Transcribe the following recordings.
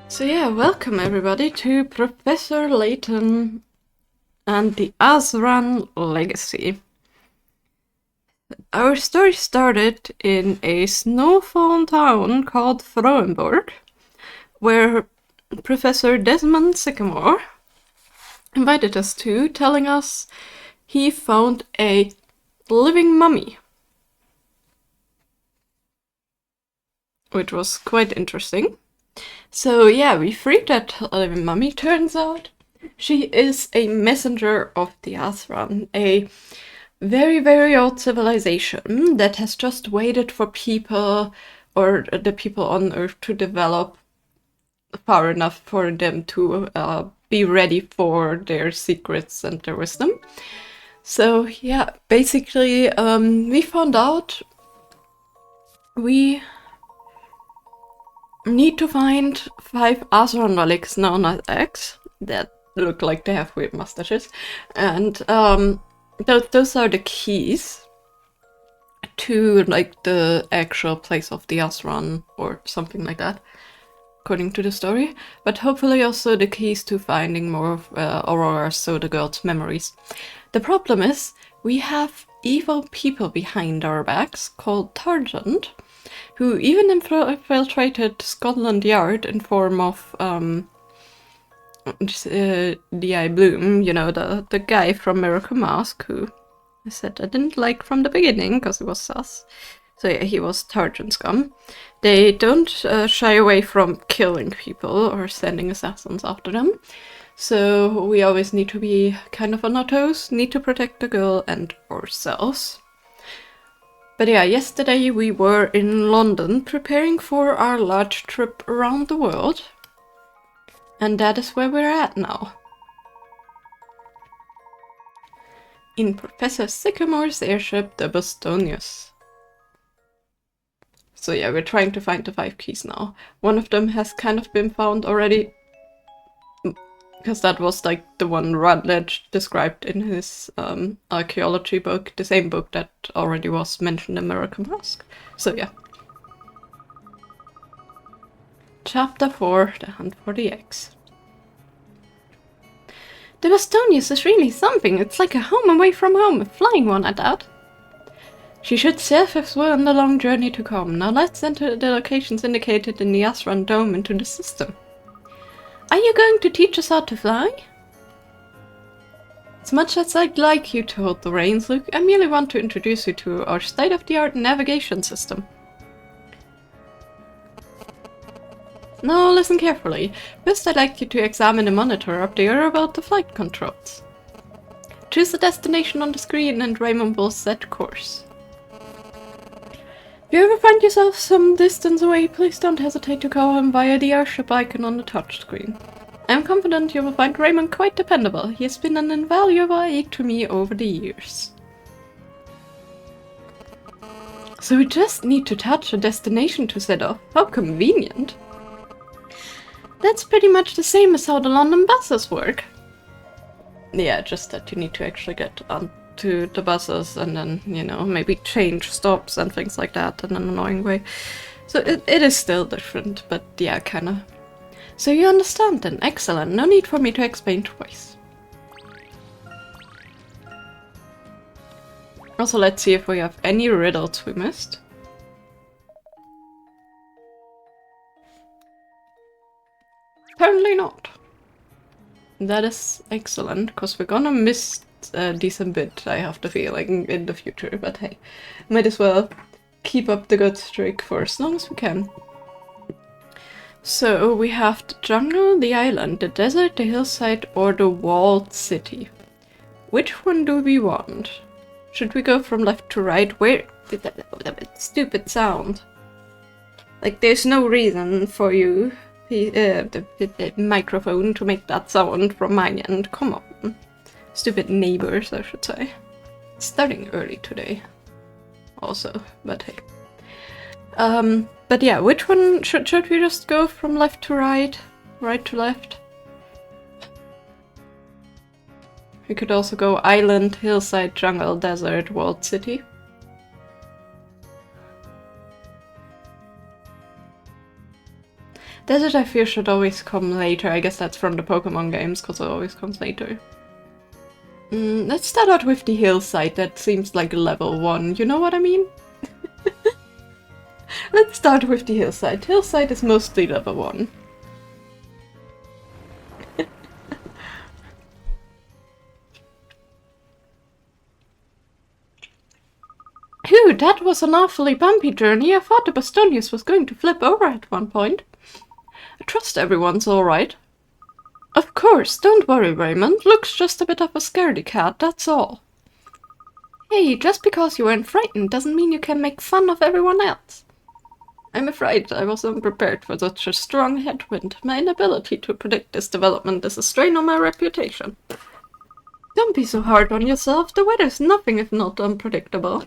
So yeah, welcome everybody to Professor Layton and the Azran Legacy. Our story started in a snowfallen town called Froenborg, where Professor Desmond Sycamore invited us to, telling us he found a living mummy, which was quite interesting. So yeah, we freed that living mummy. Turns out she is a messenger of the Azran, a very, very old civilization that has just waited for people or the people on Earth to develop far enough for them to be ready for their secrets and their wisdom. So yeah, basically we found out we need to find 5 Azran relics known as X that look like they have weird mustaches, and those are the keys to like the actual place of the Azran or something like that, according to the story. But hopefully also the keys to finding more of Aurora, so the girl's memories. The problem is we have evil people behind our backs called Targent, who even infiltrated Scotland Yard in form of D.I. Bloom, you know, the guy from Miracle Mask, who I said I didn't like from the beginning because he was sus. So yeah, he was Targent scum. They don't shy away from killing people or sending assassins after them. So we always need to be kind of on our toes, need to protect the girl and ourselves. But yeah, yesterday we were in London preparing for our large trip around the world. And that is where we're at now. In Professor Sycamore's airship, the Bostonius. So yeah, we're trying to find the 5 keys now. One of them has kind of been found already, because that was like the one Rutledge described in his archaeology book, the same book that already was mentioned in Miracle Mask. So yeah. Chapter 4, The Hunt for the Eggs. The Bostonius is really something. It's like a home away from home, a flying one at that. She should serve us well on the long journey to come. Now let's enter the locations indicated in the Azran Dome into the system. Are you going to teach us how to fly? As much as I'd like you to hold the reins, Luke, I merely want to introduce you to our state-of-the-art navigation system. Now listen carefully. First I'd like you to examine the monitor up there about the flight controls. Choose the destination on the screen and Raymond will set course. If you ever find yourself some distance away, please don't hesitate to call him via the airship icon on the touchscreen. I am confident you will find Raymond quite dependable. He has been an invaluable aid to me over the years. So we just need to touch a destination to set off. How convenient. That's pretty much the same as how the London buses work. Yeah, just that you need to actually get onto the buses and then, you know, maybe change stops and things like that in an annoying way. So it is still different, but yeah, kinda. So you understand then, excellent, no need for me to explain twice. Also, let's see if we have any riddles we missed. Apparently not. That is excellent, because we're gonna miss a decent bit, I have the feeling, in the future, but hey, might as well keep up the good streak for as long as we can. So we have the jungle, the island, the desert, the hillside, or the walled city. Which one do we want? Should we go from left to right? Where? Stupid sound. Like, there's no reason for you, the microphone, to make that sound from my end. Come on. Stupid neighbors, I should say. It's starting early today. Also, but hey. But yeah, which one should we just go from left to right? Right to left? We could also go island, hillside, jungle, desert, walled city. Desert, I fear, should always come later. I guess that's from the Pokemon games, because it always comes later. Let's start out with the hillside. That seems like level 1, you know what I mean? Let's start with the hillside. Hillside is mostly level 1. Phew, that was an awfully bumpy journey. I thought the Bastonius was going to flip over at one point. I trust everyone's alright. Of course, don't worry, Raymond. Luke's just a bit of a scaredy cat, that's all. Hey, just because you weren't frightened doesn't mean you can make fun of everyone else. I'm afraid I was unprepared for such a strong headwind. My inability to predict this development is a strain on my reputation. Don't be so hard on yourself. The weather's nothing if not unpredictable.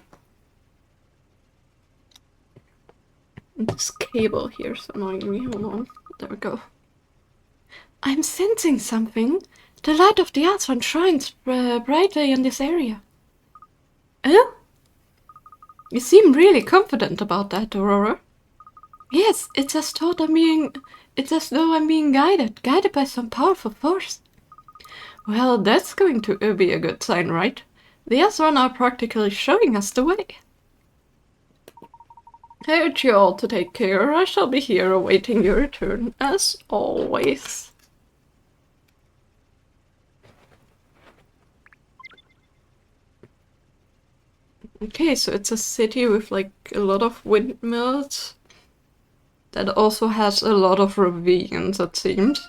This cable here's annoying me. Hold on. There we go. I'm sensing something. The light of the Azran shines brightly in this area. Oh? You seem really confident about that, Aurora. Yes, it's as though I'm being guided by some powerful force. Well, that's going to be a good sign, right? The Azran are practically showing us the way. I urge you all to take care. I shall be here awaiting your return, as always. Okay, so it's a city with like a lot of windmills. That also has a lot of ravines, it seems.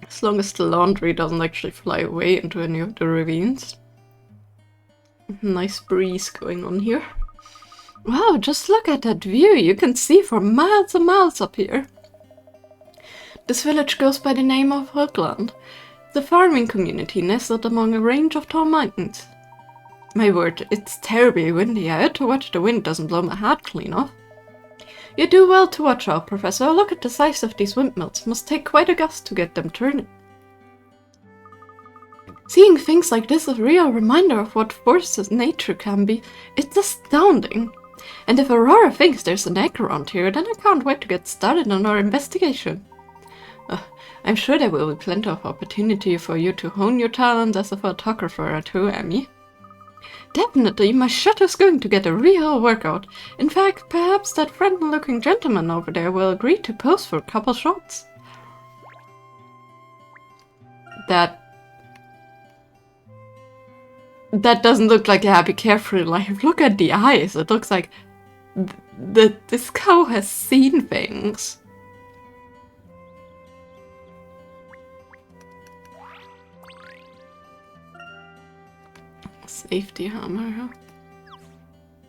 As long as the laundry doesn't actually fly away into any of the ravines. Nice breeze going on here. Wow, just look at that view. You can see for miles and miles up here. This village goes by the name of Hookland, the farming community nestled among a range of tall mountains. My word, it's terribly windy. I had to watch the wind doesn't blow my hat clean off. You do well to watch out, Professor. Look at the size of these windmills. Must take quite a gust to get them turning. Seeing things like this is a real reminder of what forces nature can be. It's astounding. And if Aurora thinks there's an egg around here, then I can't wait to get started on our investigation. I'm sure there will be plenty of opportunity for you to hone your talent as a photographer too, Emmy. Definitely, my shutter's going to get a real workout. In fact, perhaps that friendly-looking gentleman over there will agree to pose for a couple shots. That doesn't look like a happy, carefree life. Look at the eyes. It looks like this cow has seen things. Safety hammer.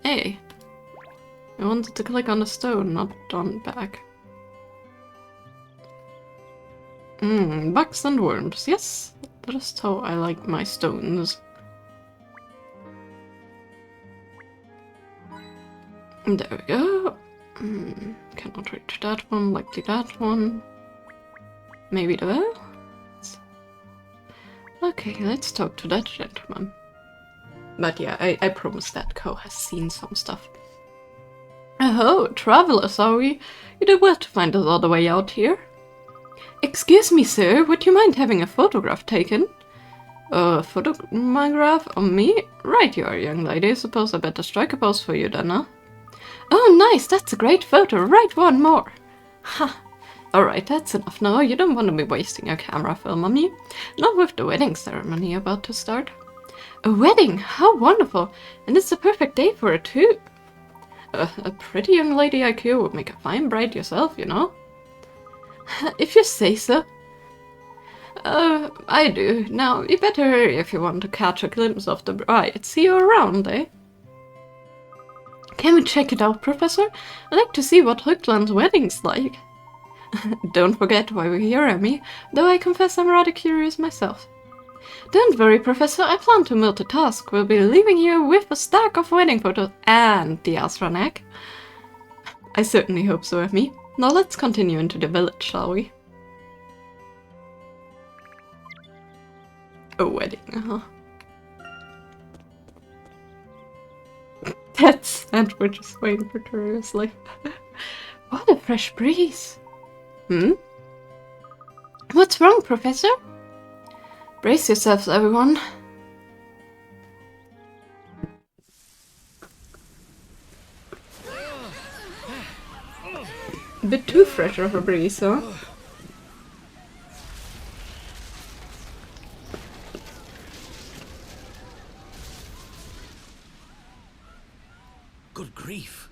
Hey, I wanted to click on the stone, not on back. Bugs and worms. Yes, that's how I like my stones. There we go. Cannot reach that one, likely that one. Maybe the bell? Okay, let's talk to that gentleman. But yeah, I promise that cow has seen some stuff. Oh, travelers, are we? You did well to find us all the way out here. Excuse me, sir, would you mind having a photograph taken? A photograph of me? Right you are, young lady. Suppose I better strike a pose for you then, huh? Oh, nice, that's a great photo. Right, one more. Ha! Alright, that's enough now. You don't want to be wasting your camera film on me. Not with the wedding ceremony about to start. A wedding? How wonderful! And it's the perfect day for it, too. A pretty young lady like you would make a fine bride yourself, you know? If you say so. I do. Now, you better hurry if you want to catch a glimpse of the bride. See you around, eh? Can we check it out, Professor? I'd like to see what Hookland's wedding's like. Don't forget why we're here, Emmy, though I confess I'm rather curious myself. Don't worry, Professor, I plan to multitask. We'll be leaving you with a stack of wedding photos and the Azran egg. I certainly hope so, Emmy. Now let's continue into the village, shall we? A wedding, huh? That sandwich is swaying precariously. What a fresh breeze. Hmm? What's wrong, Professor? Brace yourselves, everyone. A bit too fresh of a breeze, huh? Good grief.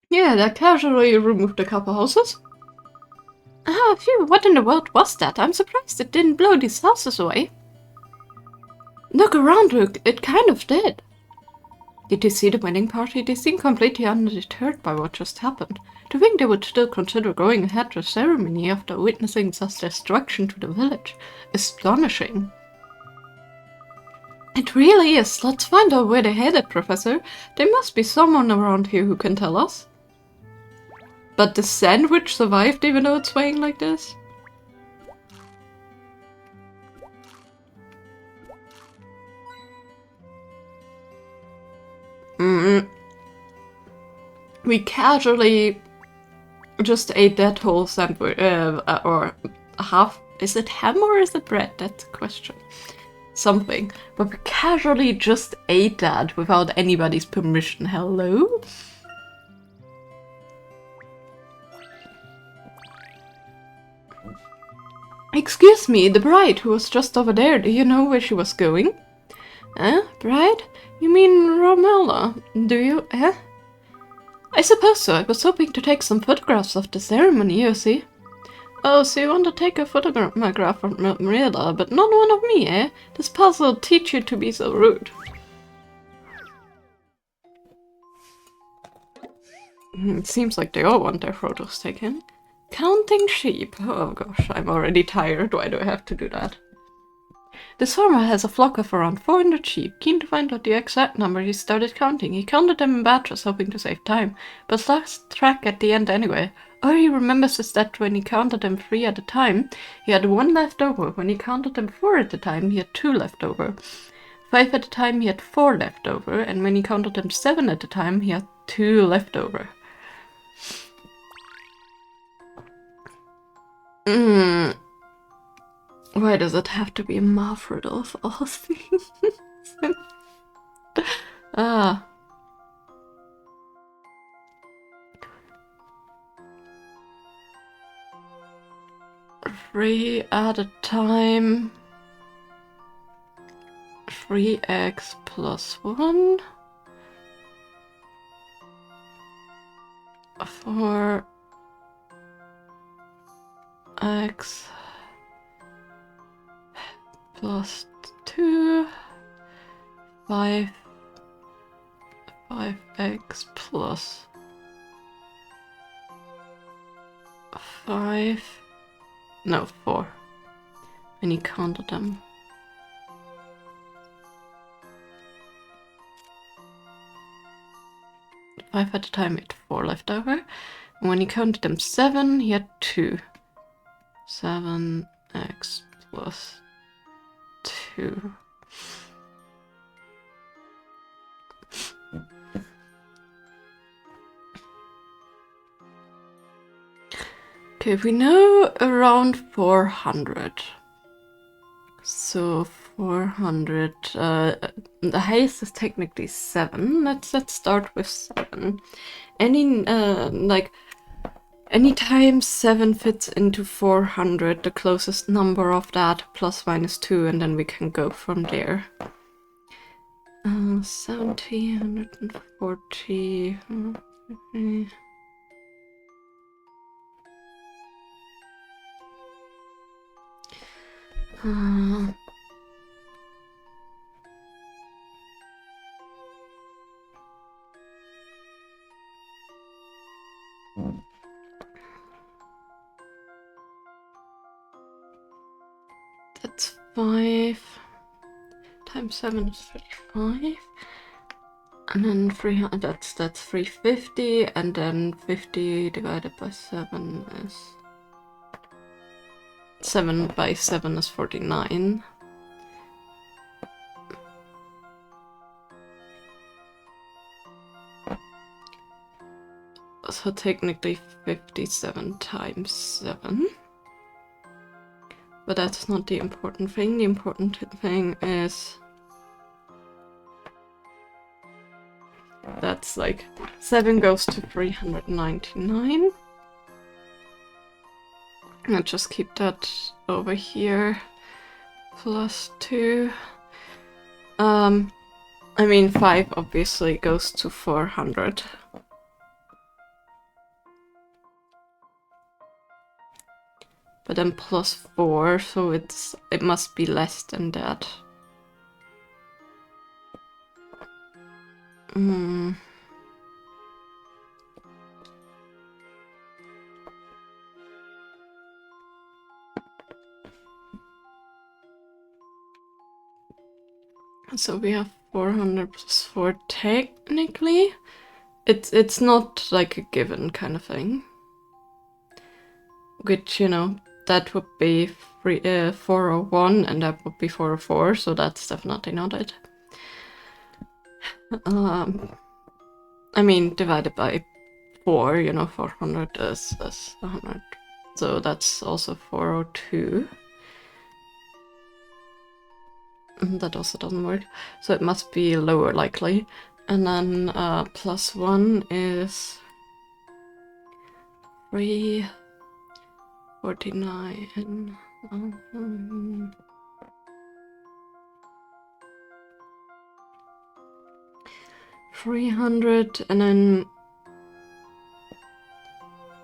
Yeah, they casually removed a couple houses. Ah, phew, what in the world was that? I'm surprised it didn't blow these houses away. Look around, Luke, it kind of did. Did you see the wedding party? They seem completely undeterred by what just happened. To think they would still consider going ahead with the ceremony after witnessing such destruction to the village is astonishing. It really is. Let's find out where they headed, Professor. There must be someone around here who can tell us. But the sandwich survived even though it's swaying like this? We casually just ate that whole sandwich, or half. Is it ham or is it bread? That's a question. Something. But we casually just ate that without anybody's permission. Hello? Excuse me, the bride who was just over there, do you know where she was going? Bride? You mean Romella? Do you, I suppose so. I was hoping to take some photographs of the ceremony, you see. Oh, so you want to take a photograph of Marilla, but not one of me, eh? This puzzle will teach you to be so rude. It seems like they all want their photos taken. Counting sheep. Oh gosh, I'm already tired. Why do I have to do that? This farmer has a flock of around 400 sheep. Keen to find out the exact number, he started counting. He counted them in batches, hoping to save time, but lost track at the end anyway. All he remembers is that when he counted them 3 at a time, he had 1 left over. When he counted them 4 at a time, he had 2 left over. 5 at a time, he had 4 left over, and when he counted them 7 at a time, he had 2 left over. Why does it have to be a math riddle of all things? Ah. 3 at a time. 3x plus 1. 4x plus 2. 5x plus 5. No, 4. And you counted them. Five at a time, he had 4 left over. And when he counted them 7, he had 2. 7x plus 2. Okay, we know around 400. So 400. The highest is technically 7. Let's start with 7. Anytime 7 fits into 400, the closest number of that plus minus 2, and then we can go from there. 70, 140. That's 5 times 7 is 35, and then 300. That's 350, and then 50 divided by 7 is 7 by 7 is 49. So technically 57 times 7. But that's not the important thing. The important thing is that's like 7 goes to 399. I'll just keep that over here. Plus 2. I mean 5 obviously goes to 400. But then plus 4, so it must be less than that. So we have 400 plus 4 technically. It's not like a given kind of thing. Which, you know, that would be 401 and that would be 404, so that's definitely not it. I mean, divided by 4, you know, 400 is 100. So that's also 402. That also doesn't work. So it must be lower likely. And then plus 1 is 349. 300 and then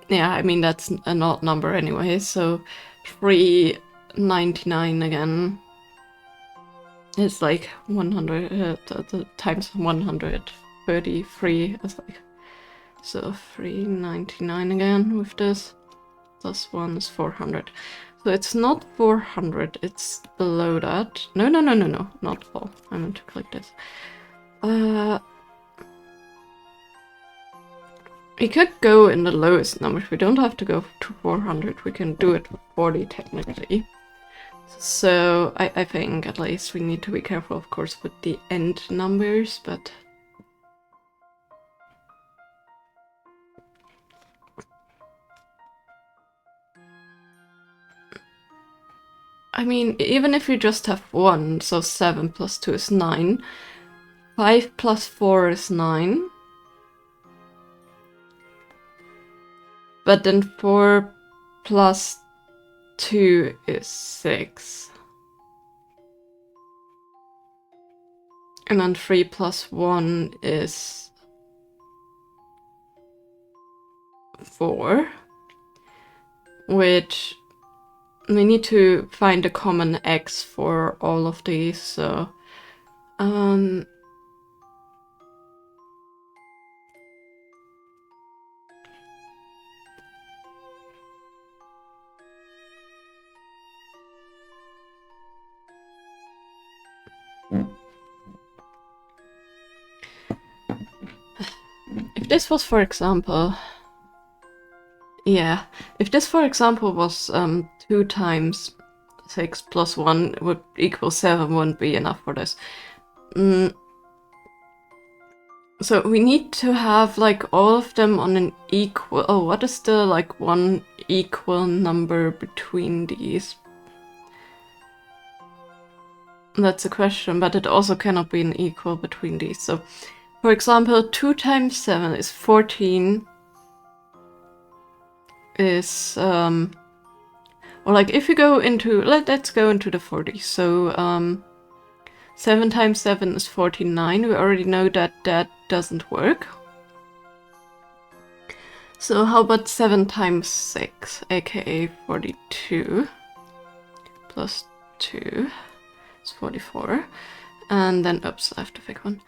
yeah, I mean that's an odd number anyway, so 399 again is like 100 times 133 is like, so 399 again with this, plus 1 is 400. So it's not 400, it's below that. No, not 4. I meant to click this. We could go in the lowest numbers. We don't have to go to 400. We can do it for 40 technically. So I think at least we need to be careful, of course, with the end numbers, but I mean, even if you just have 1, so 7 plus 2 is 9. 5 plus 4 is 9. But then 4 plus 2 is 6. And then 3 plus 1 is 4. Which we need to find a common x for all of these, so if this was, for example, yeah, if this, for example, was 2 times 6 plus 1 would equal 7, wouldn't be enough for this. So we need to have like all of them on an equal... Oh, what is the like one equal number between these? That's a question, but it also cannot be an equal between these. So, for example, 2 times 7 is 14. Is or like if you go into let's go into the 40s. So 7 times 7 is 49. We already know that that doesn't work. So how about 7 times 6, aka 42, plus 2 is 44. And then, oops, I have to pick one.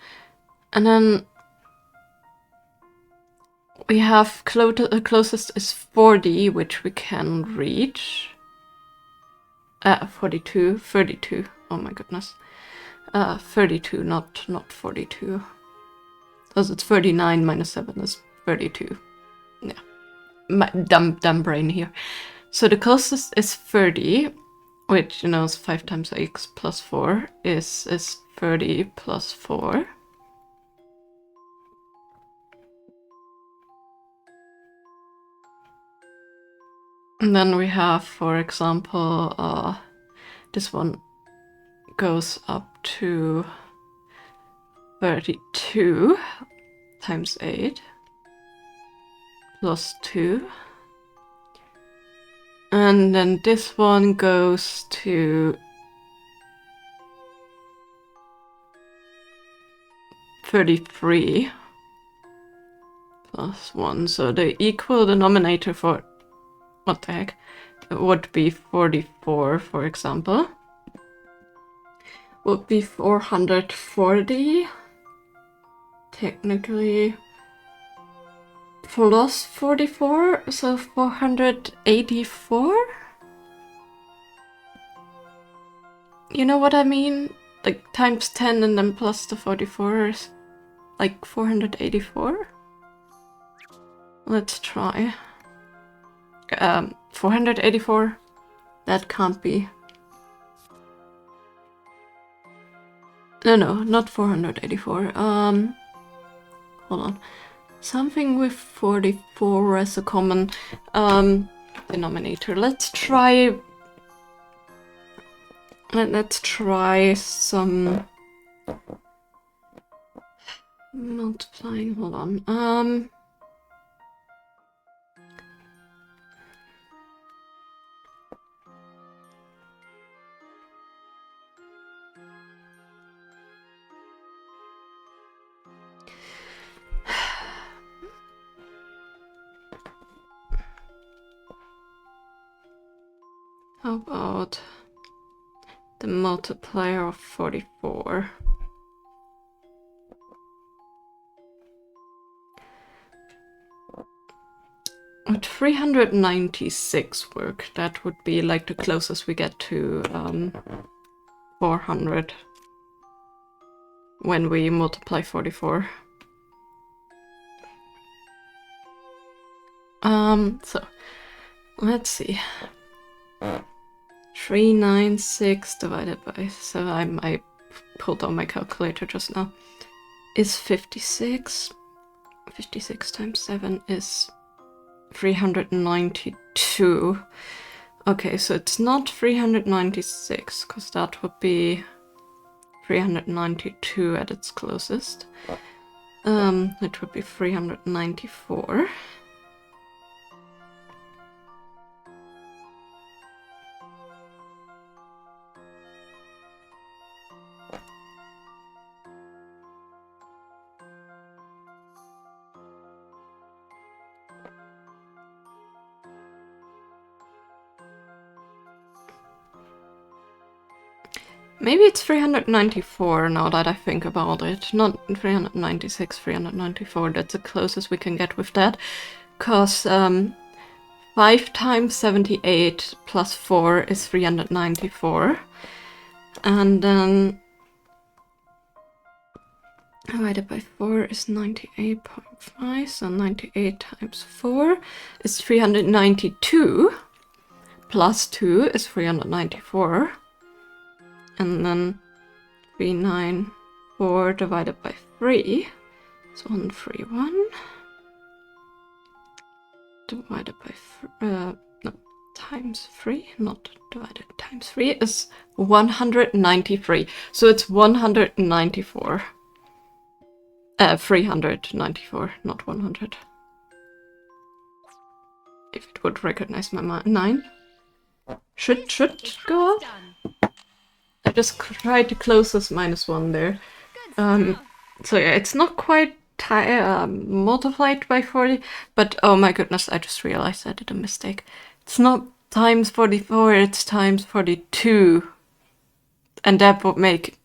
And then we have closest is 40, which we can reach. 42, 32. Oh my goodness. 32, not 42. Because it's 39 minus 7 is 32. Yeah. My dumb brain here. So the closest is 30, which, you know, is 5 times x plus 4 is 30 plus 4. And then we have, for example, this one goes up to 32 times 8 plus 2. And then this one goes to 33 plus 1. So the equal denominator for, what the heck, it would be 44, for example. Would be 440. Technically plus 44, so 484? You know what I mean? Like times 10 and then plus the 44 is like 484? Let's try. 484? That can't be. No, not 484. Hold on. Something with 44 as a common denominator. Let's try some multiplying. Hold on. How about the multiplier of 44? Would 396 work? That would be like the closest we get to 400 when we multiply 44. So let's see. 396 divided by 7, I pulled out my calculator just now, is 56. 56 times 7 is 392. Okay, so it's not 396, because that would be 392 at its closest. It would be 394. Maybe it's 394 now that I think about it. Not 396, 394. That's the closest we can get with that. Because 5 times 78 plus 4 is 394. And then divided by 4 is 98.5. So 98 times 4 is 392. Plus 2 is 394. And then 394 divided by 3 is 131. Divided by times 3, not divided, times 3 is 193. So it's 194. 394, not 100. If it would recognize my 9. Should go up. I just tried to close this -1 there. So yeah, it's not quite multiplied by 40, but oh my goodness, I just realized I did a mistake. It's not times 44, it's times 42. And that would make,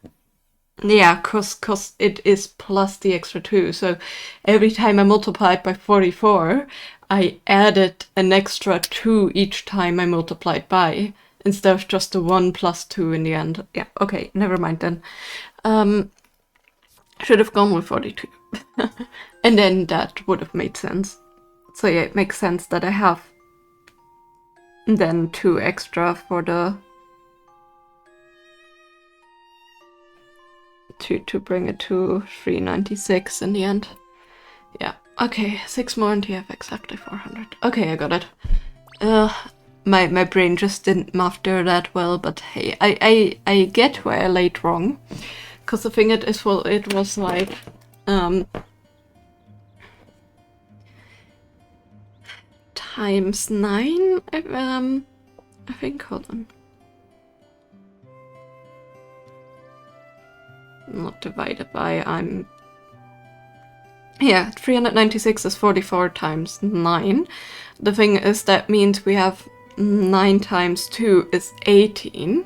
yeah, cause it is plus the extra 2. So every time I multiplied by 44, I added an extra 2 each time I multiplied by, instead of just the 1 plus 2 in the end. Yeah, okay, never mind then. Should have gone with 42. And then that would have made sense. So yeah, it makes sense that I have And then 2 extra for the... to bring it to 396 in the end. Yeah, okay, 6 more and you have exactly 400. Okay, I got it. My brain just didn't master that well, but hey, I get where I laid wrong. Because the thing it was like, times 9, I think, hold on. Not divided by, yeah, 396 is 44 times 9. The thing is, that means we have 9 times 2 is 18.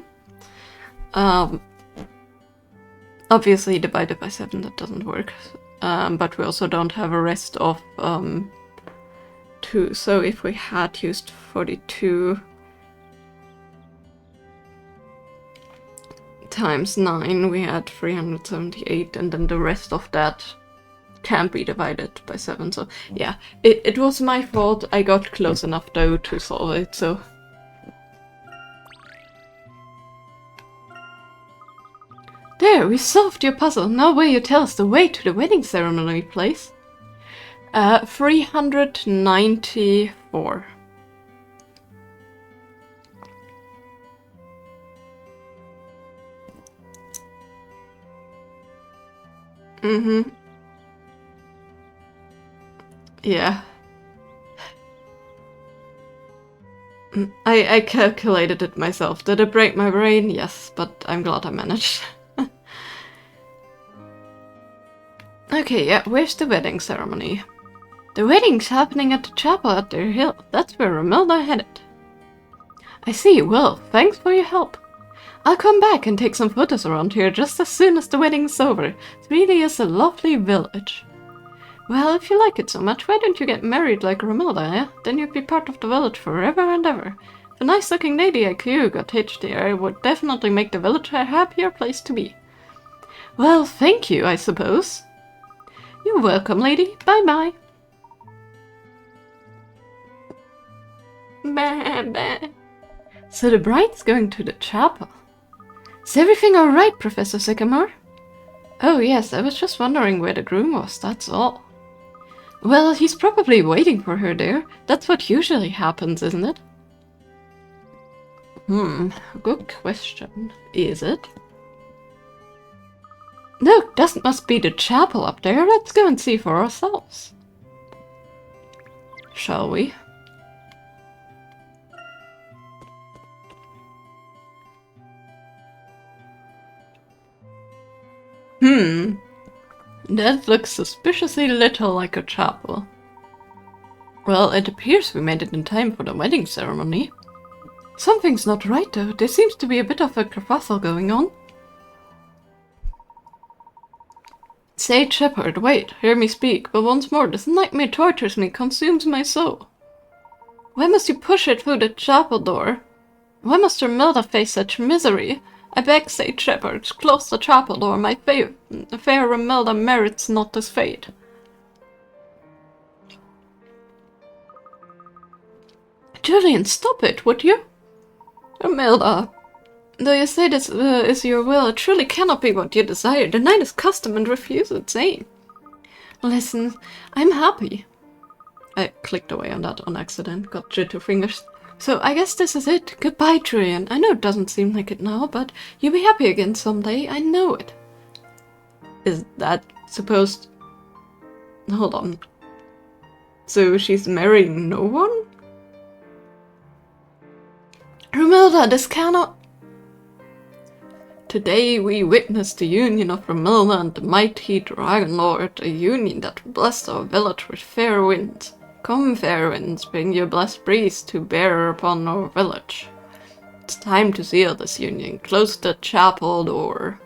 Obviously divided by 7, that doesn't work. But we also don't have a rest of 2. So if we had used 42 times 9, we had 378, and then the rest of that can't be divided by 7. So yeah, it was my fault. I got close enough though to solve it, so... There, we solved your puzzle. Now will you tell us the way to the wedding ceremony place? 394. Mm-hmm. Yeah. I calculated it myself. Did it break my brain? Yes, but I'm glad I managed. Okay, yeah, where's the wedding ceremony? The wedding's happening at the chapel at the hill. That's where Romilda headed. I see. Well, thanks for your help. I'll come back and take some photos around here just as soon as the wedding's over. It really is a lovely village. Well, if you like it so much, why don't you get married like Romilda, eh? Then you'd be part of the village forever and ever. If a nice-looking lady like you got hitched here, it would definitely make the village a happier place to be. Well, thank you, I suppose. You're welcome, lady. Bye-bye. Bah. So the bride's going to the chapel. Is everything all right, Professor Sycamore? Oh yes, I was just wondering where the groom was, that's all. Well, he's probably waiting for her there. That's what usually happens, isn't it? Good question. Is it? Look, that must be the chapel up there. Let's go and see for ourselves. Shall we? That looks suspiciously little like a chapel. Well, it appears we made it in time for the wedding ceremony. Something's not right though. There seems to be a bit of a kerfuffle going on. Sage Shepherd, wait, hear me speak, but once more, this nightmare tortures me, consumes my soul. Why must you push it through the chapel door? Why must Romilda face such misery? I beg, Sage Shepherd, close the chapel door. My fair Romilda merits not this fate. Julian, stop it, would you? Romilda, though you say this is your will, it truly cannot be what you desire. Deny this custom and refuse its aim. Listen, I'm happy. I clicked away on that on accident, got jitter fingers. So I guess this is it. Goodbye, Julian. I know it doesn't seem like it now, but you'll be happy again someday. I know it. Is that supposed... Hold on. So she's marrying no one? Romilda, this cannot... Today we witness the union of Romilda and the mighty Dragon Lord, a union that will bless our village with fair winds. Come, fair winds, bring your blessed breeze to bear upon our village. It's time to seal this union. Close the chapel door.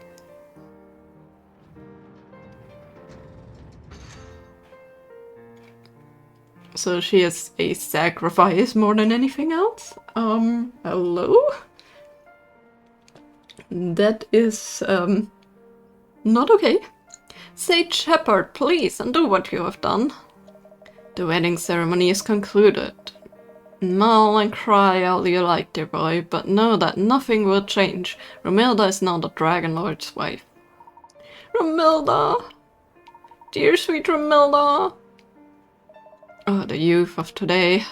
So she is a sacrifice more than anything else? Hello? That is, not okay. Sage Shepherd, please, undo what you have done. The wedding ceremony is concluded. Mull and cry all you like, dear boy, but know that nothing will change. Romilda is now the Dragon Lord's wife. Romilda! Dear sweet Romilda! Oh, the youth of today.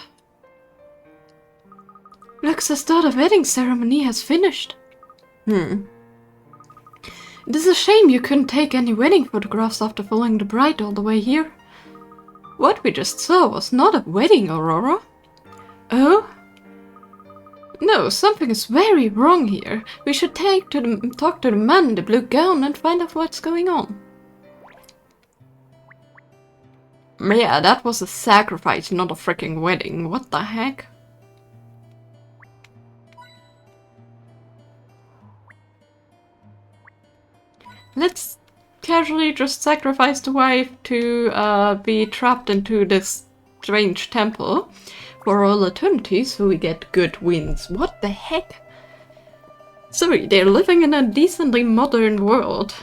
Looks as though the wedding ceremony has finished. It is a shame you couldn't take any wedding photographs after following the bride all the way here. What we just saw was not a wedding, Aurora. Oh? No, something is very wrong here. We should talk to the man in the blue gown and find out what's going on. Yeah, that was a sacrifice, not a freaking wedding. What the heck? Let's casually just sacrifice the wife to be trapped into this strange temple for all eternity so we get good wins. What the heck? Sorry, they're living in a decently modern world.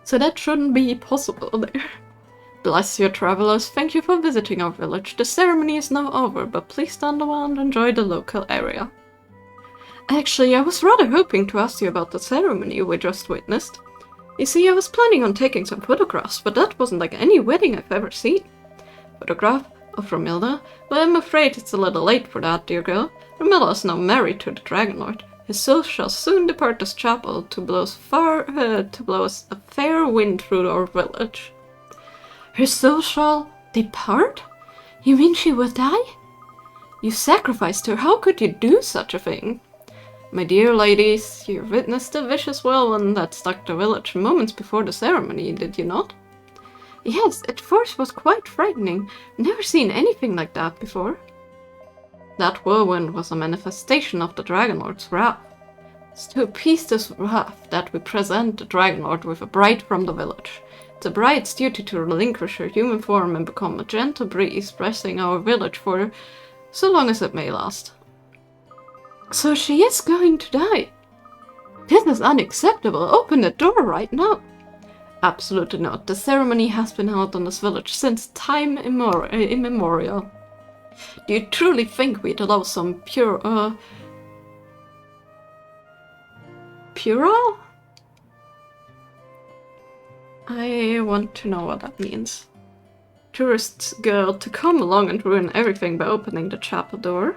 So that shouldn't be possible there. Bless you, travelers. Thank you for visiting our village. The ceremony is now over, but please stand around and enjoy the local area. Actually, I was rather hoping to ask you about the ceremony we just witnessed. You see, I was planning on taking some photographs, but that wasn't like any wedding I've ever seen. Photograph of Romilda? Well, I'm afraid it's a little late for that, dear girl. Romilda is now married to the Dragon Lord. His soul shall soon depart this chapel to blow us a fair wind through our village. Her soul shall depart? You mean she will die? You sacrificed her. How could you do such a thing? My dear ladies, you witnessed the vicious whirlwind that struck the village moments before the ceremony, did you not? Yes, at first was quite frightening. Never seen anything like that before. That whirlwind was a manifestation of the Dragon Lord's wrath. It's to appease this wrath that we present the Dragon Lord with a bride from the village. It's a bride's duty to relinquish her human form and become a gentle breeze, blessing our village for so long as it may last. So she is going to die. This is unacceptable. Open the door right now. Absolutely not. The ceremony has been held on this village since time immemorial. Do you truly think we'd allow some puerile? I want to know what that means. Tourist girl to come along and ruin everything by opening the chapel door?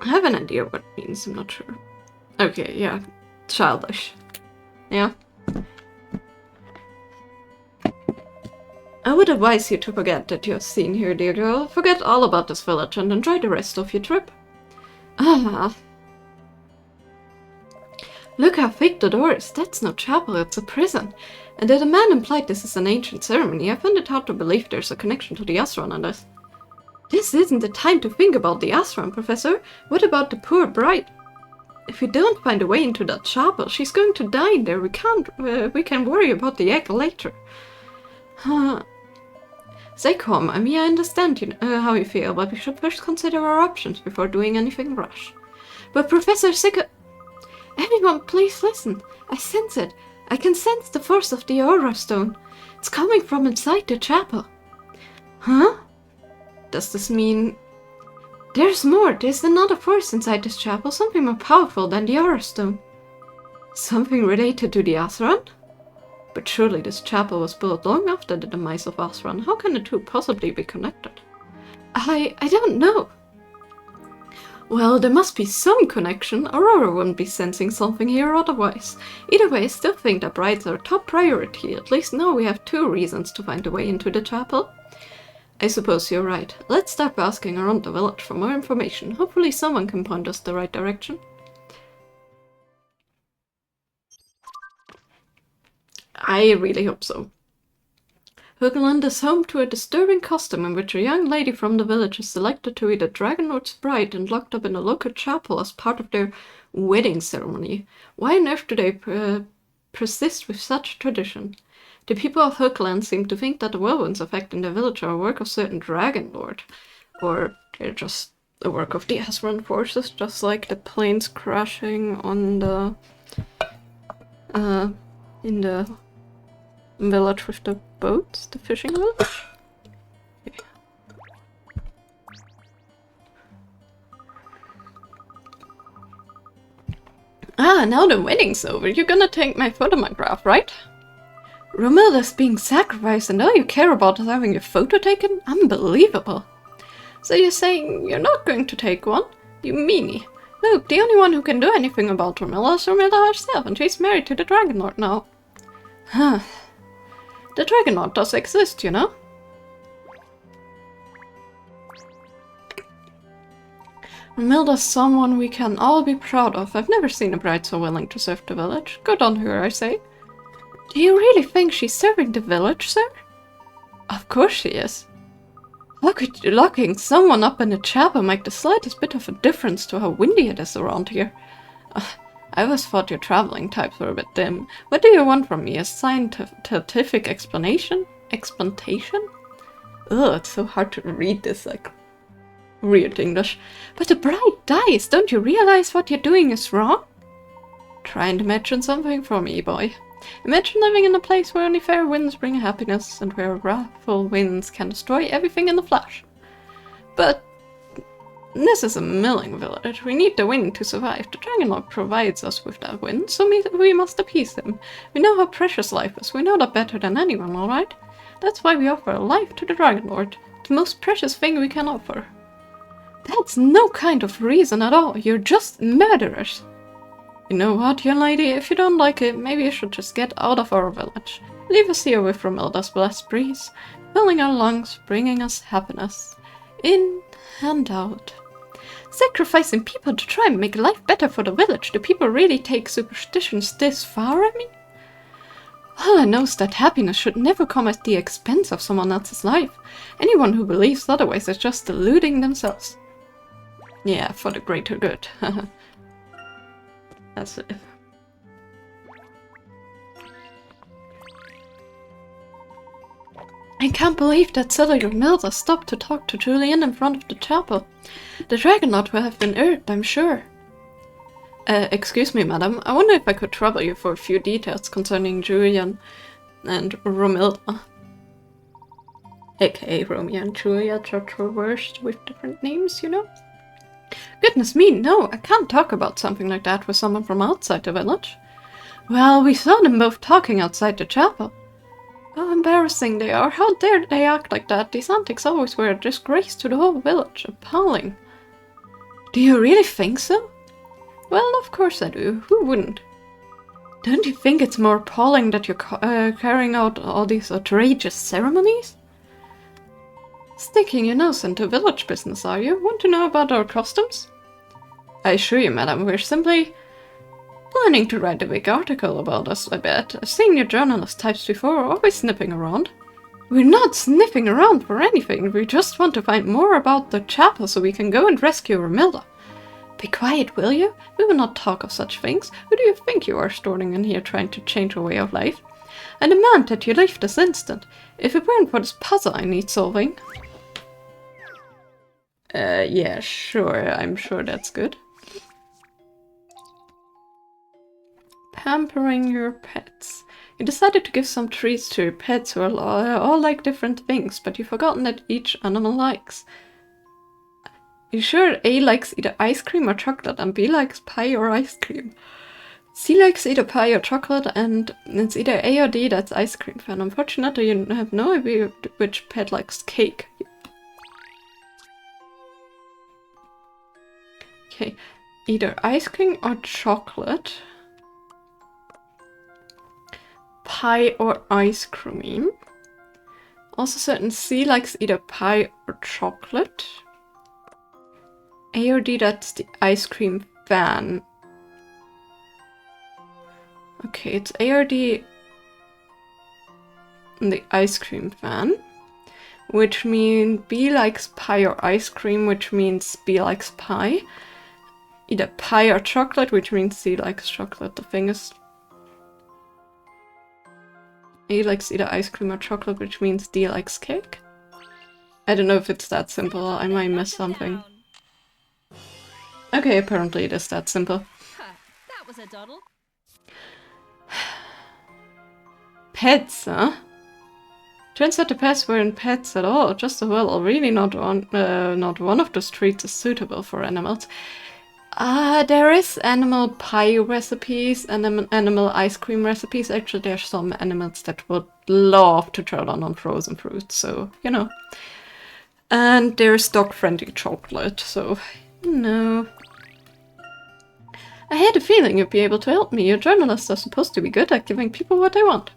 I have an idea what it means, I'm not sure. Okay, yeah. Childish. Yeah. I would advise you to forget that you have seen here, dear girl. Forget all about this village and enjoy the rest of your trip. Ah. Look how thick the door is. That's no chapel, it's a prison. And though the man implied this is an ancient ceremony, I find it hard to believe there's a connection to the Azran on this. This isn't the time to think about the Azran, Professor. What about the poor bride? If we don't find a way into that chapel, she's going to die in there. We can worry about the egg later. Stay calm. I mean, I understand how you feel, but we should first consider our options before doing anything rash. But Professor Everyone, please listen. I sense it. I can sense the force of the Aura Stone. It's coming from inside the chapel. Huh? Does this mean... There's more. There's another force inside this chapel, something more powerful than the Aura Stone. Something related to the Azran? But surely this chapel was built long after the demise of Azran. How can the two possibly be connected? I don't know. Well, there must be some connection. Aurora wouldn't be sensing something here otherwise. Either way, I still think that brides are top priority. At least now we have 2 reasons to find a way into the chapel. I suppose you're right. Let's start asking around the village for more information. Hopefully someone can point us the right direction. I really hope so. Hoogland is home to a disturbing custom in which a young lady from the village is selected to be the Dragon Lord's bride and locked up in a local chapel as part of their wedding ceremony. Why on earth do they persist with such a tradition? The people of Hoogland seem to think that the whirlwinds affecting the village are a work of certain Dragon Lord, or they're just a work of the Azran forces, just like the planes crashing on the in the Village with the boats, the fishing village? Okay. Ah, now the wedding's over. You're gonna take my photograph, right? Romilda's being sacrificed and all you care about is having your photo taken? Unbelievable. So you're saying you're not going to take one? You meanie. Look, the only one who can do anything about Romilda is Romilda herself, and she's married to the Dragon Lord now. Huh. The Dragon Lord does exist, you know? Romilda's someone we can all be proud of. I've never seen a bride so willing to serve the village. Good on her, I say. Do you really think she's serving the village, sir? Of course she is. Locking someone up in a chapel make the slightest bit of a difference to how windy it is around here. I always thought your traveling types were a bit dim. What do you want from me? A scientific explanation? Explantation? Ugh, it's so hard to read this, like, weird English. But the bride dies! Don't you realize what you're doing is wrong? Try and imagine something for me, boy. Imagine living in a place where only fair winds bring happiness, and where wrathful winds can destroy everything in a flash. But this is a milling village. We need the wind to survive. The Dragon Lord provides us with that wind, so we must appease him. We know how precious life is. We know that better than anyone, alright? That's why we offer life to the Dragon Lord, the most precious thing we can offer. That's no kind of reason at all. You're just murderers. You know what, young lady, if you don't like it, maybe you should just get out of our village. Leave us here with Romilda's blessed breeze, filling our lungs, bringing us happiness. In and out. Sacrificing people to try and make life better for the village. Do people really take superstitions this far, I mean? All I know is that happiness should never come at the expense of someone else's life. Anyone who believes otherwise is just deluding themselves. Yeah, for the greater good. That's it. I can't believe that silly Romilda stopped to talk to Julian in front of the chapel. The Dragon Lord will have been irked, I'm sure. Excuse me, madam. I wonder if I could trouble you for a few details concerning Julian and Romilda. AKA Romeo and Juliet are traversed with different names, you know? Goodness me, no, I can't talk about something like that with someone from outside the village. Well, we saw them both talking outside the chapel. How embarrassing they are. How dare they act like that? These antics always were a disgrace to the whole village. Appalling. Do you really think so? Well, of course I do. Who wouldn't? Don't you think it's more appalling that you're carrying out all these outrageous ceremonies? Sticking your nose into village business, are you? Want to know about our customs? I assure you, madam, we're simply planning to write a big article about us, I bet. I've seen your journalist types before, always sniffing around. We're not sniffing around for anything. We just want to find more about the chapel so we can go and rescue Romilda. Be quiet, will you? We will not talk of such things. Who do you think you are storming in here trying to change our way of life? I demand that you leave this instant. If it weren't for this puzzle I need solving. Yeah, sure. I'm sure that's good. Pampering your pets. You decided to give some treats to your pets who are all like different things, but you've forgotten that each animal likes. You sure A likes either ice cream or chocolate, and B likes pie or ice cream? C likes either pie or chocolate, and it's either A or D that's ice cream fan. Unfortunately, you have no idea which pet likes cake. Okay, either ice cream or chocolate. Pie or ice cream. Also certain C likes either pie or chocolate. A or D, that's the ice cream fan. Okay, it's A or D, the ice cream fan. Which means B likes pie or ice cream, which means B likes pie. Either pie or chocolate, which means C likes chocolate. The thing is, A likes either ice cream or chocolate, which means D likes cake. I don't know if it's that simple. I might miss something. Okay, apparently it is that simple. That was a doddle. Pets, huh? Turns out the pets weren't pets at all, just a well, really not one of those treats is suitable for animals. There is animal pie recipes and animal ice cream recipes. Actually, there's some animals that would love to throw down on frozen fruit, so, you know. And there's dog-friendly chocolate, so, you know. I had a feeling you'd be able to help me. You journalists are supposed to be good at giving people what they want.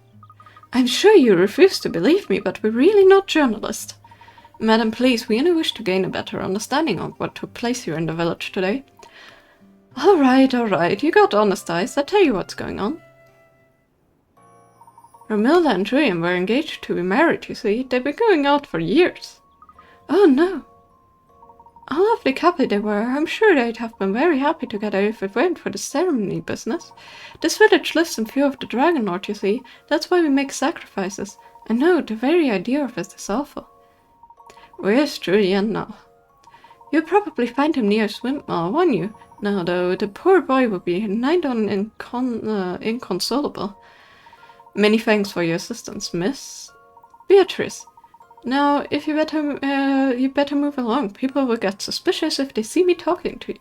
I'm sure you refuse to believe me, but we're really not journalists. Madam, please, we only wish to gain a better understanding of what took place here in the village today. Alright, you got honest eyes. I'll tell you what's going on. Romilda and Julian were engaged to be married, you see. They've been going out for years. Oh no. A lovely couple they were. I'm sure they'd have been very happy together if it weren't for the ceremony business. This village lives in fear of the Dragon Lord, you see. That's why we make sacrifices. I know, the very idea of it is awful. Where's Julian now? You'll probably find him near Swindmill, won't you? Now, though, the poor boy will be nigh on inconsolable. Many thanks for your assistance, Miss Beatrice. Now, if you better move along. People will get suspicious if they see me talking to you.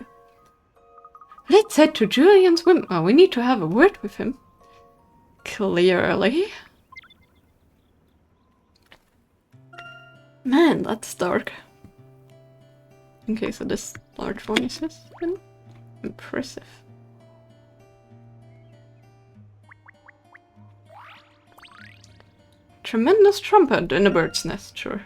Let's head to Julian's Windmill. We need to have a word with him. Clearly. Man, that's dark. Okay, so this large one is this. Impressive. Tremendous trumpet in a bird's nest, sure.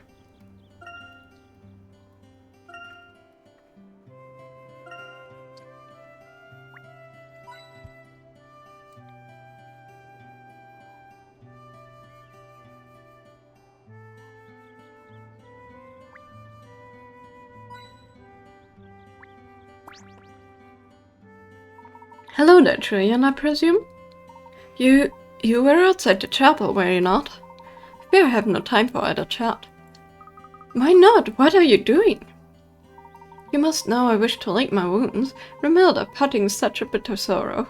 Hello there, Julian, I presume? You were outside the chapel, were you not? We have no time for idle chat. Why not? What are you doing? You must know I wish to lick my wounds. Romilda putting such a bitter sorrow.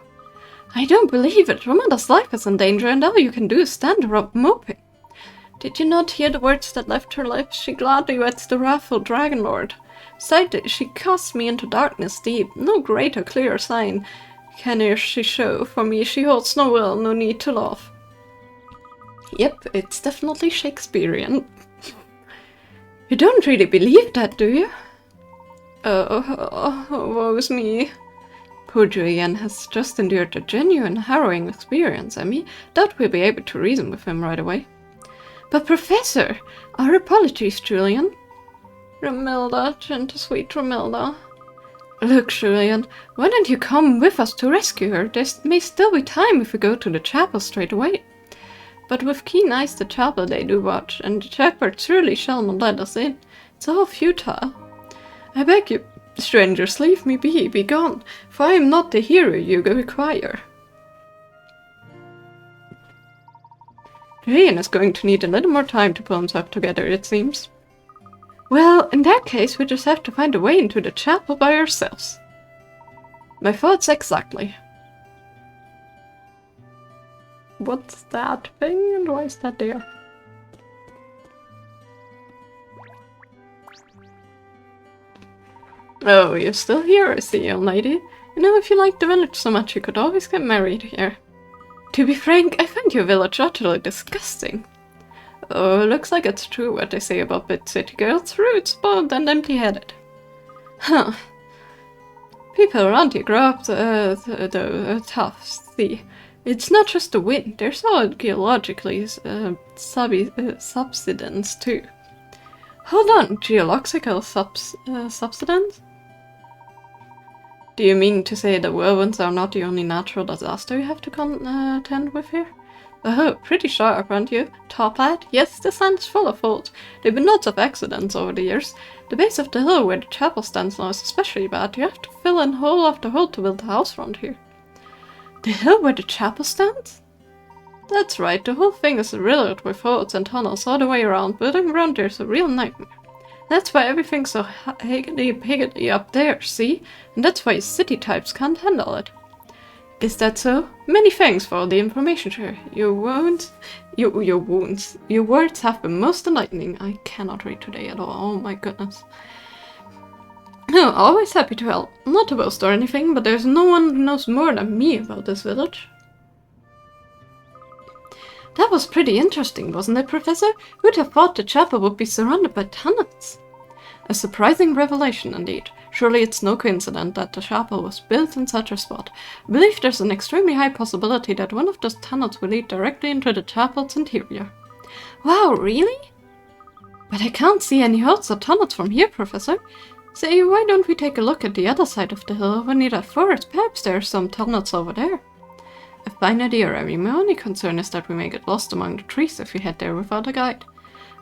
I don't believe it. Romilda's life is in danger, and all you can do is stand around moping. Did you not hear the words that left her lips? She gladly weds the wrathful Dragon Lord. Sight, she casts me into darkness deep. No greater, clearer sign can she show. For me she holds no will, no need to love. Yep, it's definitely Shakespearean. You don't really believe that, do you? Oh, woe's me. Poor Julian has just endured a genuine harrowing experience, Emmy. Doubt we'll be able to reason with him right away. But Professor! Our apologies, Julian. Romilda, gentle sweet Romilda. Look, Julian, why don't you come with us to rescue her? There may still be time if we go to the chapel straight away. But with keen eyes the chapel they do watch, and the shepherd surely shall not let us in. It's all futile. I beg you, strangers, leave me be gone, for I am not the hero you require. Julian is going to need a little more time to pull himself together, it seems. Well, in that case, we just have to find a way into the chapel by ourselves. My thoughts exactly. What's that thing and why is that there? Oh, you're still here, I see, young lady. You know, if you like the village so much, you could always get married here. To be frank, I find your village utterly disgusting. Oh, looks like it's true what they say about big city girls, rude, spoiled, and empty-headed. Huh. People around here grow up tough, see. It's not just the wind, there's all geologically subsidence too. Hold on, geological subsidence? Do you mean to say the whirlwinds are not the only natural disaster you have to contend with here? Oh, pretty sharp, aren't you? Top hat? Yes, the sand is full of holes. There have been lots of accidents over the years. The base of the hill where the chapel stands now is especially bad. You have to fill in hole after hole to build a house around here. The hill where the chapel stands? That's right, the whole thing is riddled with holes and tunnels all the way around. Building around there is a real nightmare. That's why everything's so higgledy-piggledy up there, see? And that's why city types can't handle it. Is that so? Many thanks for the information, sir. Your words have been most enlightening. I cannot read today at all. Oh my goodness. No, always happy to help. Not to boast or anything, but there's no one who knows more than me about this village. That was pretty interesting, wasn't it, Professor? Who'd have thought the chapel would be surrounded by tunnels? A surprising revelation indeed. Surely it's no coincidence that the chapel was built in such a spot. I believe there's an extremely high possibility that one of those tunnels will lead directly into the chapel's interior. Wow, really? But I can't see any holes or tunnels from here, Professor. Say, why don't we take a look at the other side of the hill over near that forest? Perhaps there are some tunnels over there. A fine idea, Remy. My only concern is that we may get lost among the trees if we head there without a guide.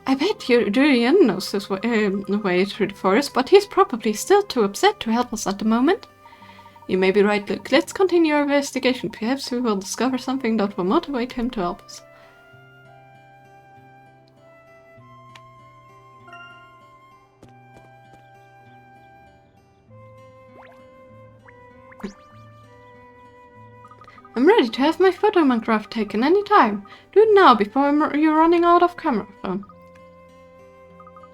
I bet Julian knows his way through the forest, but he's probably still too upset to help us at the moment. You may be right, Luke. Let's continue our investigation. Perhaps we will discover something that will motivate him to help us. I'm ready to have my photograph taken any time. Do it now before you're running out of camera phone.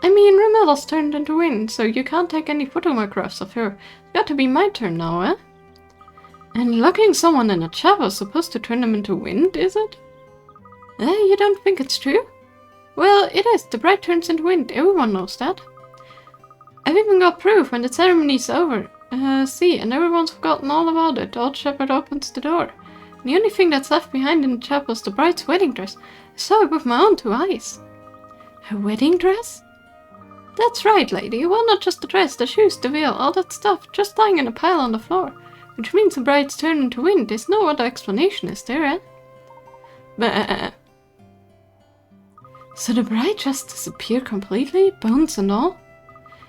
I mean, Ramilla's turned into wind, so you can't take any photographs of her. It's got to be my turn now, eh? And locking someone in a chapel is supposed to turn them into wind, is it? You don't think it's true? Well, it is. The bride turns into wind. Everyone knows that. I've even got proof when the ceremony's over. See, and everyone's forgotten all about it. Old Shepherd opens the door. The only thing that's left behind in the chapel is the bride's wedding dress. I saw it with my own 2 eyes. Her wedding dress? That's right, lady. Well, not just the dress, the shoes, the veil, all that stuff, just lying in a pile on the floor. Which means the bride's turn into wind. There's no other explanation, is there, eh? Bah. So the bride just disappeared completely? Bones and all?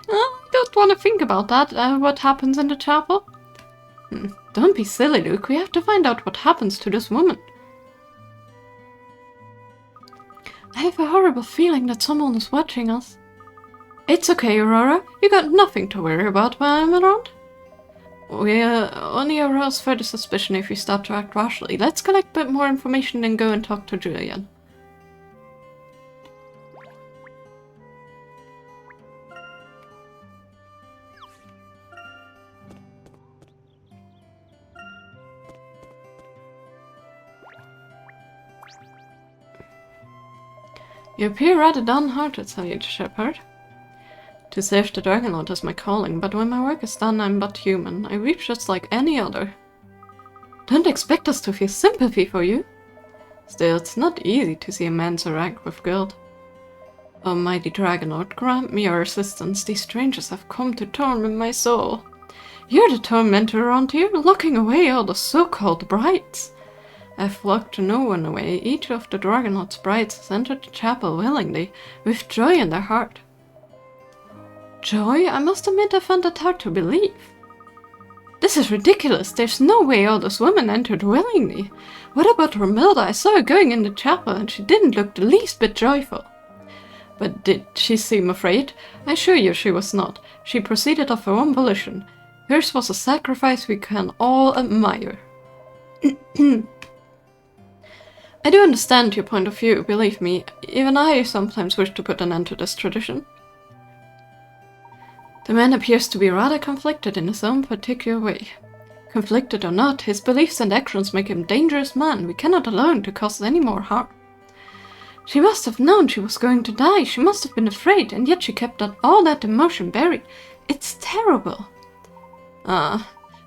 Oh, I don't want to think about that, what happens in the chapel. Don't be silly, Luke. We have to find out what happens to this woman. I have a horrible feeling that someone is watching us. It's okay, Aurora. You got nothing to worry about when I'm around. We'll only arouse further suspicion if we start to act rashly. Let's collect a bit more information and go and talk to Julian. You appear rather downhearted, Sage Shepherd. To save the Dragonlord is my calling, but when my work is done, I'm but human. I weep just like any other. Don't expect us to feel sympathy for you. Still, it's not easy to see a man so racked with guilt. Almighty Dragonlord, grant me your assistance. These strangers have come to torment my soul. You're the tormentor around here, locking away all the so-called brides. I've locked no one away. Each of the Dragonlord's brides has entered the chapel willingly, with joy in their heart. Joy? I must admit I found that hard to believe. This is ridiculous. There's no way all those women entered willingly. What about Romilda? I saw her going in the chapel and she didn't look the least bit joyful. But did she seem afraid? I assure you she was not. She proceeded of her own volition. Hers was a sacrifice we can all admire. I do understand your point of view, believe me. Even I sometimes wish to put an end to this tradition. The man appears to be rather conflicted in his own particular way. Conflicted or not, his beliefs and actions make him a dangerous man. We cannot allow him to cause any more harm. She must have known she was going to die. She must have been afraid, and yet she kept all that emotion buried. It's terrible. I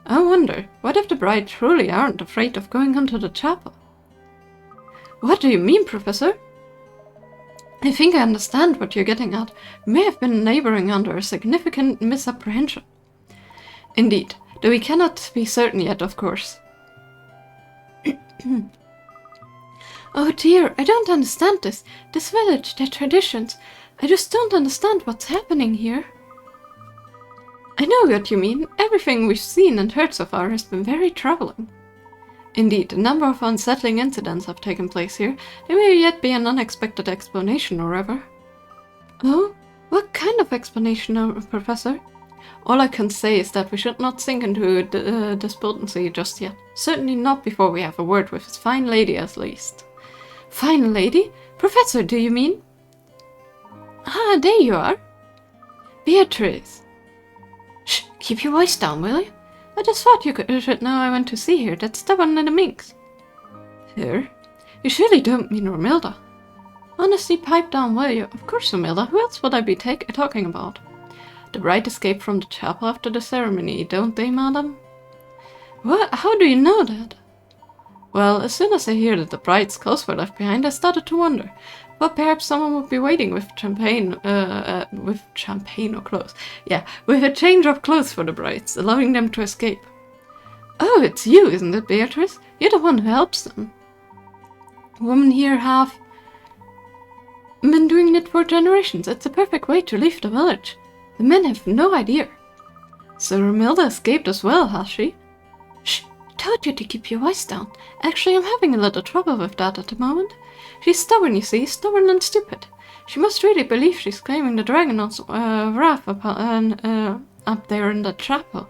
wonder, what if the bride truly aren't afraid of going into the chapel? What do you mean, Professor? I think I understand what you're getting at. We may have been laboring under a significant misapprehension. Indeed, though we cannot be certain yet, of course. Oh dear, I don't understand this. This village, their traditions. I just don't understand what's happening here. I know what you mean. Everything we've seen and heard so far has been very troubling. Indeed, a number of unsettling incidents have taken place here. There may yet be an unexpected explanation, however. Oh? What kind of explanation, Professor? All I can say is that we should not sink into despondency just yet. Certainly not before we have a word with his fine lady, at least. Fine lady? Professor, do you mean? Ah, there you are. Beatrice. Shh, keep your voice down, will you? I just thought you should know I went to see her, that stubborn little minx. Her? You surely don't mean Romilda. Honestly, pipe down, will you? Of course, Romilda. Who else would I be talking about? The bride escaped from the chapel after the ceremony, don't they, madam? What? How do you know that? Well, as soon as I heard that the bride's clothes were left behind, I started to wonder. But perhaps someone would be waiting with champagne or clothes. Yeah, with a change of clothes for the brides, allowing them to escape. Oh, it's you, isn't it, Beatrice? You're the one who helps them. Women here have been doing it for generations. It's a perfect way to leave the village. The men have no idea. So Romilda escaped as well, has she? Shh, I told you to keep your voice down. Actually, I'm having a little trouble with that at the moment. She's stubborn, you see, stubborn and stupid. She must really believe she's claiming the Dragon's wrath up there in the chapel.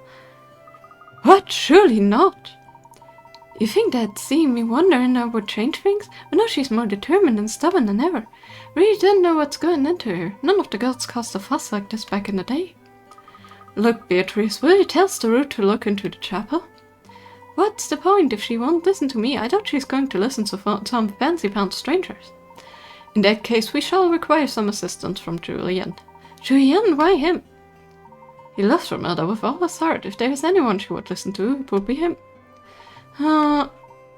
What? Surely not. You think that seeing me wander in there would change things? I know she's more determined and stubborn than ever. Really didn't know what's going into her. None of the girls caused a fuss like this back in the day. Look, Beatrice, will you tell Starut to look into the chapel? What's the point if she won't listen to me? I doubt she's going to listen to some fancy-pants strangers. In that case, we shall require some assistance from Julien. Julien? Why him? He loves Romilda with all his heart. If there is anyone she would listen to, it would be him.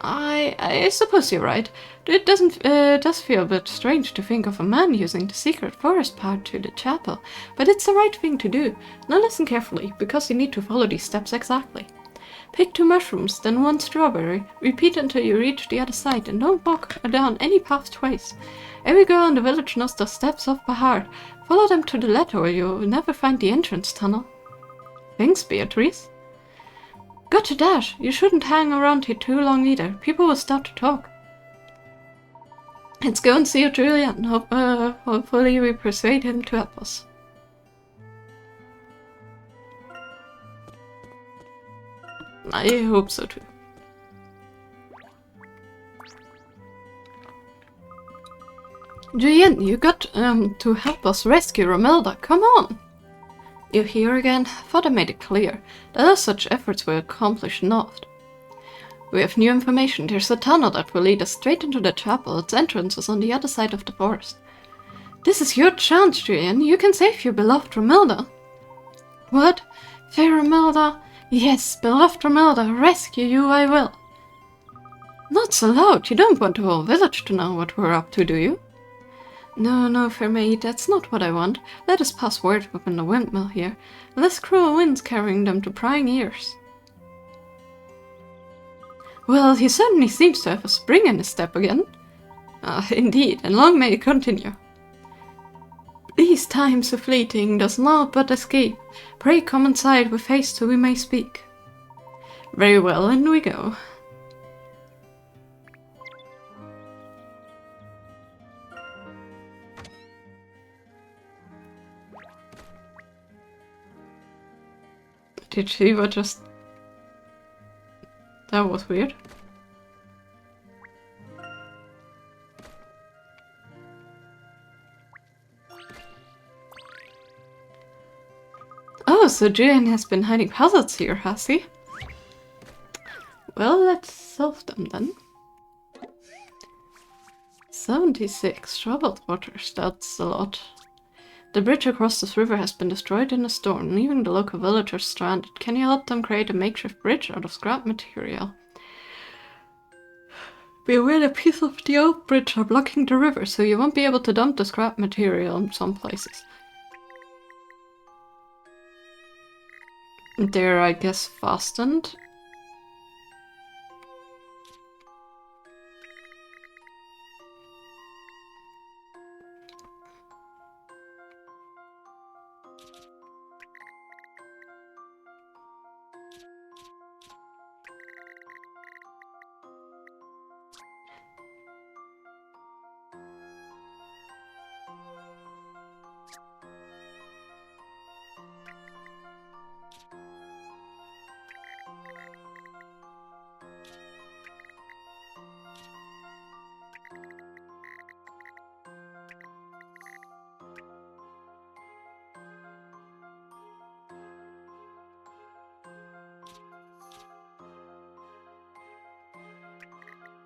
I suppose you're right. It does feel a bit strange to think of a man using the secret forest path to the chapel, but it's the right thing to do. Now listen carefully, because you need to follow these steps exactly. Pick 2 mushrooms, then 1 strawberry. Repeat until you reach the other side, and don't walk down any path twice. Every girl in the village knows the steps off by heart. Follow them to the letter, or you'll never find the entrance tunnel. Thanks, Beatrice. Got to dash. You shouldn't hang around here too long either. People will start to talk. Let's go and see Julian. Hopefully we persuade him to help us. I hope so too. Julian, you got to help us rescue Romilda. Come on! You're here again? Father made it clear that all such efforts will accomplish naught. We have new information. There's a tunnel that will lead us straight into the chapel. Its entrance is on the other side of the forest. This is your chance, Julian. You can save your beloved Romilda. What? Fair Romilda? Yes, beloved Romilda, rescue you I will. Not so loud. You don't want the whole village to know what we're up to, do you? No, fair maid, that's not what I want. Let us pass word within the windmill here. Less cruel winds carrying them to prying ears. Well, he certainly seems to have a spring in his step again. Indeed, and long may it continue. These times are fleeting, does naught but escape. Pray come inside with haste so we may speak. Very well, in we go. Did she just... That was weird. Oh, so Julian has been hiding puzzles here, has he? Well, let's solve them then. 76 troubled waters, that's a lot. The bridge across this river has been destroyed in a storm, leaving the local villagers stranded. Can you help them create a makeshift bridge out of scrap material? Beware, the pieces of the old bridge are blocking the river, so you won't be able to dump the scrap material in some places. They're, I guess, fastened.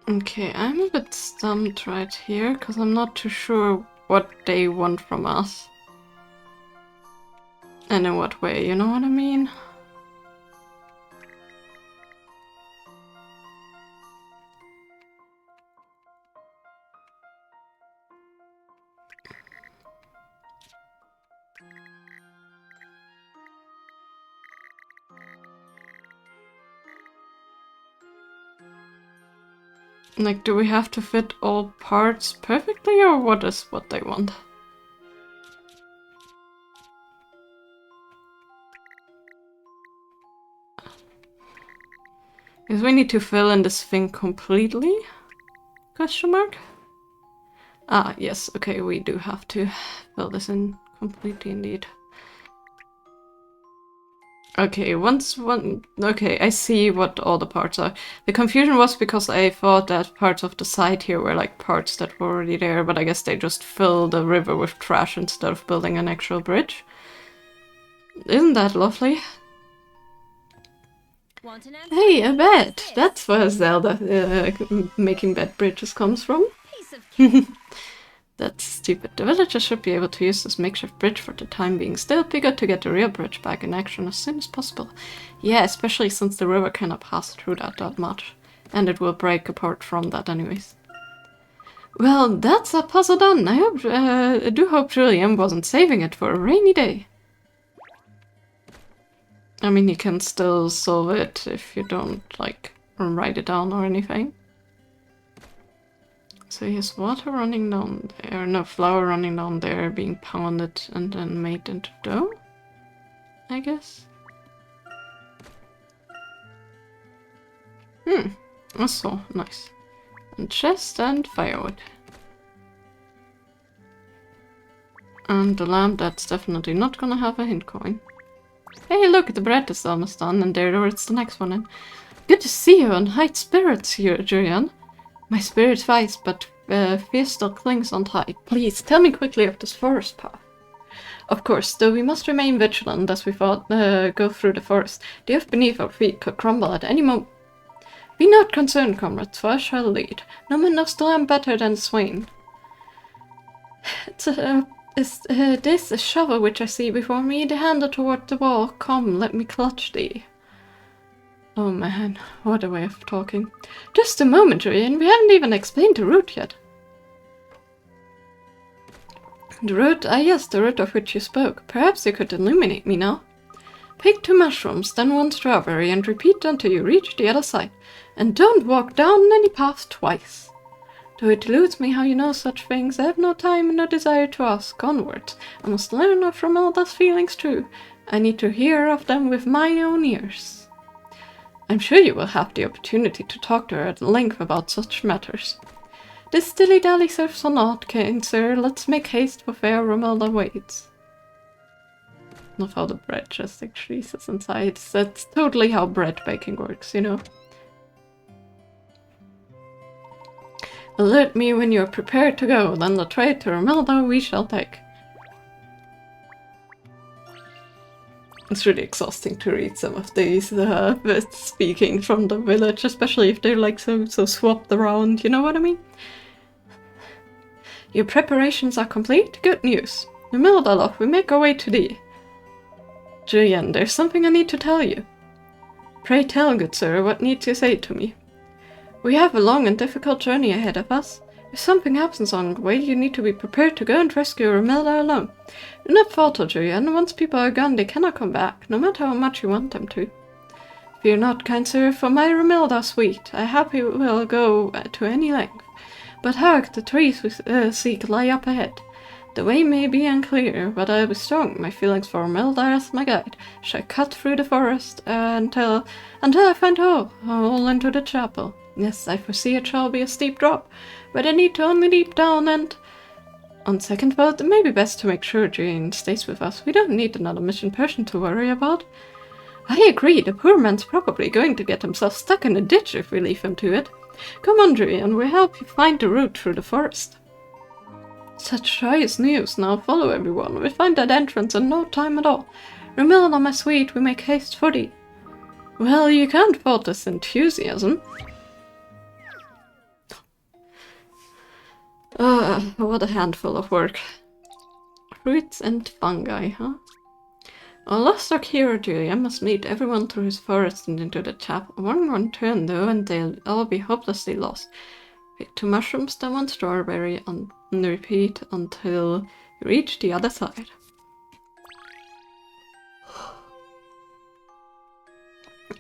Okay, I'm a bit stumped right here, because I'm not too sure what they want from us. And in what way, you know what I mean? Like, do we have to fit all parts perfectly, or what is what they want? Because we need to fill in this thing completely? Question mark? Ah, yes, okay, we do have to fill this in completely indeed. Okay, okay, I see what all the parts are. The confusion was because I thought that parts of the side here were like parts that were already there, but I guess they just fill the river with trash instead of building an actual bridge. Isn't that lovely? Hey, a bed! That's where Zelda making bed bridges comes from. That's stupid. The villagers should be able to use this makeshift bridge for the time being. Still, be good to get the real bridge back in action as soon as possible. Yeah, especially since the river cannot pass through that much. And it will break apart from that anyways. Well, that's a puzzle done. I do hope Julian wasn't saving it for a rainy day. I mean, you can still solve it if you don't, like, write it down or anything. So here's water running down there, no, flour running down there, being pounded and then made into dough, I guess. Also nice. And chest and firewood. And the lamp, that's definitely not gonna have a hint coin. Hey, look, the bread is almost done, and there it's the next one in. Good to see you on high spirits here, Julian. My spirit rise, but fear still clings on tight. Please, tell me quickly of this forest path. Of course, though we must remain vigilant as we go through the forest. The earth beneath our feet could crumble at any moment. Be not concerned, comrades, for I shall lead. No man knows the land better than Swain. Is this a shovel which I see before me? The handle toward the wall. Come, let me clutch thee. Oh man, what a way of talking. Just a moment, Julian, we haven't even explained the route yet. The route? Ah yes, the route of which you spoke. Perhaps you could illuminate me now? Pick 2 mushrooms, then 1 strawberry, and repeat until you reach the other side. And don't walk down any path twice. Though it eludes me how you know such things, I have no time and no desire to ask. Onwards, I must learn of Romelda's feelings too. I need to hear of them with my own ears. I'm sure you will have the opportunity to talk to her at length about such matters. This dilly-dally serves on naught, kind sir. Let's make haste for fair Romelda waits. Not how the bread just actually sits inside. That's totally how bread baking works, you know. Alert me when you're prepared to go, then the trade to Romelda we shall take. It's really exhausting to read some of these speaking from the village, especially if they're like so swapped around, you know what I mean? Your preparations are complete? Good news. Romelda, love, we make our way to thee. Julian, there's something I need to tell you. Pray tell, good sir, what need you say to me? We have a long and difficult journey ahead of us. If something happens on the way, you need to be prepared to go and rescue Romelda alone. Do not falter, Julian. Once people are gone, they cannot come back, no matter how much you want them to. Fear not, kind sir, for my Romelda sweet, I happy will go to any length. But hark, the trees we seek lie up ahead. The way may be unclear, but I'll be strong. My feelings for Romelda as my guide shall cut through the forest until I find a hole into the chapel. Yes, I foresee it shall be a steep drop, but I need to only leap down and... On second thought, it may be best to make sure Jane stays with us. We don't need another missing person to worry about. I agree, the poor man's probably going to get himself stuck in a ditch if we leave him to it. Come on, Julian, we'll help you find the route through the forest. Such joyous news, now follow everyone. We'll find that entrance in no time at all. Romelda, my sweet, we make haste for thee. Well, you can't fault this enthusiasm. What a handful of work. Fruits and fungi, huh? Our lost hero Julia must lead everyone through his forest and into the chapel. One wrong turn though, and they'll all be hopelessly lost. Pick 2 mushrooms, then 1 strawberry, and repeat until you reach the other side.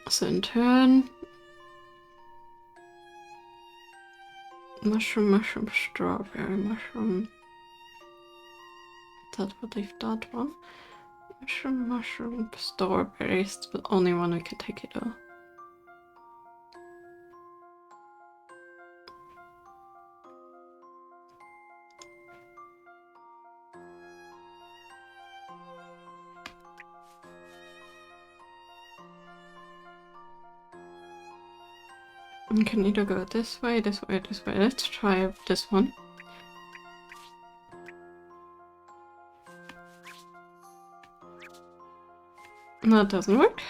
So in turn... Mushroom, mushroom, strawberry, mushroom... That would leave that one. Mushroom, mushroom, strawberries. The only one we can take it though. We can either go this way, this way, this way. Let's try this one. That doesn't work.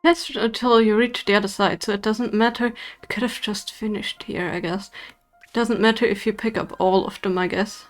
That's until you reach the other side, so it doesn't matter. You could have just finished here, I guess. It doesn't matter if you pick up all of them, I guess.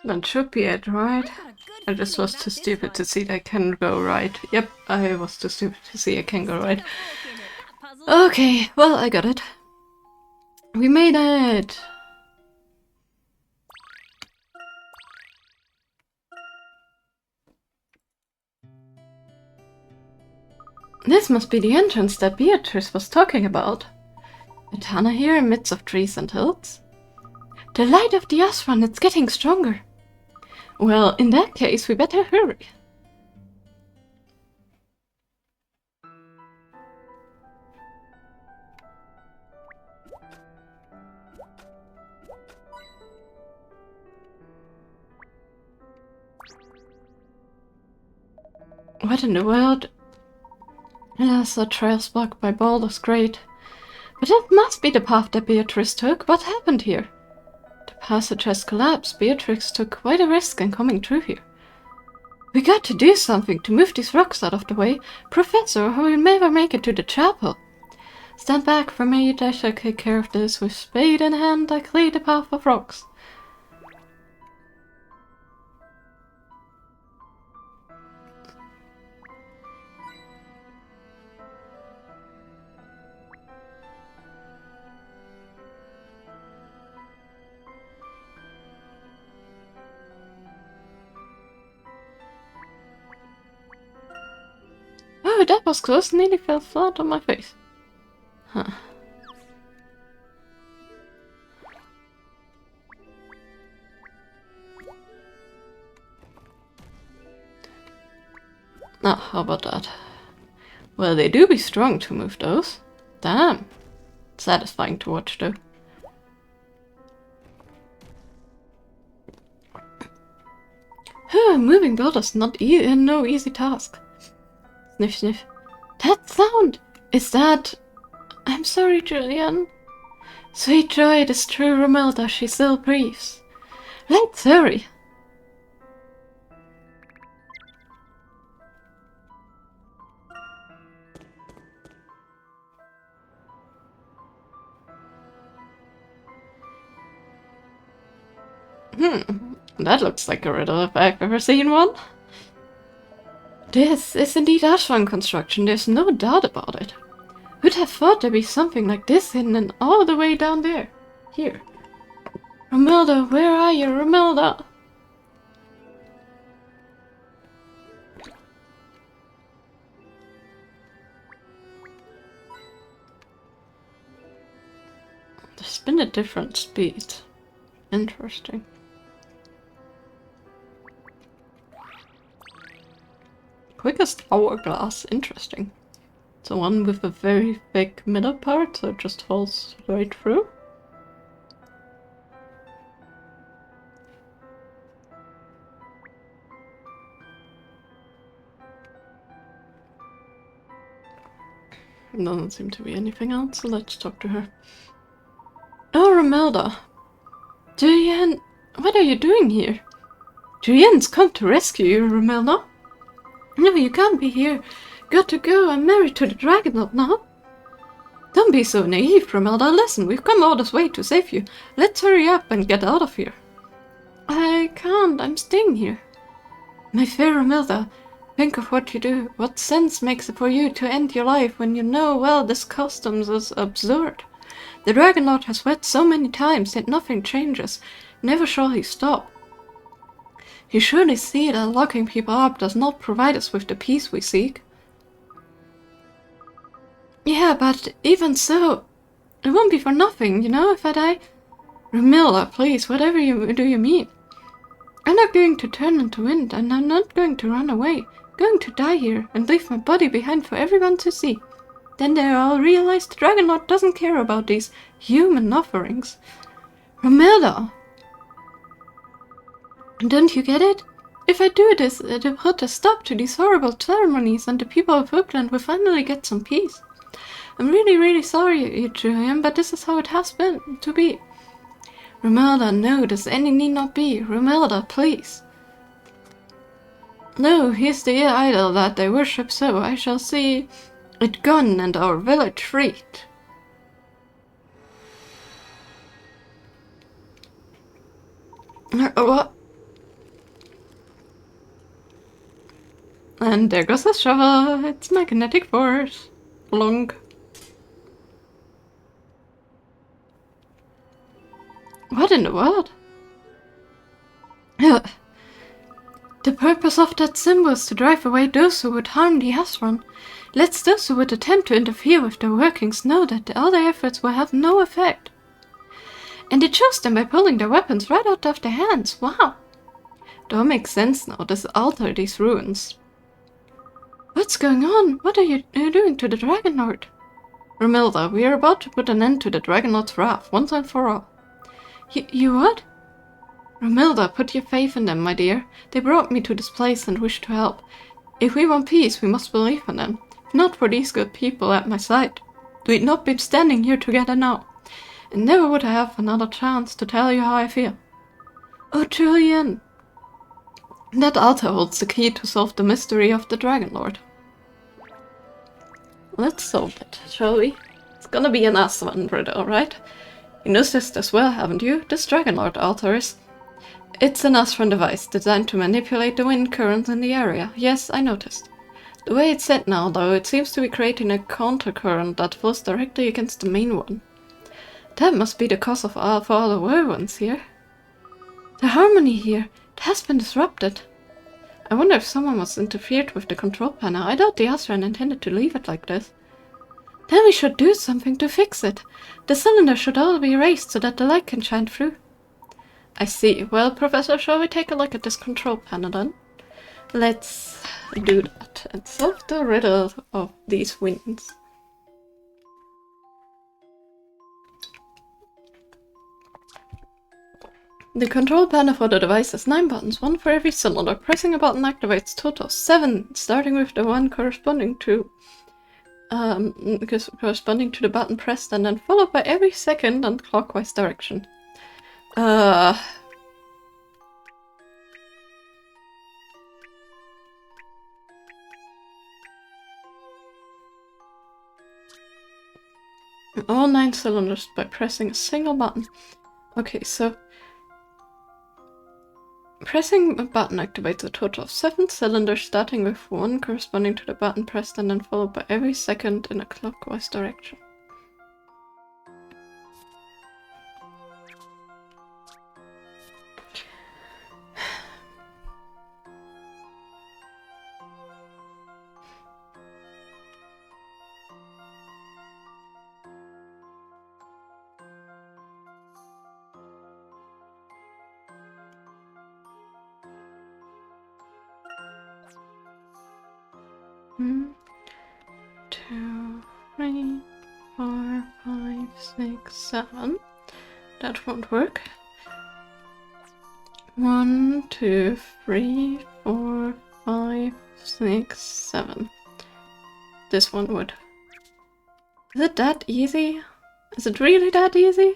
That should be it, right? I just was too stupid to see that I can go right. Yep, I was too stupid to see I can go right. Okay, well, I got it. We made it! This must be the entrance that Beatrice was talking about. A tunnel here in midst of trees and hills. The light of the Azran, it's getting stronger. Well, in that case, we better hurry. What in the world? Alas, the trail's blocked by boulders, great. But that must be the path that Beatrice took. What happened here? The passage has collapsed. Beatrice took quite a risk in coming through here. We got to do something to move these rocks out of the way. Professor, or we'll never make it to the chapel. Stand back for me, I shall take care of this. With spade in hand, I clear the path of rocks. Oh, that was close. Nearly fell flat on my face. Huh. Ah, how about that? Well, they do be strong to move those. Damn. Satisfying to watch, though. Moving boulders not no easy task. Sniff, sniff. That sound! Is that... I'm sorry, Julian. Sweet joy, it is true, Romilda, she still breathes. Let's hurry. That looks like a riddle if I've ever seen one. This is indeed Azran construction, there's no doubt about it. Who'd have thought there'd be something like this hidden and all the way down there? Here. Romilda, where are you, Romilda? There's been a different speed. Interesting. Quickest hourglass, interesting. The one with a very thick middle part, so it just falls right through. Doesn't seem to be anything else, so let's talk to her. Oh, Romilda. Julian, what are you doing here? Julian's come to rescue you, Romilda. No, you can't be here. Got to go. I'm married to the Dragonlord now. Don't be so naive, Romilda. Listen, we've come all this way to save you. Let's hurry up and get out of here. I can't. I'm staying here. My fair Romilda, think of what you do. What sense makes it for you to end your life when you know, well, this customs is absurd? The Dragonlord has wed so many times, yet nothing changes. Never shall he stop. You surely see that locking people up does not provide us with the peace we seek. Yeah, but even so, it won't be for nothing, you know, if I die. Romilda, please, whatever do you mean? I'm not going to turn into wind, and I'm not going to run away. I'm going to die here and leave my body behind for everyone to see. Then they'll all realize the Dragon Lord doesn't care about these human offerings. Romilda! Don't you get it? If I do this, it'll put a stop to these horrible ceremonies and the people of Oakland will finally get some peace. I'm really sorry, Julian, but this is how it has been to be. Romilda, no, this any need not be. Romilda, please. No, he's the idol that they worship, so I shall see it gone and our village freed. What? And there goes the shovel. It's magnetic force. Long. What in the world? The purpose of that symbol is to drive away those who would harm the Azran. Let those who would attempt to interfere with their workings know that all their efforts will have no effect. And it shows them by pulling their weapons right out of their hands. Wow. It all makes sense now. This altar, these ruins. What's going on? What are you doing to the Dragon Lord? Romilda, we are about to put an end to the Dragon Lord's wrath, once and for all. You what? Romilda, put your faith in them, my dear. They brought me to this place and wish to help. If we want peace, we must believe in them. If not for these good people at my side, we'd not be standing here together now. And never would I have another chance to tell you how I feel. Oh, Julian! That altar holds the key to solve the mystery of the Dragon Lord. Let's solve it, shall we? It's gonna be an Azran riddle, right? You noticed as well, haven't you? This Dragon Lord altar is... It's an Azran device designed to manipulate the wind currents in the area. Yes, I noticed. The way it's set now, though, it seems to be creating a countercurrent that flows directly against the main one. That must be the cause of all the whirlwinds here. The harmony here, it has been disrupted. I wonder if someone was interfered with the control panel. I doubt the Azran intended to leave it like this. Then we should do something to fix it. The cylinder should all be erased so that the light can shine through. I see. Well, Professor, shall we take a look at this control panel then? Let's do that and solve the riddle of these winds. The control panel for the device has 9 buttons, 1 for every cylinder. Pressing a button activates total 7, starting with the one corresponding to the button pressed and then followed by every second and clockwise direction. All 9 cylinders by pressing a single button. Okay, so pressing a button activates a total of 7 cylinders, starting with 1 corresponding to the button pressed and then followed by every second in a clockwise direction. One, 2, 3, 4, 5, 6, 7. That won't work. 1, 2, 3, 4, 5, 6, 7. This one would. Is it that easy? Is it really that easy?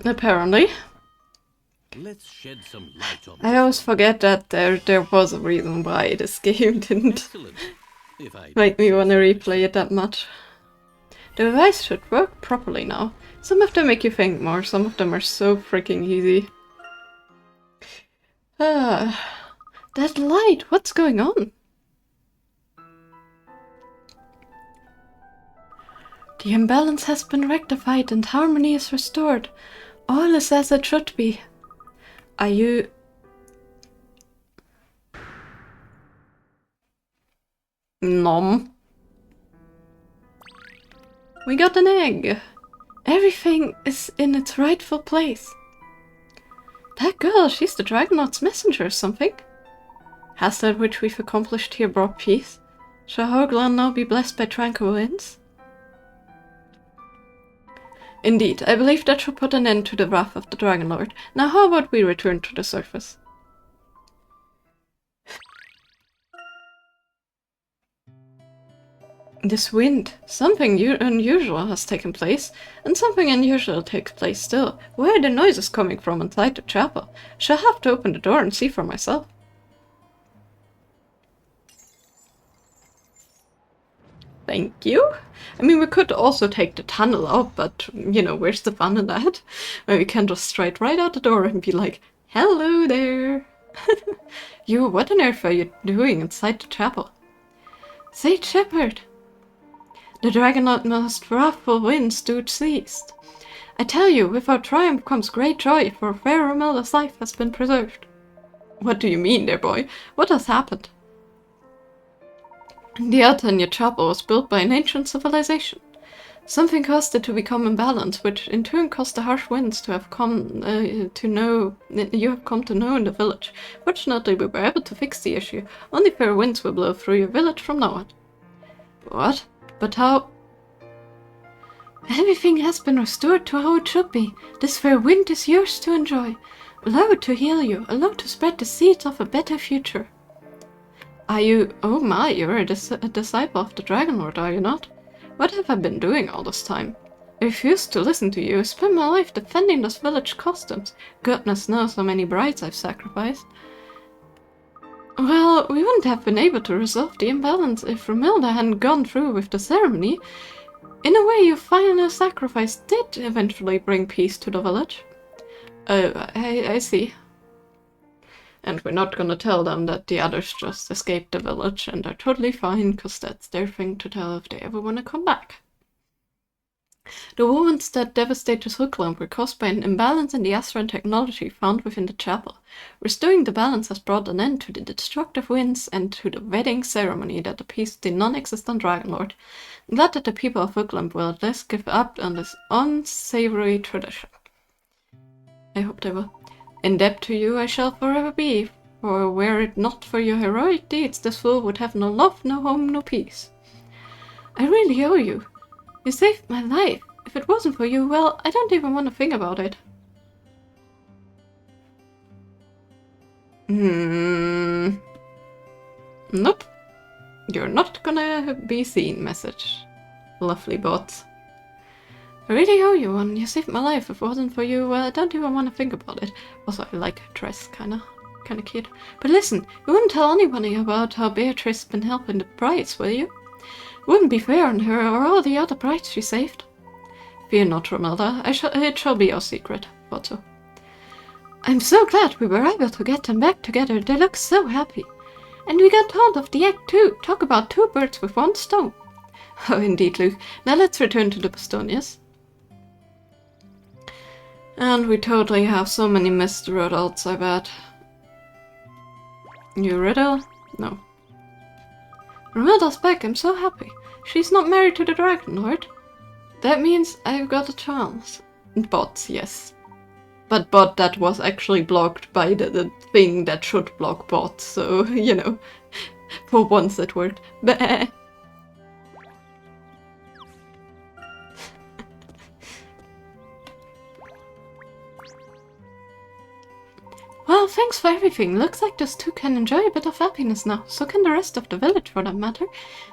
Apparently. Let's shed some light on I always forget that there was a reason why this game didn't make me want to replay it that much. The device should work properly now. Some of them make you think more, some of them are so freaking easy. That light, what's going on? The imbalance has been rectified and harmony is restored. All is as it should be. Are you... Nom. We got an egg. Everything is in its rightful place. That girl, she's the Dragonaut's messenger or something. Has that which we've accomplished here brought peace? Shall Hogland now be blessed by tranquil winds? Indeed, I believe that shall put an end to the wrath of the Dragon Lord. Now how about we return to the surface? This wind. Something unusual has taken place, and something unusual takes place still. Where are the noises coming from inside the chapel? Shall have to open the door and see for myself. Thank you. I mean, we could also take the tunnel out, but, you know, where's the fun in that? Where we can just straight right out the door and be like, hello there. You, what on earth are you doing inside the chapel? Sage Shepherd. The Dragonaut most wrathful winds do ceased. I tell you, with our triumph comes great joy, for fair Romilda's life has been preserved. What do you mean, dear boy? What has happened? The altar in your chapel was built by an ancient civilization. Something caused it to become imbalanced, which in turn caused the harsh winds to have come you have come to know in the village. Fortunately, we were able to fix the issue. Only fair winds will blow through your village from now on. What? But how? Everything has been restored to how it should be. This fair wind is yours to enjoy. Allow it to heal you. Allow it to spread the seeds of a better future. Are you... Oh my, you're a disciple of the Dragon Lord, are you not? What have I been doing all this time? I refuse to listen to you. I spent my life defending this village customs. Goodness knows how many brides I've sacrificed. Well, we wouldn't have been able to resolve the imbalance if Romilda hadn't gone through with the ceremony. In a way, your final sacrifice did eventually bring peace to the village. Oh, I see. And we're not gonna tell them that the others just escaped the village and are totally fine, because that's their thing to tell if they ever want to come back. The wounds that devastated Hookland were caused by an imbalance in the Azran technology found within the chapel. Restoring the balance has brought an end to the destructive winds and to the wedding ceremony that appeased the non-existent Dragon Lord. I'm glad that the people of Hookland will at least give up on this unsavory tradition. I hope they will. In debt to you I shall forever be, for were it not for your heroic deeds, this fool would have no love, no home, no peace. I really owe you. You saved my life. If it wasn't for you, well, I don't even want to think about it. Nope. You're not gonna be seen, message. Lovely bots. I really owe you one. You saved my life. If it wasn't for you, well, I don't even want to think about it. Also, I like her dress, kinda cute. But listen, you wouldn't tell anybody about how Beatrice has been helping the brides, will you? Wouldn't be fair on her or all the other brides she saved. Fear not, Romilda. It shall be our secret. Thought so. I'm so glad we were able to get them back together. They look so happy. And we got hold of the egg too. Talk about two birds with one stone. Oh, indeed, Luke. Now let's return to the Postonias. And we totally have so many missed riddles, I bet. You riddle? No. Romilda's back, I'm so happy. She's not married to the Dragon Lord. That means I've got a chance. Bots, yes. But bot that was actually blocked by the thing that should block bots, so, you know. For once it worked. Bah. Well, thanks for everything. Looks like those two can enjoy a bit of happiness now. So can the rest of the village, for that matter.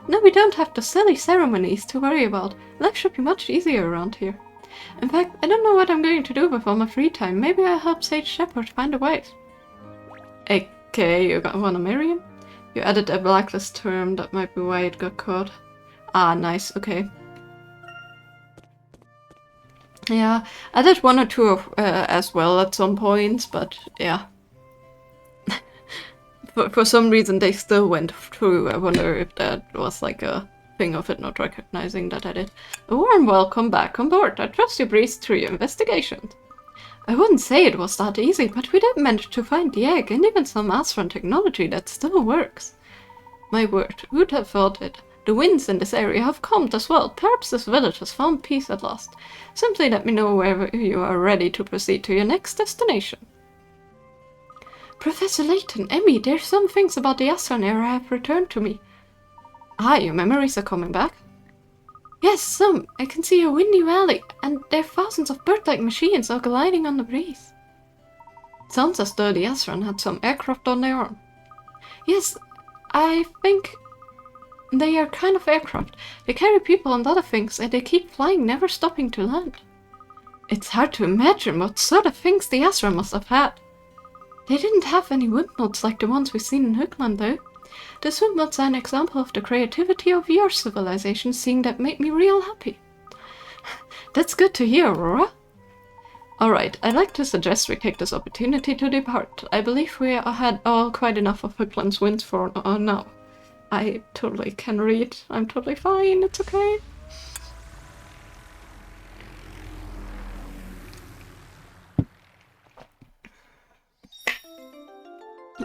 Now we don't have the silly ceremonies to worry about. Life should be much easier around here. In fact, I don't know what I'm going to do with all my free time. Maybe I'll help Sage Shepherd find a wife. Okay, you wanna marry him? You added a blacklist term. That might be why it got caught. Ah, nice. Okay. Yeah, I did one or two of, as well at some points, but yeah. for some reason they still went through. I wonder if that was like a thing of it not recognizing that I did. A warm welcome back on board. I trust you breezed through your investigations. I wouldn't say it was that easy, but we did manage to find the egg and even some Azran technology that still works. My word, who'd have thought it? The winds in this area have calmed as well. Perhaps this village has found peace at last. Simply let me know whenever you are ready to proceed to your next destination. Professor Layton, Emmy, there's some things about the Azran era have returned to me. Ah, your memories are coming back? Yes, some. I can see a windy valley, and there are thousands of bird-like machines all gliding on the breeze. Sounds as though the Azran had some aircraft on their own. Yes, I think they are kind of aircraft. They carry people and other things, and they keep flying, never stopping to land. It's hard to imagine what sort of things the Azran must have had. They didn't have any windmills like the ones we've seen in Hookland, though. This windmills are an example of the creativity of your civilization, seeing that made me real happy. That's good to hear, Aurora. Alright, I'd like to suggest we take this opportunity to depart. I believe we had all quite enough of Hookland's winds for now. I totally can read. I'm totally fine, it's okay.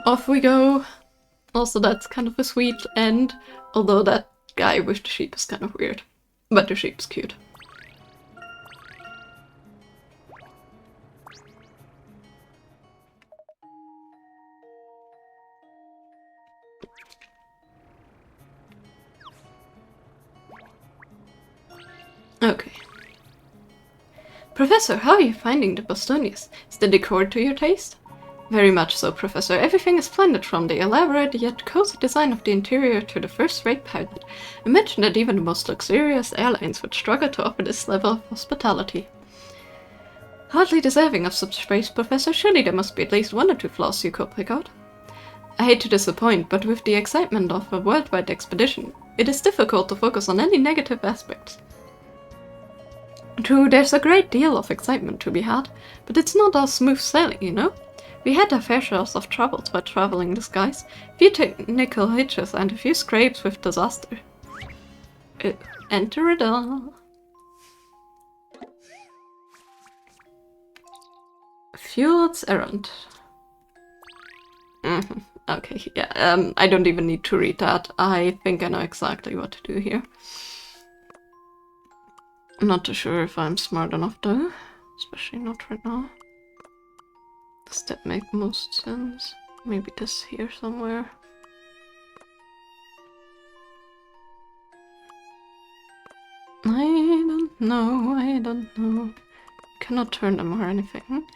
Off we go. Also, that's kind of a sweet end, although that guy with the sheep is kind of weird. But the sheep's cute. Okay. Professor, how are you finding the Bostonius? Is the decor to your taste? Very much so, Professor. Everything is splendid, from the elaborate yet cozy design of the interior to the first-rate pilot. Imagine that even the most luxurious airlines would struggle to offer this level of hospitality. Hardly deserving of such praise, Professor. Surely there must be at least one or two flaws you could pick out. I hate to disappoint, but with the excitement of a worldwide expedition, it is difficult to focus on any negative aspects. True, there's a great deal of excitement to be had, but it's not all smooth sailing, you know? We had our fair shares of troubles while traveling the skies, few technical hitches and a few scrapes with disaster. Enter it all. Fuel's errand. Okay, yeah, I don't even need to read that. I think I know exactly what to do here. I'm not too sure if I'm smart enough though, especially not right now. Does that make most sense? Maybe this here somewhere. I don't know. Cannot turn them or anything.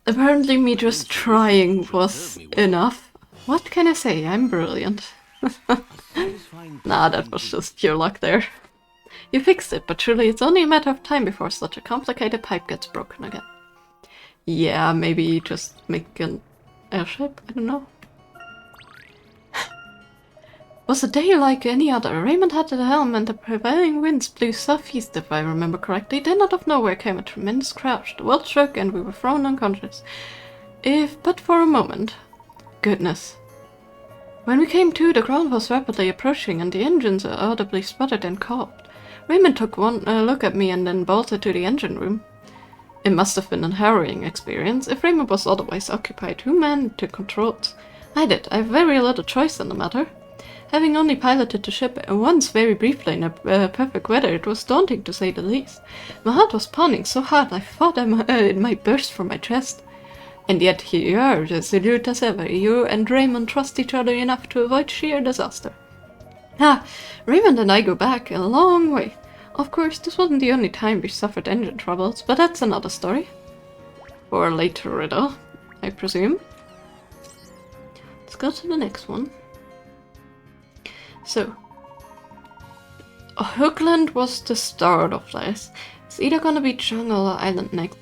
Apparently me just trying was enough. What can I say? I'm brilliant. Nah, that was just pure luck there. You fixed it, but surely it's only a matter of time before such a complicated pipe gets broken again. Yeah, maybe just make an airship? I don't know. Was a day like any other. Raymond had the helm and the prevailing winds blew southeast, if I remember correctly. Then out of nowhere came a tremendous crash. The world shook and we were thrown unconscious. If but for a moment. Goodness. When we came to, the ground was rapidly approaching and the engines were audibly sputtered and coughed. Raymond took one look at me and then bolted to the engine room. It must have been a harrowing experience. If Raymond was otherwise occupied, who manned the controls? I did. I have very little choice in the matter. Having only piloted the ship once very briefly in perfect weather, it was daunting to say the least. My heart was pounding so hard I thought it might burst from my chest. And yet here you are, resolute as ever. You and Raymond trust each other enough to avoid sheer disaster. Ah, Raymond and I go back a long way. Of course, this wasn't the only time we suffered engine troubles, but that's another story. Or a later riddle, I presume. Let's go to the next one. So, Hookland was the start of this. It's either gonna be jungle or island next.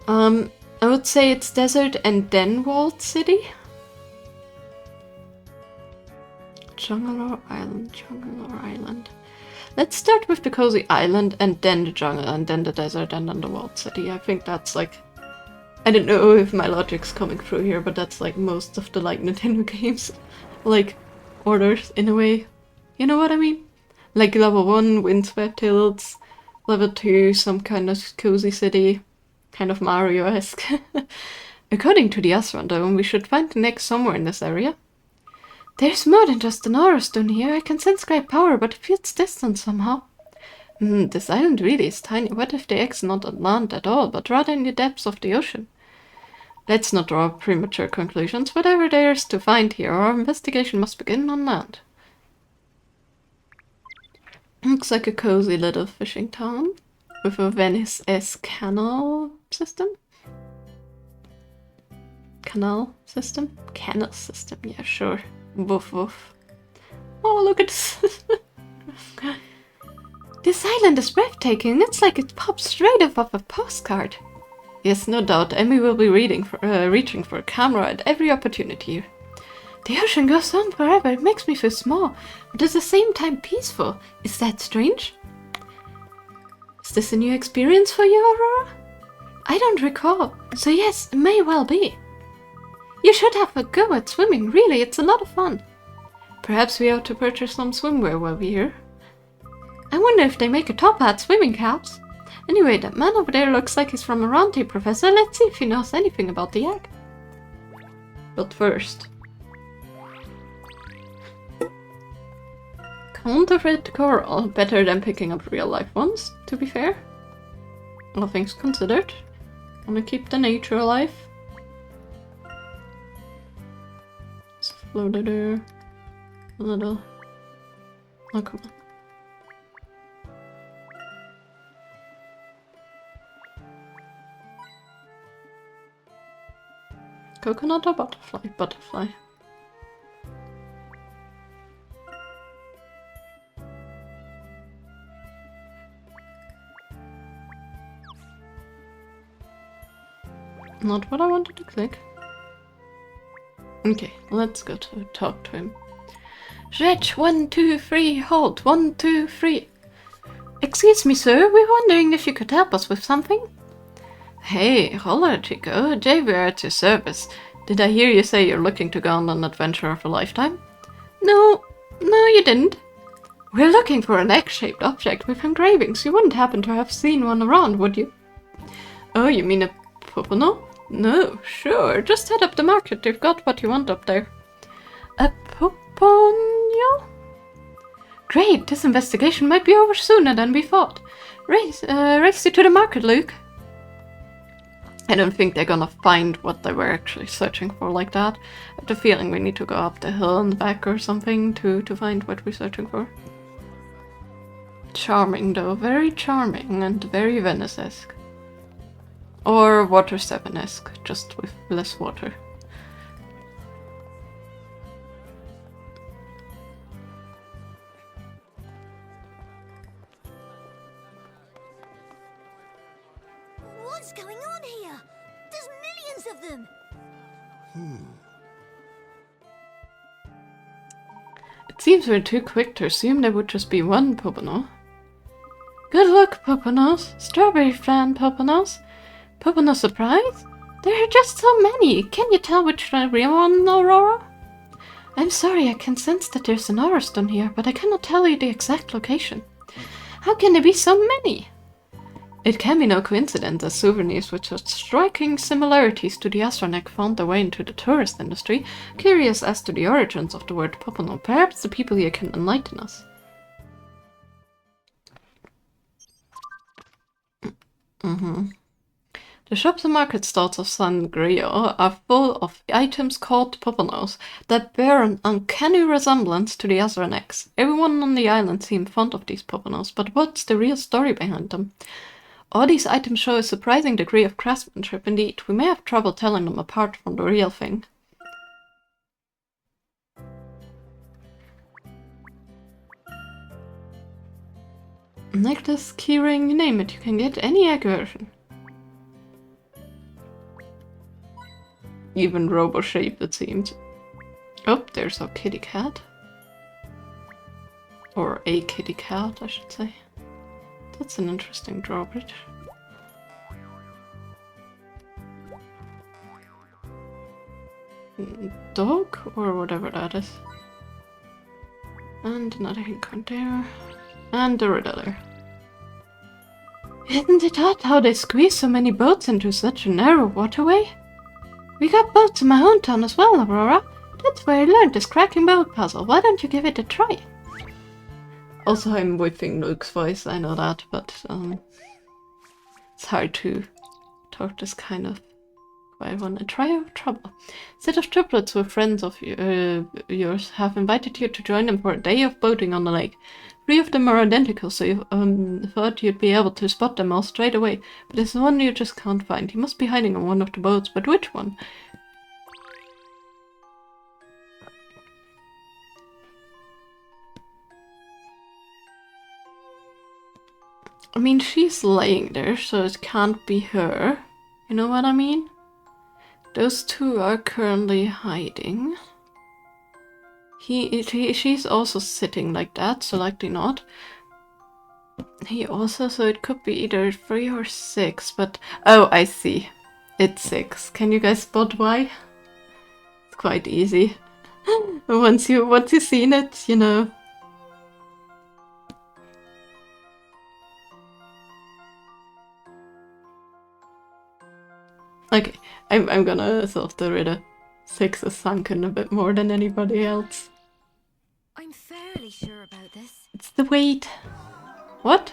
I would say it's desert and then walled city. Jungle or island, jungle or island. Let's start with the cozy island and then the jungle and then the desert and then the walled city. I think that's like I don't know if my logic's coming through here, but that's like most of the like Nintendo games. Like orders in a way. You know what I mean? Like level 1, Windswept Hills. Level 2, some kind of cozy city. Kind of Mario-esque. According to the Azran Dome, we should find the next somewhere in this area. There's more than just an aura stone here. I can sense great power, but it feels distant somehow. This island really is tiny. What if the eggs not on land at all, but rather in the depths of the ocean? Let's not draw premature conclusions. Whatever there is to find here, our investigation must begin on land. Looks like a cozy little fishing town with a Venice-esque canal system. Canal system? Canal system, yeah, sure. Woof woof. Oh, look at this. This island is breathtaking. It's like it popped straight off of a postcard. Yes, no doubt. Emmy will be reaching for a camera at every opportunity here. The ocean goes on forever. It makes me feel small, but at the same time peaceful. Is that strange? Is this a new experience for you, Aurora? I don't recall. So yes, it may well be. You should have a go at swimming. Really, it's a lot of fun. Perhaps we ought to purchase some swimwear while we're here. I wonder if they make a top hat swimming caps. Anyway, that man over there looks like he's from around here, Professor. Let's see if he knows anything about the egg. But first... counterfeit coral. Better than picking up real-life ones, to be fair. All things considered. Wanna keep the nature alive. Let's float it there. A little... oh, come on. Coconut or butterfly? Butterfly. Not what I wanted to click. Okay, let's go to talk to him. Stretch, 1, 2, 3, hold, 1, 2, 3. Excuse me, sir, we're wondering if you could help us with something? Hey, hola, Chico. Jay, we're at your service. Did I hear you say you're looking to go on an adventure of a lifetime? No, you didn't. We're looking for an egg-shaped object with engravings. You wouldn't happen to have seen one around, would you? Oh, you mean a popono? No, sure. Just head up the market. They've got what you want up there. A poponio? Great, this investigation might be over sooner than we thought. Race you to the market, Luke. I don't think they're gonna find what they were actually searching for like that. I have the feeling we need to go up the hill and back or something to find what we're searching for. Charming though, very charming and very Venice-esque. Or Water 7-esque, just with less water. What's going on here? There's millions of them! It seems we're too quick to assume there would just be one Popono. Good luck, Poponos. Strawberry fan Poponos. Popono surprise? There are just so many. Can you tell which real one, Aurora? I'm sorry, I can sense that there's an aura stone here, but I cannot tell you the exact location. How can there be so many? It can be no coincidence that souvenirs with such striking similarities to the Azran egg found their way into the tourist industry. Curious as to the origins of the word Popono, perhaps the people here can enlighten us. The shops and market stalls of San Grio are full of items called Poponos that bear an uncanny resemblance to the Azran eggs. Everyone on the island seems fond of these Poponos, but what's the real story behind them? All these items show a surprising degree of craftsmanship indeed. We may have trouble telling them apart from the real thing. Necklace, keyring, you name it, you can get any egg version. Even robo-shaped, it seems. Oh, there's our kitty cat. Or a kitty cat, I should say. That's an interesting drawbridge. dog or whatever that is. And another ink container. And the riddler. Isn't it odd how they squeeze so many boats into such a narrow waterway? We got boats in my hometown as well, Aurora. That's where I learned this cracking boat puzzle. Why don't you give it a try? Also, I'm whipping Luke's voice, I know that, but it's hard to talk this kind of I want to try out trouble. Set of triplets who are friends of yours have invited you to join them for a day of boating on the lake. 3 of them are identical, so you thought you'd be able to spot them all straight away. But there's one you just can't find. He must be hiding on one of the boats, but which one? I mean, she's laying there, so it can't be her. You know what I mean? Those 2 are currently hiding. She's also sitting like that, so likely not. He also, so it could be either 3 or 6, but... Oh, I see. It's 6. Can you guys spot why? It's quite easy. once you've seen it, you know. Okay, I'm gonna solve the riddle. 6 is sunken a bit more than anybody else. I'm fairly sure about this. It's the weight. What?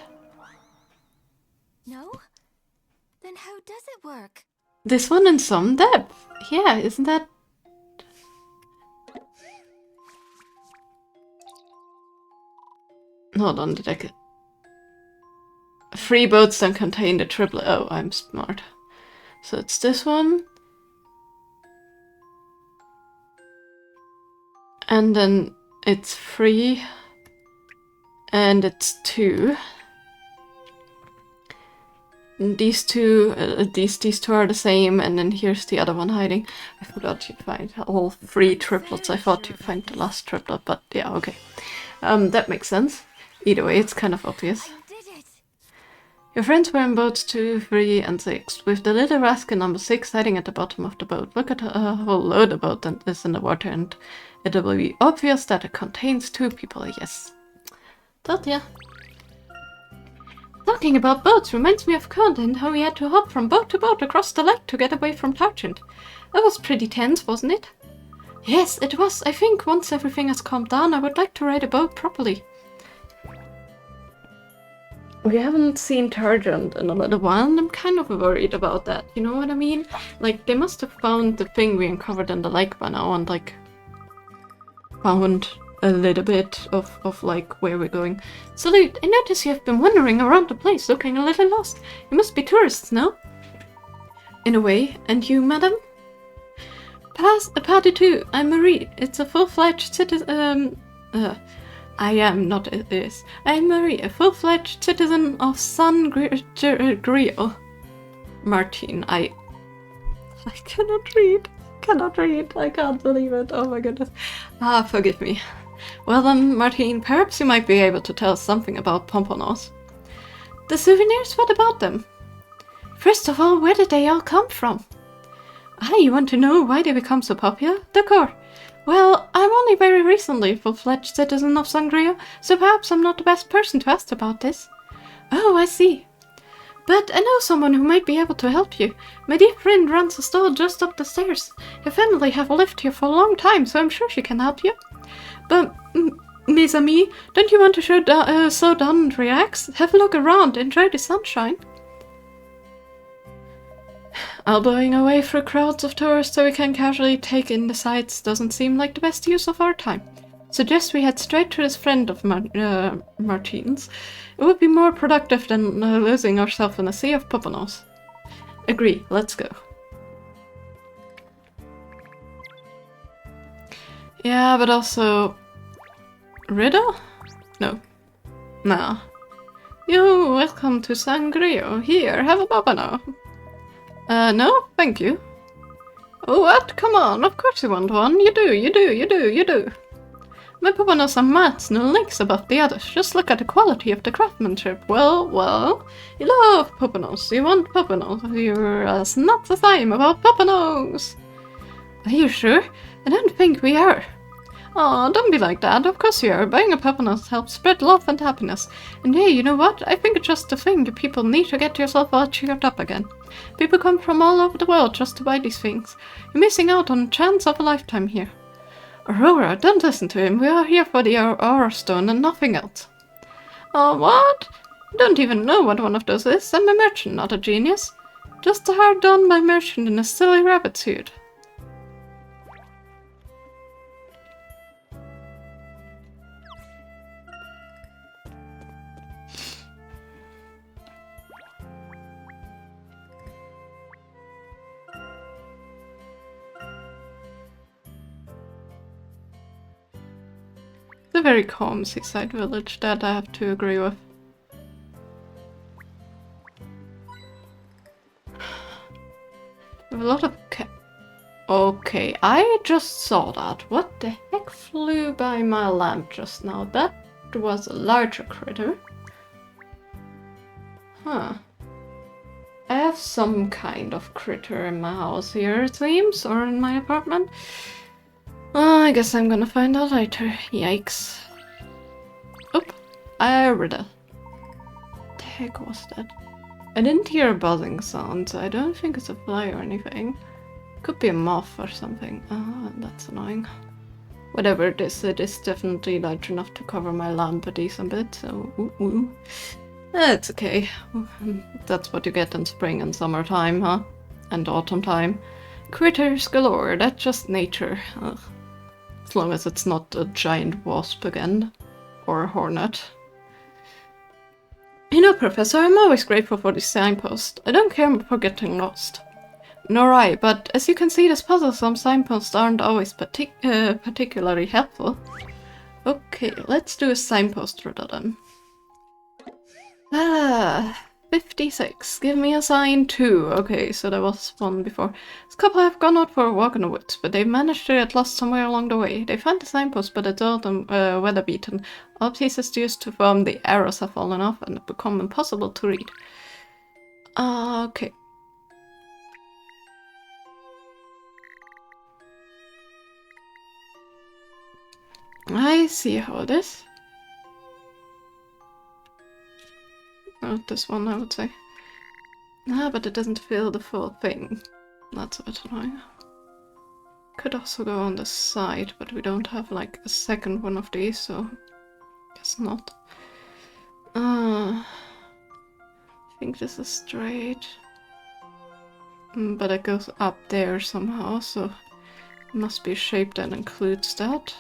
No? Then how does it work? This one in some depth. Yeah, isn't that... Hold on, did I get... 3 boats don't contain the triplet. Oh, I'm smart. So it's this one. And then it's 3. And it's 2. And these two are the same, and then here's the other one hiding. I forgot you'd find all 3 triplets. I thought you'd find the last triplet, but yeah, okay. That makes sense. Either way, it's kind of obvious. Your friends were in boats 2, 3, and 6, with the little rascal number 6 hiding at the bottom of the boat. Look at a whole load of boat that is in the water, and it will be obvious that it contains 2 people, yes. Told ya. Talking about boats reminds me of Kurt and how he had to hop from boat to boat across the lake to get away from Targent. That was pretty tense, wasn't it? Yes, it was. I think once everything has calmed down, I would like to ride a boat properly. We haven't seen Targent in a little while, and I'm kind of worried about that, you know what I mean? Like, they must have found the thing we uncovered in the lake by now, and, like, found a little bit of like, where we're going. Salute, I notice you have been wandering around the place, looking a little lost. You must be tourists, no? In a way. And you, madam? Party 2, I'm Marie. It's a full-fledged citizen, I am not this. I'm Marie, a full-fledged citizen of San Griel. Martin, I cannot read. I can't believe it. Oh my goodness. Ah, forgive me. Well then, Martin, perhaps you might be able to tell us something about Pomponos. The souvenirs, what about them? First of all, where did they all come from? Ah, you want to know why they become so popular? D'accord. Well, I'm only very recently a full-fledged citizen of Sangria, so perhaps I'm not the best person to ask about this. Oh, I see. But I know someone who might be able to help you. My dear friend runs a stall just up the stairs. Her family have lived here for a long time, so I'm sure she can help you. But, mes amis, don't you want to slow down and relax? Have a look around, enjoy the sunshine. Elbowing away through crowds of tourists so we can casually take in the sights doesn't seem like the best use of our time. Suggest we head straight to this friend of Martine's. It would be more productive than losing ourselves in a sea of Pomponos. Agree, let's go. Yeah, but also... Riddle? No. Nah. Yo, welcome to Sangrio. Here, have a Pompono. No, thank you. Oh, what? Come on, of course you want one. You do. My Pomponos are mats, no links above the others. Just look at the quality of the craftsmanship. Well, you love Pomponos. You want Pomponos. You're as nuts as I am about Pomponos. Are you sure? I don't think we are. Oh, don't be like that. Of course you are. Buying a puppet helps spread love and happiness. And hey, you know what? I think it's just the thing people need to get yourself all cheered up again. People come from all over the world just to buy these things. You're missing out on the chance of a lifetime here. Aurora, don't listen to him. We are here for the Aurora Stone and nothing else. Oh, what? I don't even know what one of those is. I'm a merchant, not a genius. Just a hard-done by merchant in a silly rabbit suit. It's a very calm seaside village, that I have to agree with. A lot of Okay, I just saw that. What the heck flew by my lamp just now? That was a larger critter. Huh. I have some kind of critter in my house here, it seems, or in my apartment. I guess I'm gonna find out later. Yikes. Oop, I read it. What the heck was that? I didn't hear a buzzing sound, so I don't think it's a fly or anything. Could be a moth or something. Ah, that's annoying. Whatever it is definitely large enough to cover my lamp a decent bit, so it's okay. That's what you get in spring and summertime, huh? And autumn time. Critters galore, that's just nature. Ugh. As long as it's not a giant wasp again. Or a hornet. You know, Professor, I'm always grateful for this signpost. I don't care for getting lost. Nor I, but as you can see, this puzzle, some signposts aren't always particularly helpful. Okay, let's do a signpost riddle then. 56. Give me a sign too. Okay, so there was one before. This couple have gone out for a walk in the woods, but they've managed to get lost somewhere along the way. They found the signpost, but it's old and weather-beaten. All pieces used to form the arrows have fallen off and become impossible to read. Okay. I see how it is. Not this one, I would say. But it doesn't fill the full thing. That's a bit annoying. Could also go on the side, but we don't have like a second one of these, so guess not. I think this is straight. But it goes up there somehow, so it must be a shape that includes that.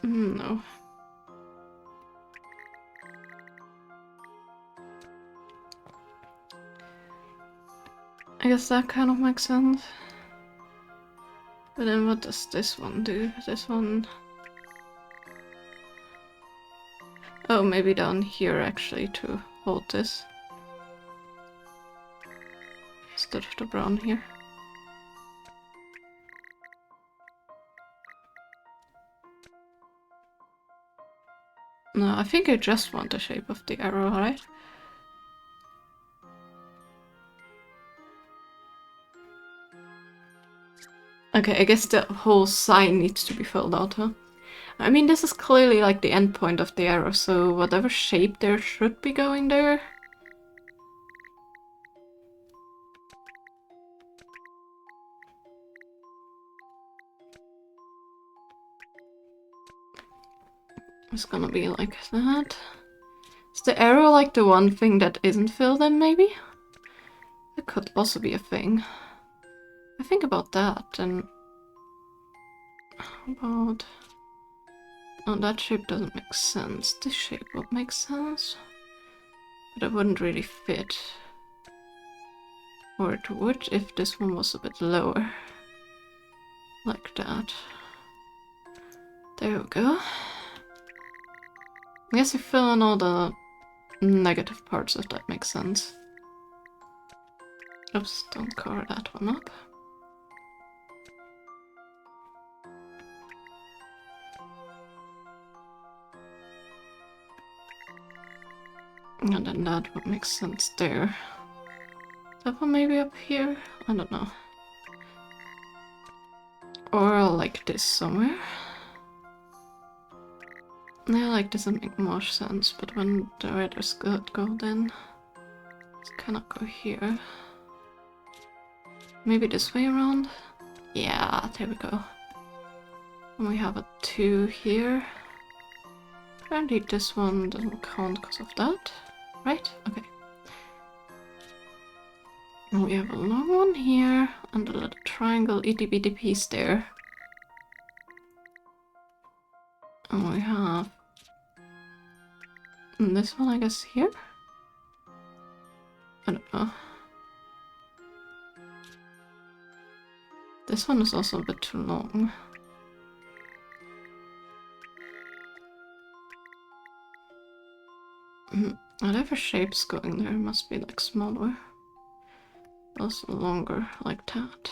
No. I guess that kind of makes sense. But then what does this one do? This one... Oh, maybe down here actually to hold this. Instead of the brown here. No, I think I just want the shape of the arrow, right? Okay, I guess the whole sign needs to be filled out, huh? I mean, this is clearly like the end point of the arrow, so whatever shape there should be going there. It's gonna be like that. Is the arrow like the one thing that isn't filled in, maybe? That could also be a thing. I think about that, and... How about... Oh, that shape doesn't make sense. This shape would make sense. But it wouldn't really fit. Or it would if this one was a bit lower. Like that. There we go. I guess you fill in all the negative parts if that makes sense. Oops, don't cover that one up. And then that would make sense there. That one maybe up here? I don't know. Or like this somewhere. Yeah, like this would make more sense, but when the riders go then it cannot go here. Maybe this way around? Yeah, there we go. And we have a 2 here. Apparently this one doesn't count because of that, right? Okay. And we have a long one here, and a little triangle itty bitty piece there. And we have this one, I guess, here? I don't know. This one is also a bit too long. Whatever shape's going there must be like smaller. Also longer, like that.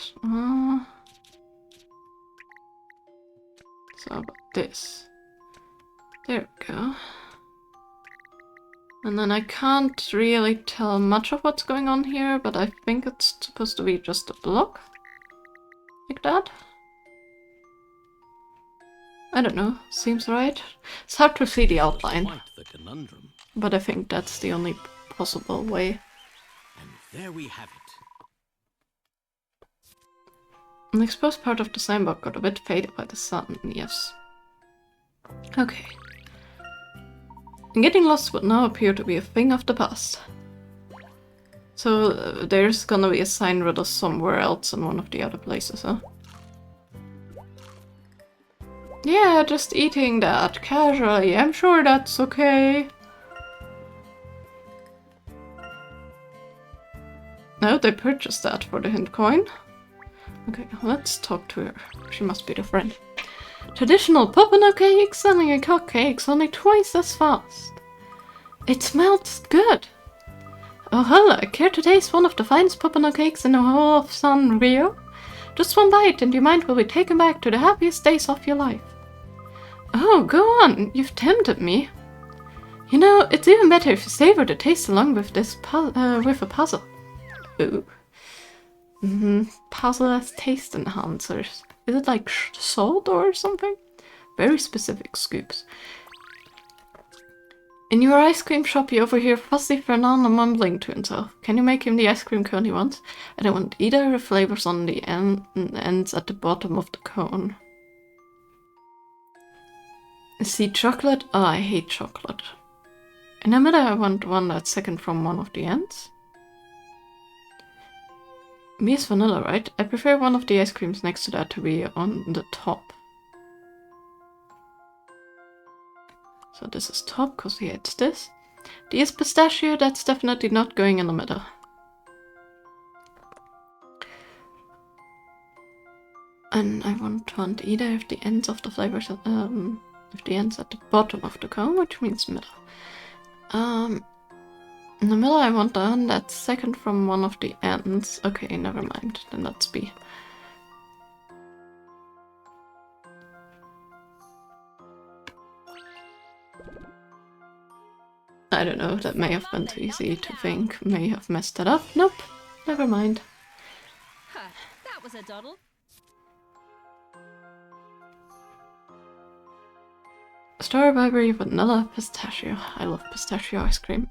So about this. There we go. And then I can't really tell much of what's going on here, but I think it's supposed to be just a block. Like that. I don't know, seems right. It's hard to see the outline. Quite the conundrum. But I think that's the only possible way. And there we have it. An exposed part of the signboard got a bit faded by the sun, yes. Okay. Getting lost would now appear to be a thing of the past. So there's gonna be a sign riddle somewhere else in one of the other places, huh? Yeah, just eating that casually. I'm sure that's okay. No, they purchased that for the hint coin. Okay, let's talk to her. She must be the friend. Traditional poppino cakes, selling a cupcakes only twice as fast. It smells good. Oh hello, care to taste one of the finest poppino cakes in the whole of San Rio? Just one bite and your mind will be taken back to the happiest days of your life. Oh, go on, you've tempted me. You know, it's even better if you savor the taste along with this with a puzzle. Ooh. Puzzle as taste enhancers. Is it like salt or something? Very specific scoops. In your ice cream shop, you overhear Fussy Fernando mumbling to himself. Can you make him the ice cream cone he wants? I don't want either the flavors on the ends at the bottom of the cone. See chocolate? Oh, I hate chocolate. In the middle, I want one that's second from one of the ends. Me is vanilla, right? I prefer one of the ice creams next to that to be on the top. So this is top, because he hates this. D is pistachio, that's definitely not going in the middle. And I won't want either of the ends of the flavors, if the ends at the bottom of the cone, which means middle. In the middle I want the one that's second from one of the ends. Okay, never mind, then that's B. I don't know, that may have been too easy to think, may have messed it up. Nope, never mind. Huh, that was a doddle. Strawberry, vanilla, pistachio. I love pistachio ice cream.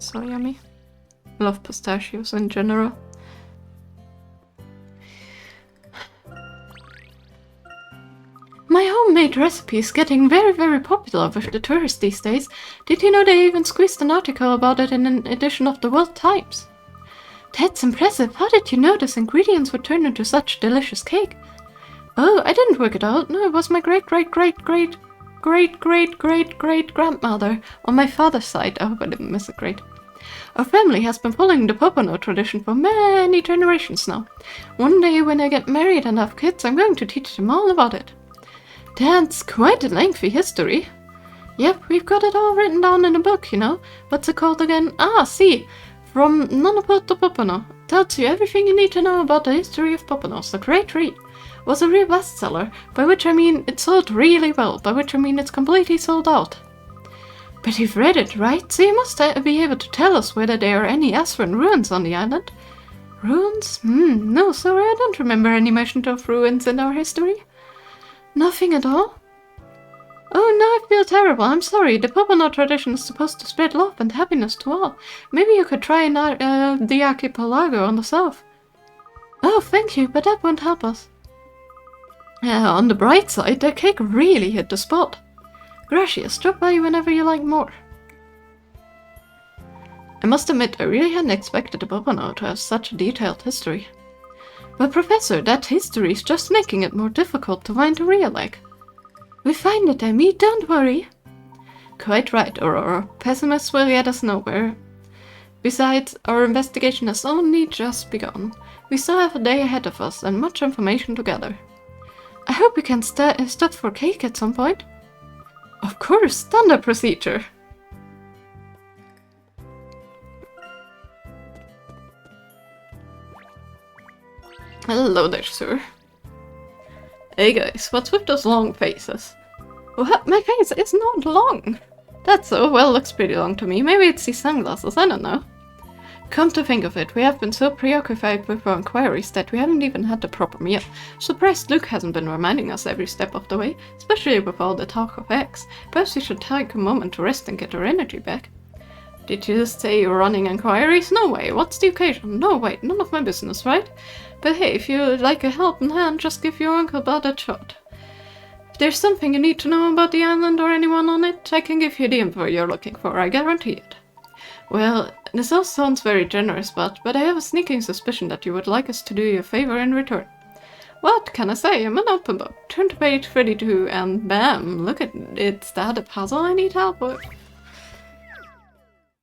So yummy. I love pistachios in general. My homemade recipe is getting very popular with the tourists these days. Did you know they even squeezed an article about it in an edition of the World Times? That's impressive. How did you know those ingredients would turn into such a delicious cake? Oh, I didn't work it out. No, it was my great-great-grandmother on my father's side. I hope I didn't miss a great. Our family has been following the popono tradition for many generations now. One day when I get married and have kids, I'm going to teach them all about it. That's quite a lengthy history. Yep, we've got it all written down in a book, you know. What's it called again? Ah, see. From Nonapot to Popono. Tells you everything you need to know about the history of Poponos. A great read. Was a real bestseller, by which I mean it sold really well, by which I mean it's completely sold out. But you've read it, right? So you must be able to tell us whether there are any Azran ruins on the island. Ruins? No, sorry, I don't remember any mention of ruins in our history. Nothing at all? Oh, now I feel terrible. I'm sorry. The Popono tradition is supposed to spread love and happiness to all. Maybe you could try the archipelago on the south. Oh, thank you, but that won't help us. On the bright side, the cake really hit the spot. Gracias, drop by whenever you like more. I must admit, I really hadn't expected the Popono to have such a detailed history. But Professor, that history is just making it more difficult to find the real egg. We find it, Emmy, don't worry. Quite right, Aurora. Pessimists will get us nowhere. Besides, our investigation has only just begun. We still have a day ahead of us and much information to gather. I hope we can stop for cake at some point. Of course, standard procedure. Hello there, sir. Hey guys, what's with those long faces? What? My face is not long! That's so, well, looks pretty long to me. Maybe it's these sunglasses, I don't know. Come to think of it, we have been so preoccupied with our inquiries that we haven't even had the proper meal. Surprised Luke hasn't been reminding us every step of the way, especially with all the talk of eggs. Perhaps we should take a moment to rest and get our energy back. Did you just say you're running inquiries? No way, what's the occasion? No, wait, none of my business, right? But hey, if you'd like a helping hand, just give your Uncle Bud a shot. If there's something you need to know about the island or anyone on it, I can give you the info you're looking for, I guarantee it. Well, this all sounds very generous, but I have a sneaking suspicion that you would like us to do you a favor in return. What can I say? I'm an open book. Turn to page 32 and bam, look at it. Is that a puzzle I need help with?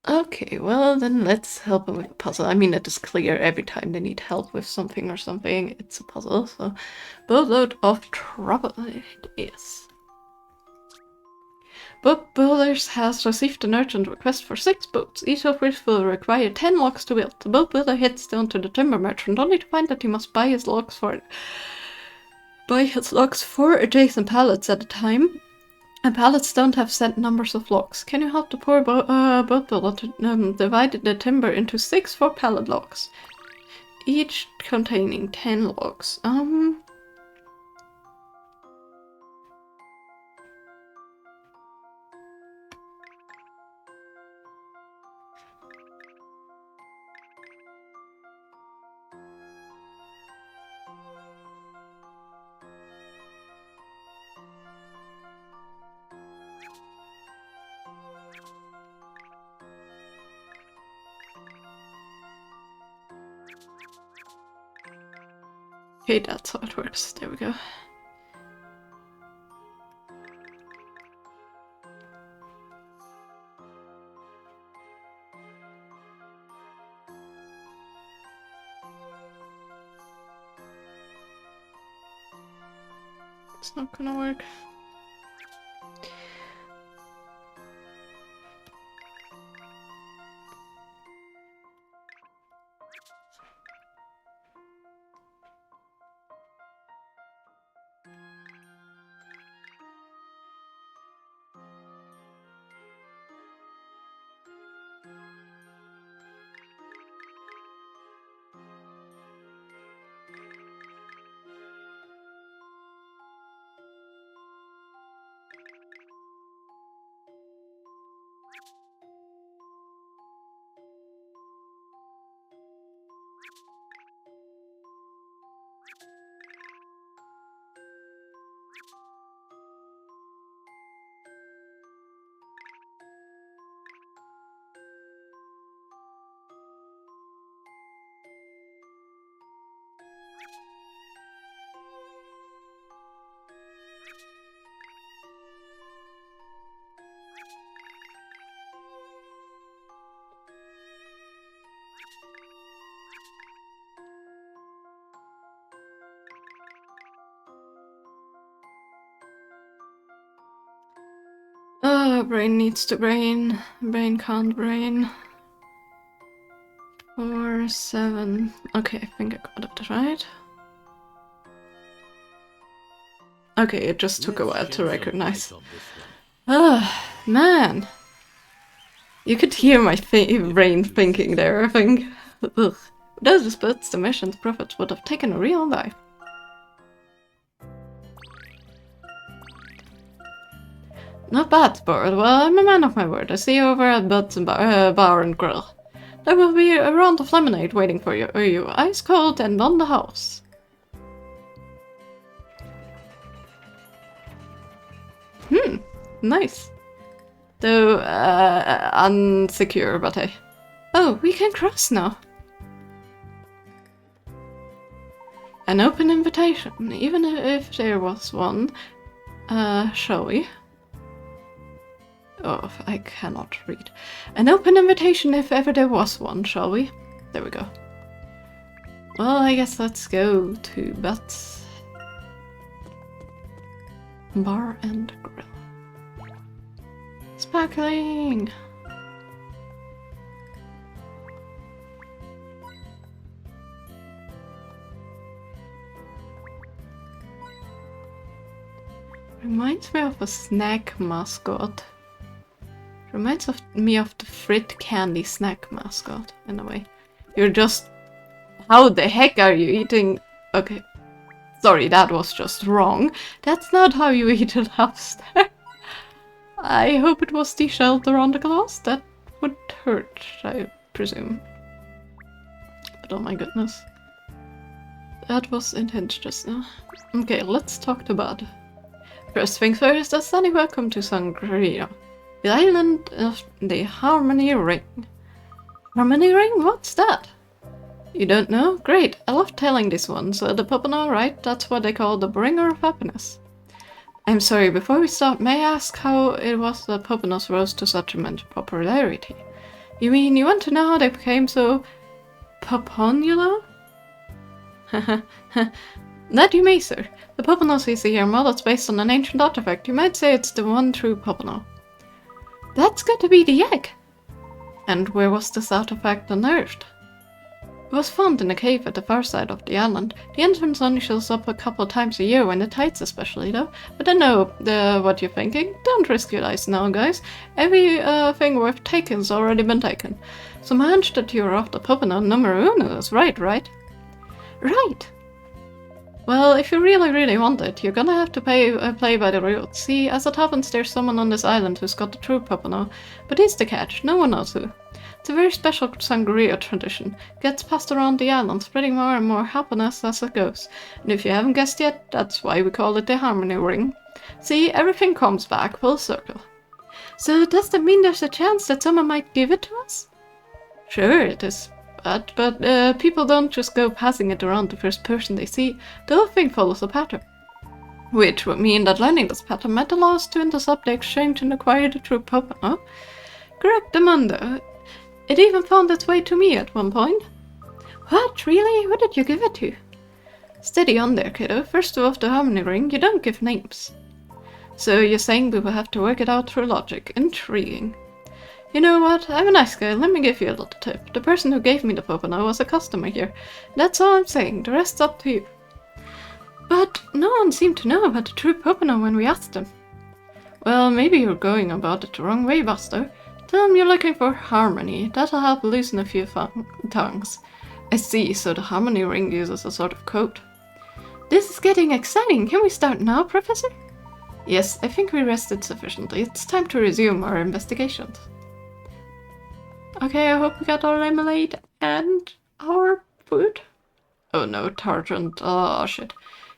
Okay, well then let's help them with a puzzle. I mean, it is clear every time they need help with something or something, it's a puzzle, so boatload of trouble it is. Boat Builders has received an urgent request for 6 boats, each of which will require 10 logs to build. The boat builder heads down to the timber merchant, only to find that he must buy his logs for 4 adjacent pallets at a time. And pallets don't have set numbers of logs. Can you help the poor boat builder to divide the timber into 6 4-pallet logs, each containing 10 logs? Okay, that's how it works. There we go. It's not gonna work. Brain needs to brain. Brain can't brain. 4, 7. Okay, I think I got it right. Okay, it just took a while to recognize. Man. You could hear my brain thinking there, I think. Ugh. Without the spots, the mission's profits would have taken a real life. Not bad, sport. Well, I'm a man of my word. I see you over at Bud's Bar and Grill. There will be a round of lemonade waiting for you, ice cold and on the house. Nice. Though, unsecure, but hey. Oh, we can cross now. An open invitation, even if there was one. Shall we? Oh, I cannot read. An open invitation if ever there was one, shall we? There we go. Well, I guess let's go to Bud's Bar and Grill. Sparkling! Reminds me of a snack mascot. Reminds me of the Frit Candy snack mascot, in a way. You're just... How the heck are you eating... Okay. Sorry, that was just wrong. That's not how you eat a lobster. I hope it was the shelter on the glass. That would hurt, I presume. But oh my goodness. That was intense just now. Okay, let's talk to Bud. First things first, a sunny welcome to Sangria, the island of the Harmony Ring. Harmony Ring? What's that? You don't know? Great, I love telling this one. So the Pompano, right? That's what they call the bringer of happiness. I'm sorry, before we start, may I ask how it was that Pompanos rose to such immense popularity? You mean you want to know how they became so... popular? That you may, sir. The Pompanos we see here models based on an ancient artifact. You might say it's the one true Pompano. That's got to be the egg! And where was this artifact unearthed? It was found in a cave at the far side of the island. The entrance only shows up a couple times a year, when the tides especially though. But I know what you're thinking. Don't risk your lives now, guys. Every thing worth taking's already been taken. So my hunch that you're after Pompano numero uno is right? Right! Well, if you really want it, you're gonna have to play by the rules. See, as it happens, there's someone on this island who's got the true Pompano. But here's the catch, no one knows who. It's a very special sangria tradition. It gets passed around the island, spreading more and more happiness as it goes. And if you haven't guessed yet, that's why we call it the Harmony Ring. See, everything comes back full circle. So does that mean there's a chance that someone might give it to us? Sure it is. But people don't just go passing it around the first person they see. The whole thing follows a pattern. Which would mean that learning this pattern might allow us to intercept the exchange and acquire the true Pompano. Correct, Amanda. It even found its way to me at one point. What? Really? Who did you give it to? Steady on there, kiddo. First off, the Harmony Ring, you don't give names. So you're saying we will have to work it out through logic. Intriguing. You know what? I'm a nice guy. Let me give you a little tip. The person who gave me the Pompano was a customer here. That's all I'm saying. The rest's up to you. But no one seemed to know about the true Pompano when we asked them. Well, maybe you're going about it the wrong way, Buster. Tell them you're looking for harmony. That'll help loosen a few tongues. I see, so the Harmony Ring uses a sort of code. This is getting exciting. Can we start now, Professor? Yes, I think we rested sufficiently. It's time to resume our investigations. Okay, I hope we got our lemonade and our food. Oh no, Targent. Oh shit.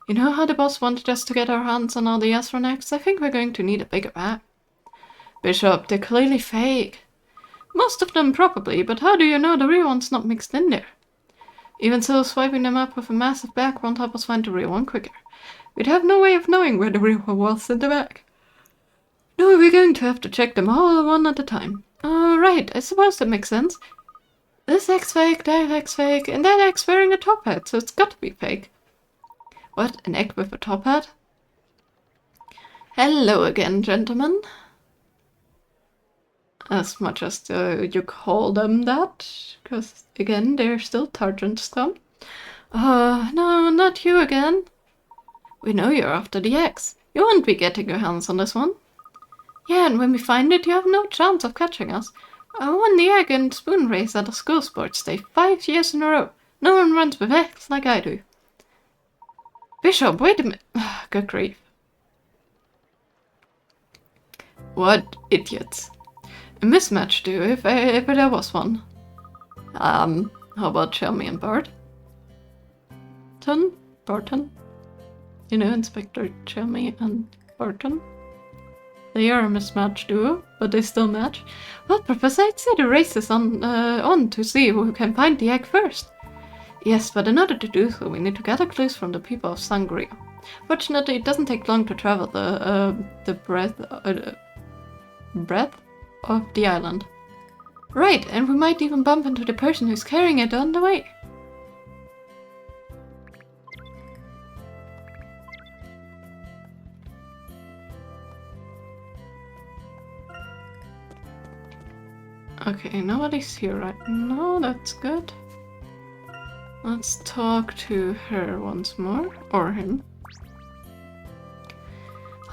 You know how the boss wanted us to get our hands on all the Azran eggs? I think we're going to need a bigger map. Bishop, they're clearly fake. Most of them probably, but how do you know the real one's not mixed in there? Even so, swiping them up with a massive bag won't help us find the real one quicker. We'd have no way of knowing where the real one was in the bag. No, we're going to have to check them all one at a time. Oh, right, I suppose that makes sense. This egg's fake, that egg's fake, and that egg's wearing a top hat, so it's got to be fake. What, an egg with a top hat? Hello again, gentlemen. As much as you call them that, because again, they're still Targent scum. No, not you again. We know you're after the eggs. You won't be getting your hands on this one. Yeah, and when we find it, you have no chance of catching us. I won the egg and spoon race at a school sports day 5 years in a row. No one runs with eggs like I do. Bishop, wait a minute. Good grief. What idiots. A mismatch, too, if there was one. How about Shelmy and Bart? Barton? You know, Inspector Shelmy and Barton? They are a mismatched duo, but they still match. Well, Professor, I'd say the race is on to see who can find the egg first. Yes, but in order to do so, we need to gather clues from the people of Sangria. Fortunately, it doesn't take long to travel the breadth of the island. Right, and we might even bump into the person who's carrying it on the way. Okay, nobody's here right now, that's good. Let's talk to her once more, or him.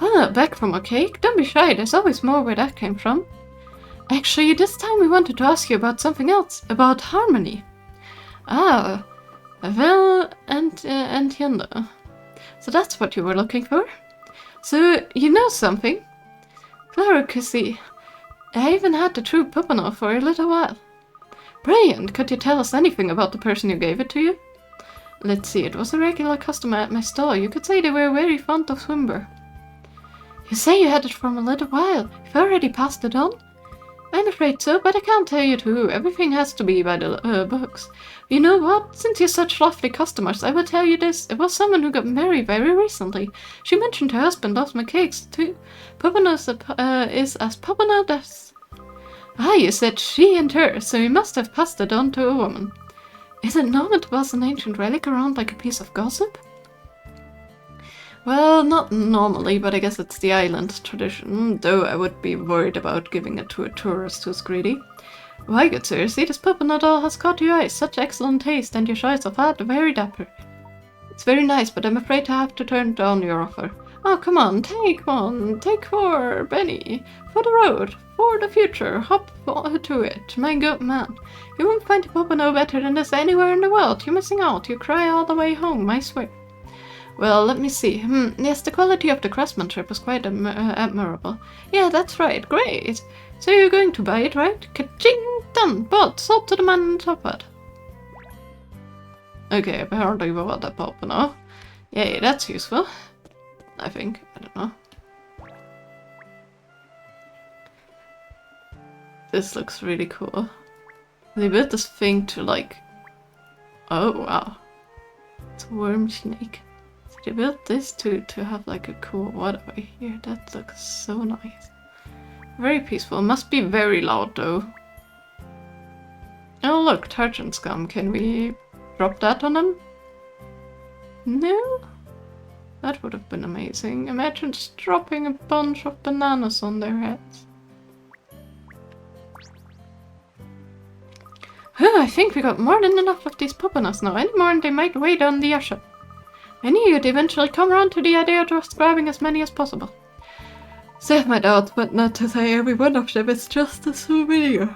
Ah, back from a cake? Don't be shy, there's always more where that came from. Actually, this time we wanted to ask you about something else, about harmony. Ah, well, and Yanda. So that's what you were looking for? So, you know something? Clara Kissy, I even had the true Puppano for a little while. Brilliant! Could you tell us anything about the person who gave it to you? Let's see, it was a regular customer at my store. You could say they were very fond of Swimber. You say you had it for a little while. You've already passed it on? I'm afraid so, but I can't tell you to. Everything has to be by the books. You know what? Since you're such lovely customers, I will tell you this. It was someone who got married very recently. She mentioned her husband loves my cakes, too. Puppano is as Puppano does. Ah, you said she and her, so you must have passed it on to a woman. Is it normal to pass an ancient relic around like a piece of gossip? Well, not normally, but I guess it's the island tradition, though I would be worried about giving it to a tourist who's greedy. Why, good sir, see this Puppano doll has caught your eyes, such excellent taste, and your choice of hat, very dapper. It's very nice, but I'm afraid I have to turn down your offer. Oh, come on, take one, take 4, Benny, for the road, for the future, hop to it, my good man. You won't find a Puppano better than this anywhere in the world. You're missing out, you cry all the way home, I swear. Well, let me see. Yes, the quality of the craftsmanship is quite admirable. Yeah, that's right, great. So you're going to buy it, right? Ka-ching! Done! Bought! Sold to the man in the top hat. Okay, apparently we bought that Puppano. Yay, that's useful. I think. I don't know. This looks really cool. They built this thing to like... Oh, wow. It's a worm snake. So they built this to have like a cool waterway here. That looks so nice. Very peaceful. Must be very loud though. Oh look, Targent Scum. Can we drop that on them? No? That would have been amazing. Imagine just dropping a bunch of bananas on their heads. Oh, I think we got more than enough of these Puppanas now. Any more and they might weigh down the usher. I knew you'd eventually come around to the idea of just grabbing as many as possible. Save my doubts, but not to say every one of them is just a souvenir.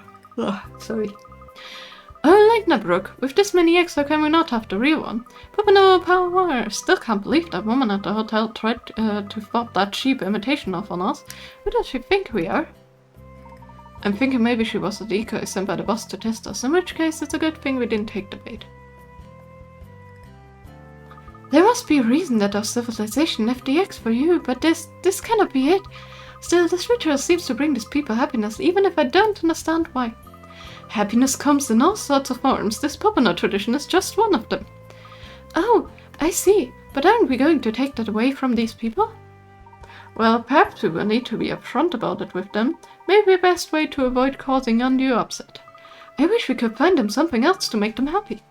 Sorry. Unlike Nebrook, with this many eggs, how can we not have the real one? Puppano power! Still can't believe that woman at the hotel tried to flop that cheap imitation off on us. Who does she think we are? I'm thinking maybe she was a decoy sent by the boss to test us, in which case it's a good thing we didn't take the bait. There must be a reason that our civilization left the eggs for you, but this cannot be it. Still, this ritual seems to bring these people happiness, even if I don't understand why. Happiness comes in all sorts of forms. This Puppano tradition is just one of them. Oh, I see. But aren't we going to take that away from these people? Well, perhaps we will need to be upfront about it with them. Maybe the best way to avoid causing undue upset. I wish we could find them something else to make them happy.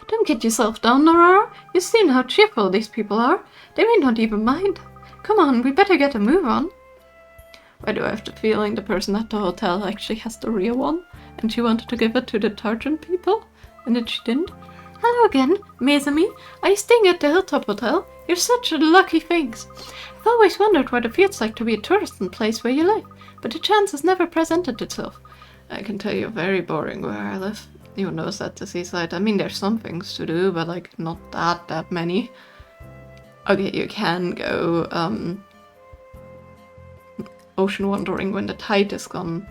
Don't get yourself down, Aurora. You've seen how cheerful these people are. They may not even mind. Come on, we better get a move on. Why do I have the feeling the person at the hotel actually has the real one? And she wanted to give it to the Targent people? And then she didn't? Hello again, Mezami. Are you staying at the Hilltop Hotel? You're such a lucky things. I've always wondered what it feels like to be a tourist in the place where you live, but the chance has never presented itself. I can tell you, very boring where I live. Even though it's at the seaside. I mean, there's some things to do, but like not that many. Okay, you can go ocean wandering when the tide is gone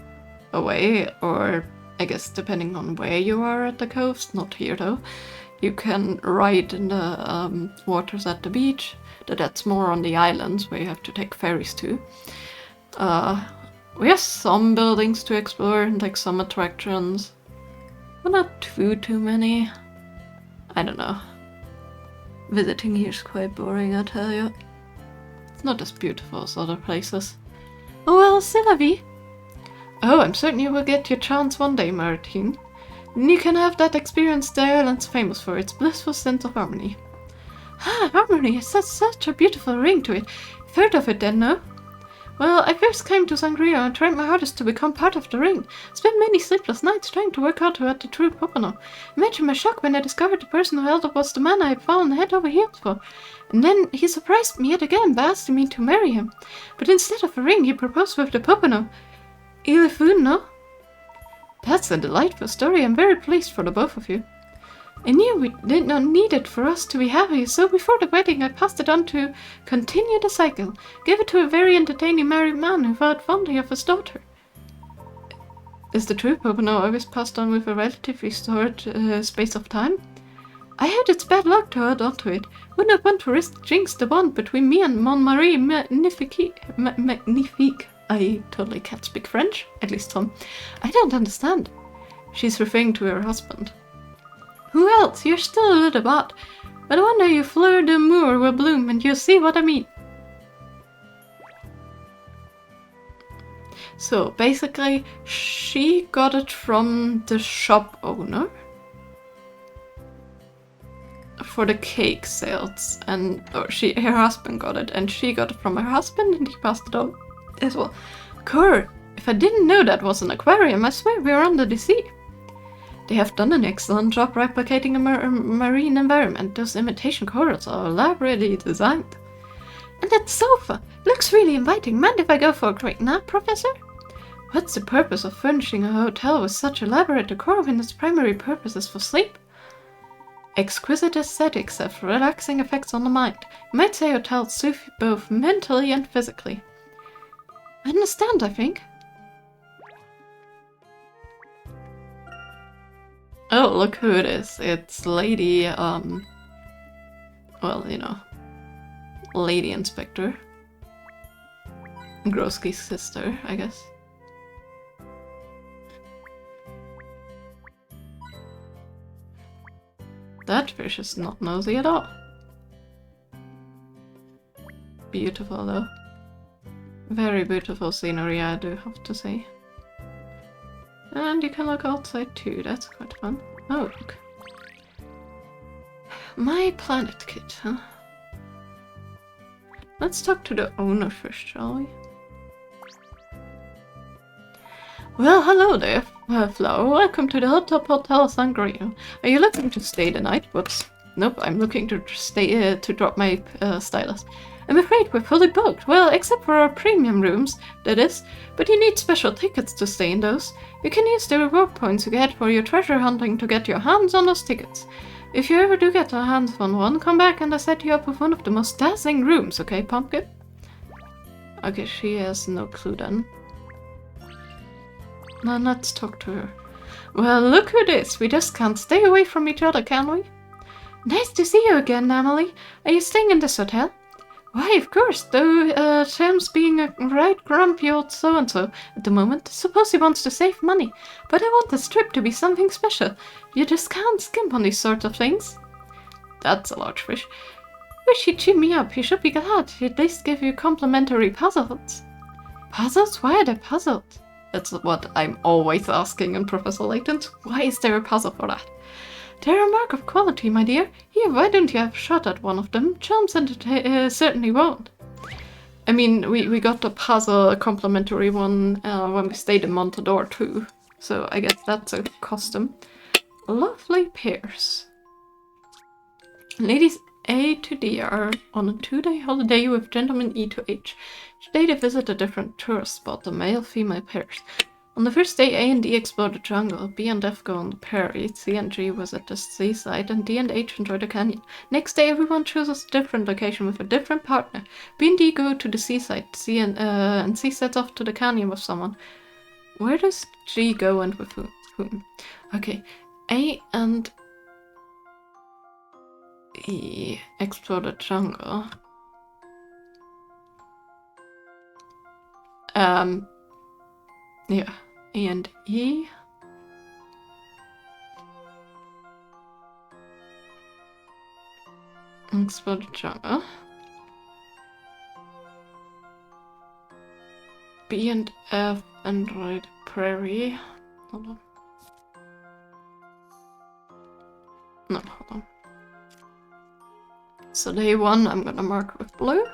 away, or I guess depending on where you are at the coast, not here though. You can ride in the waters at the beach. That's more on the islands where you have to take ferries to. We have some buildings to explore and like some attractions, but not too many. I don't know. Visiting here is quite boring, I tell you. It's not as beautiful as other places. Oh well, c'est la vie. Oh, I'm certain you will get your chance one day, Martine. And you can have that experience the island's famous for, its blissful sense of harmony. Ah, harmony has such a beautiful ring to it. You've heard of it then, no? Well, I first came to Sangria and tried my hardest to become part of the ring. Spent many sleepless nights trying to work out who had the true Pocono. Imagine my shock when I discovered the person who held up was the man I had fallen head over heels for. And then he surprised me yet again by asking me to marry him. But instead of a ring, he proposed with the Pocono. Il est fou, no? That's a delightful story. I'm very pleased for the both of you. I knew we did not need it for us to be happy, so before the wedding I passed it on to continue the cycle. Gave it to a very entertaining married man who thought fondly of his daughter. Is the true Pocono always passed on with a relatively short space of time? I heard it's bad luck to hold on to it. Wouldn't want to risk jinx the bond between me and Mon Marie Magnifique. I totally can't speak French, at least some. I don't understand. She's referring to her husband. Who else? You're still a little bot. But one day your fleur de moor will bloom and you'll see what I mean. So basically, she got it from the shop owner for the cake sales, and her husband got it, and she got it from her husband, and he passed it on as well. Cur, if I didn't know that was an aquarium, I swear we were under the sea. They have done an excellent job replicating a marine environment. Those imitation corals are elaborately designed. And that sofa looks really inviting. Mind if I go for a quick nap, Professor? What's the purpose of furnishing a hotel with such elaborate decor when its primary purpose is for sleep? Exquisite aesthetics have relaxing effects on the mind. You might say hotels soothe you both mentally and physically. I understand, I think. Oh, look who it is. It's Lady, well, you know, Lady Inspector. Grosky's sister, I guess. That fish is not nosy at all. Beautiful though. Very beautiful scenery, I do have to say. And you can look outside too, that's quite fun. Oh, look. My planet kit, huh? Let's talk to the owner first, shall we? Well, hello there, Flo. Welcome to the Hilltop Hotel Sangria. Are you looking to stay the night? Whoops. Nope, I'm looking to stay to drop my stylus. I'm afraid we're fully booked. Well, except for our premium rooms, that is. But you need special tickets to stay in those. You can use the reward points you get for your treasure hunting to get your hands on those tickets. If you ever do get your hands on one, come back and I'll set you up with one of the most dazzling rooms, okay, Pumpkin? Okay, she has no clue then. Now let's talk to her. Well, look who it is. We just can't stay away from each other, can we? Nice to see you again, Emily. Are you staying in this hotel? Why, of course, though Sam's being a right grumpy old so-and-so at the moment. Suppose he wants to save money. But I want this trip to be something special. You just can't skimp on these sorts of things. That's a large fish. Wish he'd cheer me up. He should be glad. He'd at least give you complimentary puzzles. Puzzles? Why are they puzzles? That's what I'm always asking in Professor Layton's. Why is there a puzzle for that? They're a mark of quality, my dear. Here, why don't you have a shot at one of them? Chums certainly won't. I mean, we got a puzzle, a complimentary one, when we stayed in Montador too. So I guess that's a custom. Lovely pairs. Ladies A to D are on a 2-day holiday with gentlemen E to H. Each day they visit a different tourist spot, the male-female pairs. On the first day, A and D explore the jungle, B and F go on the prairie, C and G was at the seaside, and D and H enjoy the canyon. Next day, everyone chooses a different location with a different partner. B and D go to the seaside, and C sets off to the canyon with someone. Where does G go and with whom? Okay, A and E explore the jungle. Yeah, A and E. Explore the jungle. B and F enjoy the prairie. Hold on. No, hold on. So day 1, I'm gonna mark with blue.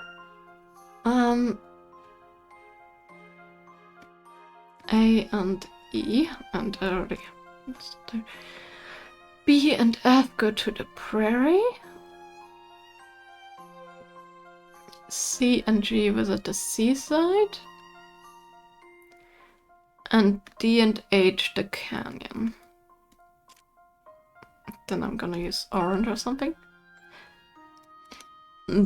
A and E, and already. B and F go to the prairie. C and G visit the seaside. And D and H the canyon. Then I'm gonna use orange or something.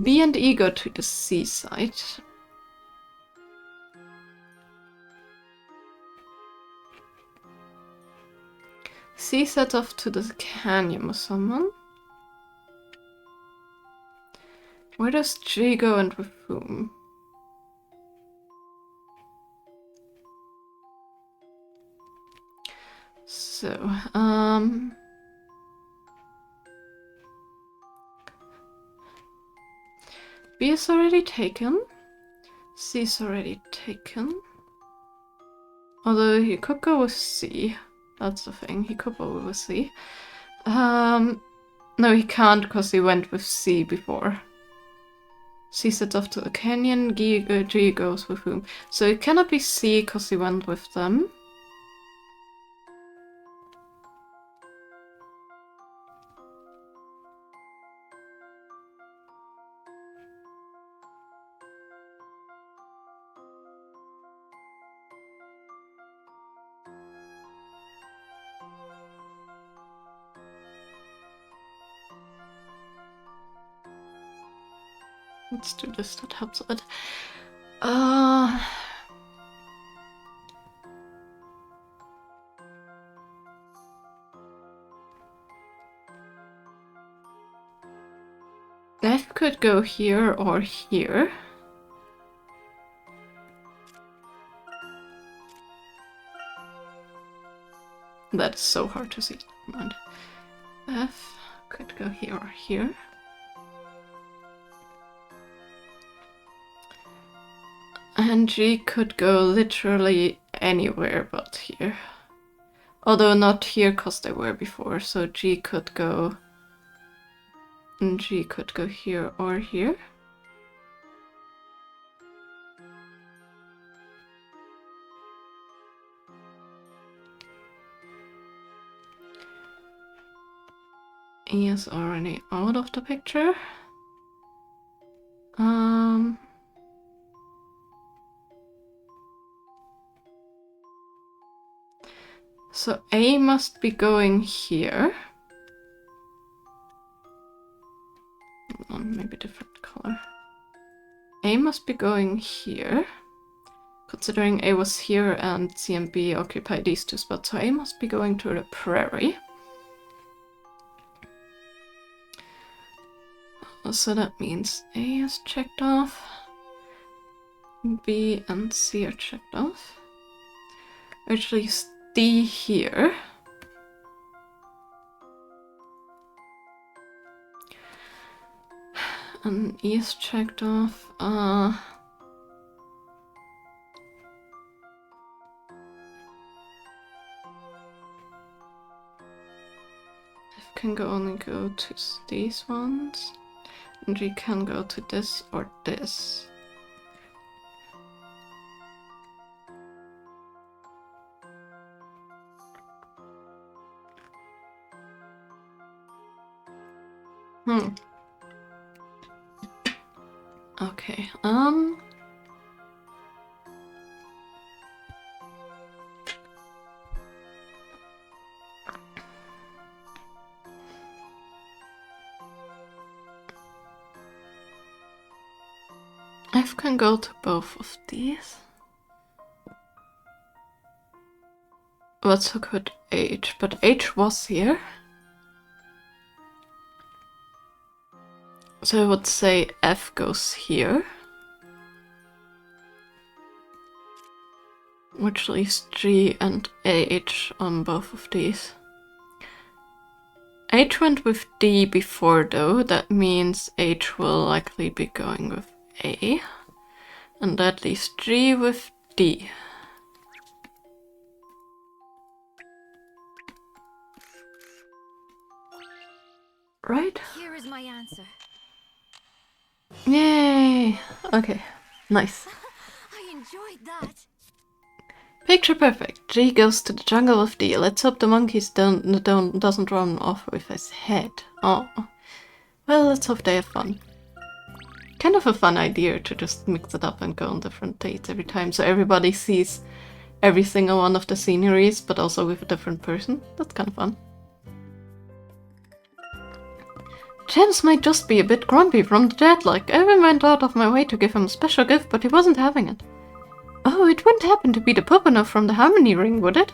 B and E go to the seaside. C sets off to the canyon with someone. Where does G go and with whom? So, B is already taken. C is already taken. Although he could go with C. That's the thing, he could go with C. No, he can't because he went with C before. C sets off to the canyon, G goes with whom? So it cannot be C because he went with them. Let's do this, that helps a bit. F could go here or here. That's so hard to see. Never mind. F could go here or here. And G could go literally anywhere but here. Although not here because they were before, so G could go... And G could go here or here. E is already out of the picture. So A must be going here. Maybe different color. A must be going here. Considering A was here and C and B occupy these two spots, so A must be going to the prairie. So that means A is checked off. B and C are checked off. Actually, D here. And E is checked off. F can only go to these ones. And G can go to this or this. Okay, F can go to both of these. Let's look at H, but H was here. So I would say F goes here. Which leaves G and H on both of these. H went with D before though, that means H will likely be going with A. And that leaves G with D. Right? Here is my answer. Yay! Okay, nice. I enjoyed that. Picture perfect. G goes to the jungle with D. Let's hope the monkeys doesn't run off with his head. Oh. Well, let's hope they have fun. Kind of a fun idea to just mix it up and go on different dates every time, so everybody sees every single one of the sceneries, but also with a different person. That's kind of fun. James might just be a bit grumpy from the jet lag. I even went out of my way to give him a special gift, but he wasn't having it. Oh, it wouldn't happen to be the Popano from the Harmony Ring, would it?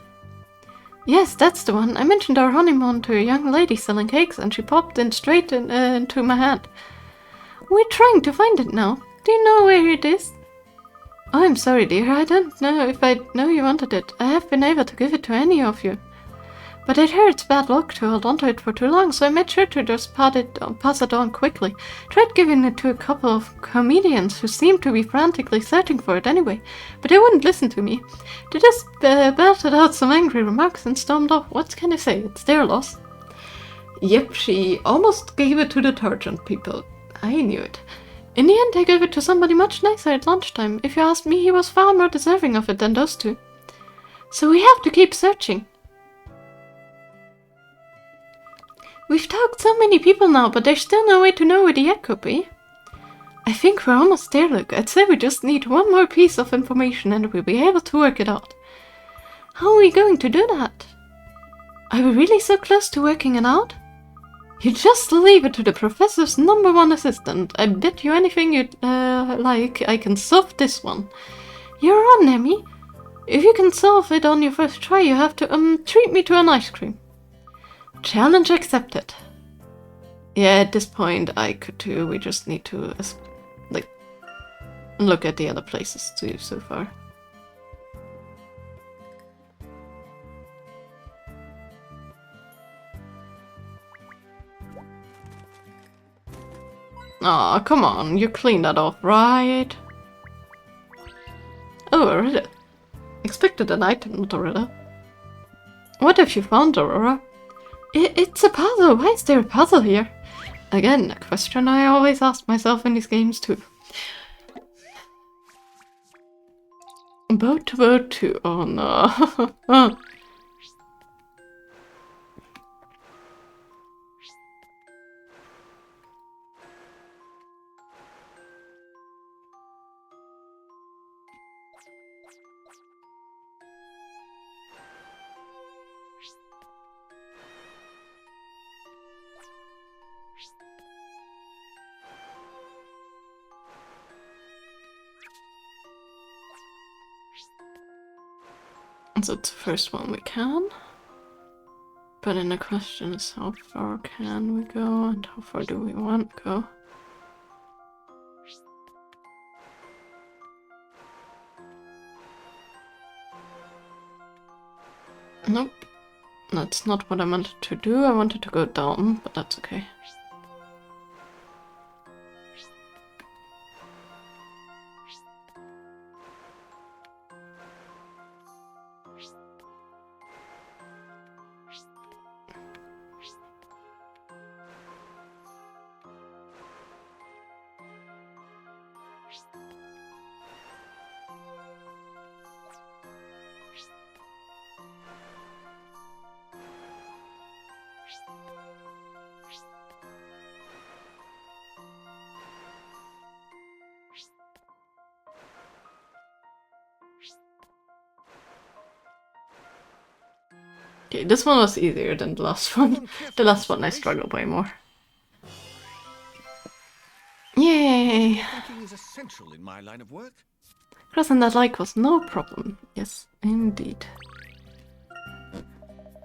Yes, that's the one. I mentioned our honeymoon to a young lady selling cakes, and she popped in straight into my hand. We're trying to find it now. Do you know where it is? Oh, I'm sorry, dear. I don't know if I know you wanted it. I have been able to give it to any of you. But I'd heard it's bad luck to hold onto it for too long, so I made sure to just pass it on quickly. Tried giving it to a couple of comedians who seemed to be frantically searching for it anyway, but they wouldn't listen to me. They just belted out some angry remarks and stormed off. What can I say? It's their loss. Yep, she almost gave it to the Targent people. I knew it. In the end, I gave it to somebody much nicer at lunchtime. If you ask me, he was far more deserving of it than those two. So we have to keep searching. We've talked so many people now, but there's still no way to know where the egg could be. I think we're almost there, Luke. I'd say we just need one more piece of information and we'll be able to work it out. How are we going to do that? Are we really so close to working it out? You just leave it to the professor's #1 assistant. I bet you anything you'd like, I can solve this one. You're on, Emmy. If you can solve it on your first try, you have to treat me to an ice cream. Challenge accepted. Yeah, at this point I could too. We just need to look at the other places too so far. Aw, come on, you cleaned that off, right? Oh, Aurora. Expected an item, not Aurora. What have you found, Aurora? It's a puzzle. Why is there a puzzle here? Again, a question I always ask myself in these games too. Boat to boat 2. Oh no. So it's the first one we can. But then the question is how far can we go and how far do we want to go? Nope. That's not what I wanted to do. I wanted to go down, but that's okay. Okay, this one was easier than the last one. The last one I struggled way more. Yay! Thinking is essential in my line of work. Crossing that lake was no problem. Yes, indeed.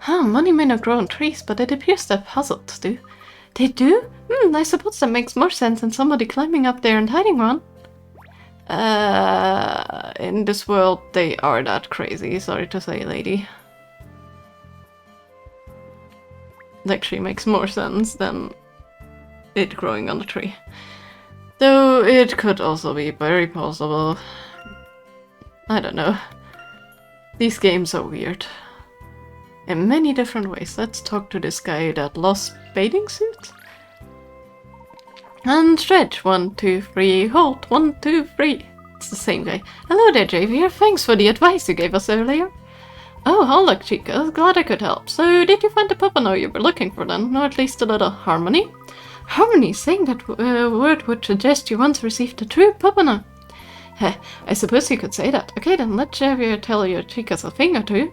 Huh, money may not grow on trees, but it appears that puzzles do. They do? I suppose that makes more sense than somebody climbing up there and hiding one. In this world, they are that crazy, sorry to say, lady. It actually makes more sense than it growing on a tree. Though it could also be very possible. I don't know. These games are weird. In many different ways. Let's talk to this guy that lost bathing suits. And stretch. 1, 2, 3. Hold. 1, 2, 3. It's the same guy. Hello there, Javier. Thanks for the advice you gave us earlier. Oh, hello, Chica. Glad I could help. So, did you find the Pompano you were looking for then? Or at least a little harmony? Harmony? Saying that word would suggest you once received a true Pompano. Heh, I suppose you could say that. Okay then, let Javier tell your chicas a thing or two.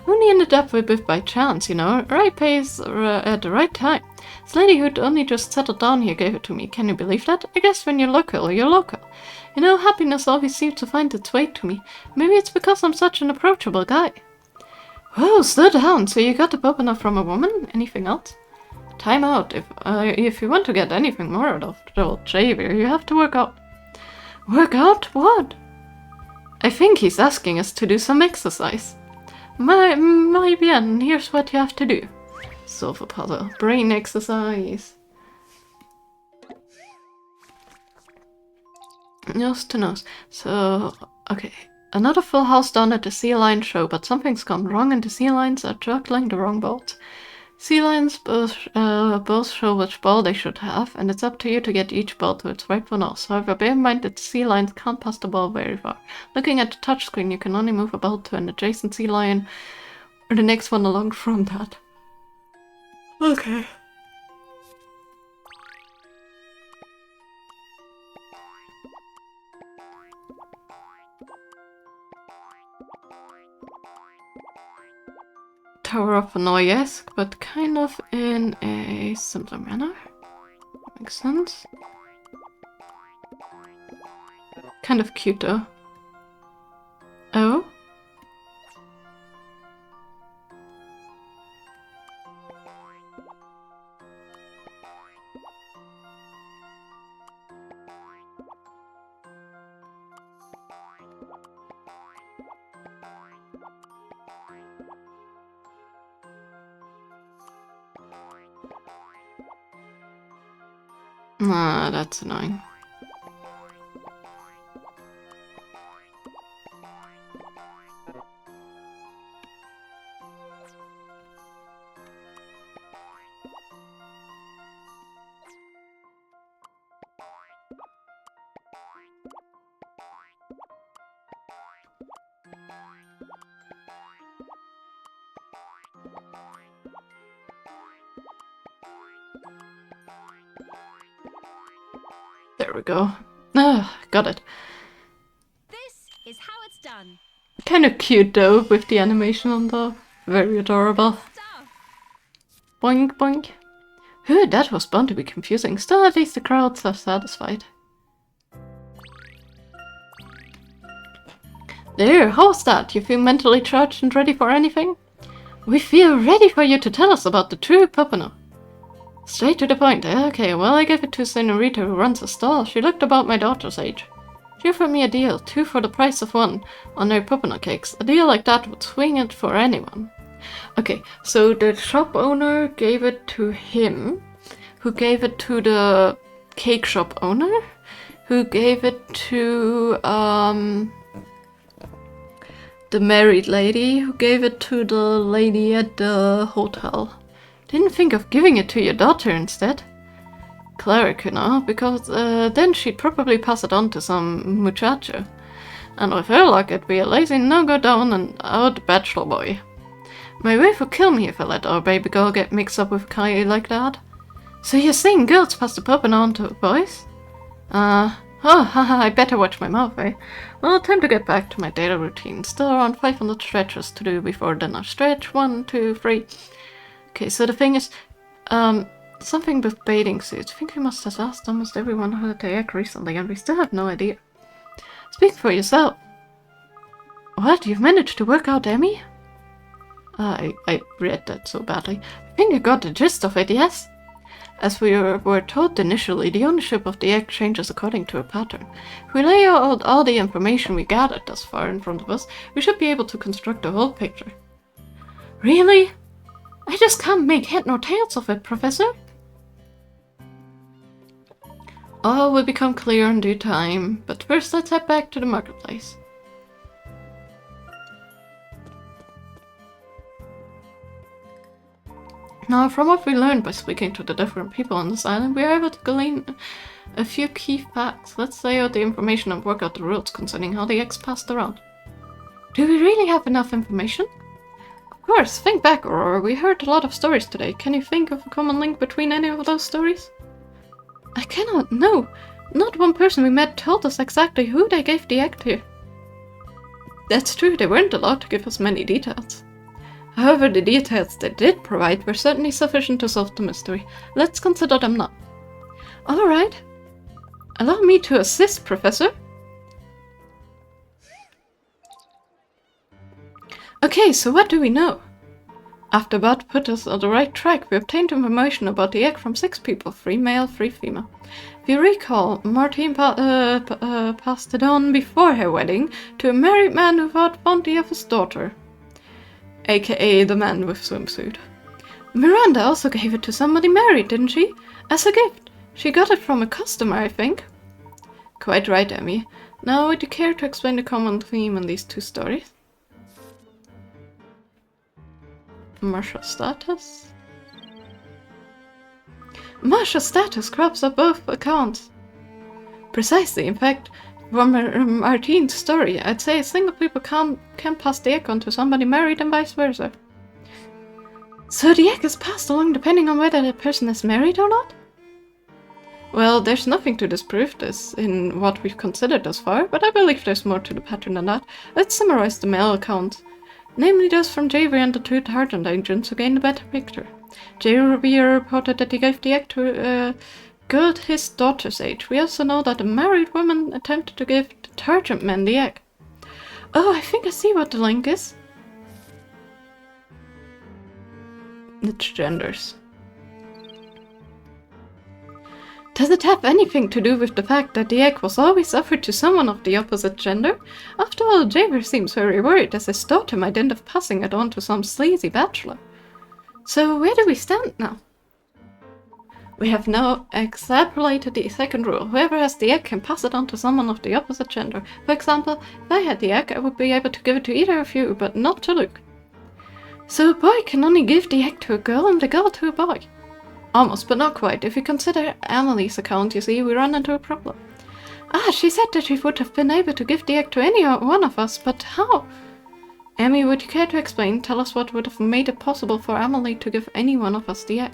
Only ended up with it by chance, you know. Right place at the right time. This lady who'd only just settled down here gave it to me. Can you believe that? I guess when you're local, you're local. You know, happiness always seems to find its way to me. Maybe it's because I'm such an approachable guy. Whoa, slow down. So you got the Pompano from a woman? Anything else? Time out. If you want to get anything more out of the old Javier, you have to work out. Work out? What? I think he's asking us to do some exercise. Muy bien, here's what you have to do. Solve a puzzle. Brain exercise. Nose to nose. So, okay. Another full house down at the Sea Lion show, but something's gone wrong and the Sea Lions are juggling the wrong balls. Sea Lions both show which ball they should have, and it's up to you to get each ball to its rightful nose. However, bear in mind that Sea Lions can't pass the ball very far. Looking at the touchscreen, you can only move a ball to an adjacent Sea Lion, or the next one along from that. Okay. Tower of Hanoi-esque, but kind of in a simpler manner. Makes sense. Kind of cute though. Oh? Nah, that's annoying. There we go. Ah, got it. This is how it's done. Kind of cute though, with the animation on top. Very adorable. Stuff. Boink, boink. Whew, that was bound to be confusing. Still, at least the crowds are satisfied. There, how's that? You feel mentally charged and ready for anything? We feel ready for you to tell us about the true Pompano. Straight to the point. Okay, well, I gave it to Senorita who runs a stall. She looked about my daughter's age. She offered me a deal, 2 for the price of 1, on their Pompano cakes. A deal like that would swing it for anyone. Okay, so the shop owner gave it to him, who gave it to the cake shop owner, who gave it to, the married lady, who gave it to the lady at the hotel. Didn't think of giving it to your daughter instead. Cleric, you know, because then she'd probably pass it on to some muchacho. And with her luck, it'd be a lazy no-go down and out bachelor boy. My wife would kill me if I let our baby girl get mixed up with Kai like that. So you're saying girls pass the Pompano on to boys? I better watch my mouth, eh? Well, time to get back to my daily routine. Still around 500 stretches to do before dinner. Stretch, 1, 2, 3. Okay, so the thing is, Something with bathing suits. I think we must have asked almost everyone who had the egg recently, and we still have no idea. Speak for yourself. What? You've managed to work out Emmy? I read that so badly. I think I got the gist of it, yes? As we were told initially, the ownership of the egg changes according to a pattern. If we lay out all the information we gathered thus far in front of us, we should be able to construct a whole picture. Really? I just can't make head nor tails of it, Professor. All will become clear in due time, but first let's head back to the marketplace. Now, from what we learned by speaking to the different people on this island, we are able to glean a few key facts. Let's lay out the information and work out the rules concerning how the eggs passed around. Do we really have enough information? Of course, think back, Aurora. We heard a lot of stories today. Can you think of a common link between any of those stories? I cannot, no. Not one person we met told us exactly who they gave the egg to. That's true, they weren't allowed to give us many details. However, the details they did provide were certainly sufficient to solve the mystery. Let's consider them now. Alright. Allow me to assist, Professor. Okay, so what do we know? After Bud put us on the right track, we obtained information about the egg from 6 people, 3 male, 3 female. If you recall, Martine passed it on before her wedding to a married man who thought fondly of his daughter, aka the man with swimsuit. Miranda also gave it to somebody married, didn't she? As a gift. She got it from a customer, I think. Quite right, Emmy. Now, would you care to explain the common theme in these 2 stories? Martial status? Martial status crops up both accounts. Precisely, in fact, from Martine's story, I'd say single people can pass the egg on to somebody married and vice versa. So the egg is passed along depending on whether the person is married or not? Well, there's nothing to disprove this in what we've considered thus far, but I believe there's more to the pattern than that. Let's summarize the male accounts. Namely those from Javier and the 2 hardened agents who gained a better picture. Javier reported that he gave the egg to a girl his daughter's age. We also know that a married woman attempted to give the detergent man the egg. Oh, I think I see what the link is. It's genders. Does it have anything to do with the fact that the egg was always offered to someone of the opposite gender? After all, Javier seems very worried as his daughter might end up passing it on to some sleazy bachelor. So where do we stand now? We have now extrapolated the second rule. Whoever has the egg can pass it on to someone of the opposite gender. For example, if I had the egg, I would be able to give it to either of you, but not to Luke. So a boy can only give the egg to a girl and a girl to a boy. Almost, but not quite. If you consider Emily's account, you see, we run into a problem. Ah, she said that she would have been able to give the egg to any one of us, but how? Emmy, would you care to explain? Tell us what would have made it possible for Emily to give any one of us the egg.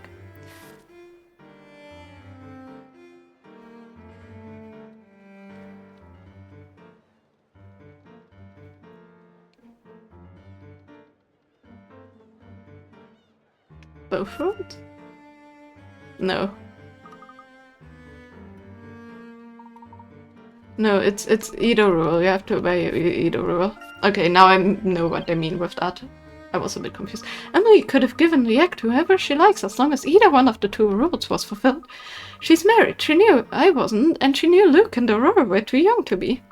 Both rules? No. No, it's either rule. You have to obey either rule. Okay, now I know what they mean with that. I was a bit confused. Emily could have given the egg to whoever she likes as long as either one of the 2 rules was fulfilled. She's married, she knew I wasn't, and she knew Luke and Aurora were too young to be.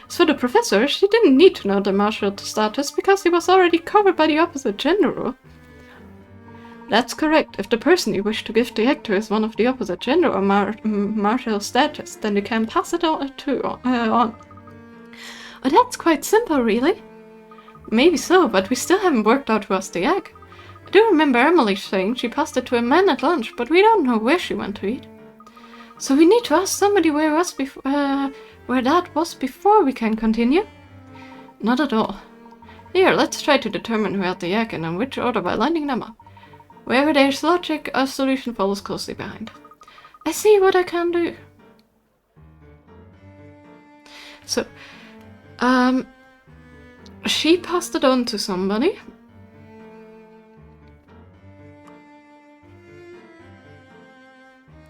As for the professor, she didn't need to know the martial status because he was already covered by the opposite gender rule. That's correct. If the person you wish to give the egg to is one of the opposite gender or martial status, then you can pass it on. Oh, that's quite simple, really. Maybe so, but we still haven't worked out who has the egg. I do remember Emily saying she passed it to a man at lunch, but we don't know where she went to eat. So we need to ask somebody where that was before we can continue. Not at all. Here, let's try to determine who had the egg and in which order by lining them up. Wherever there's logic, a solution follows closely behind. I see what I can do. So, she passed it on to somebody.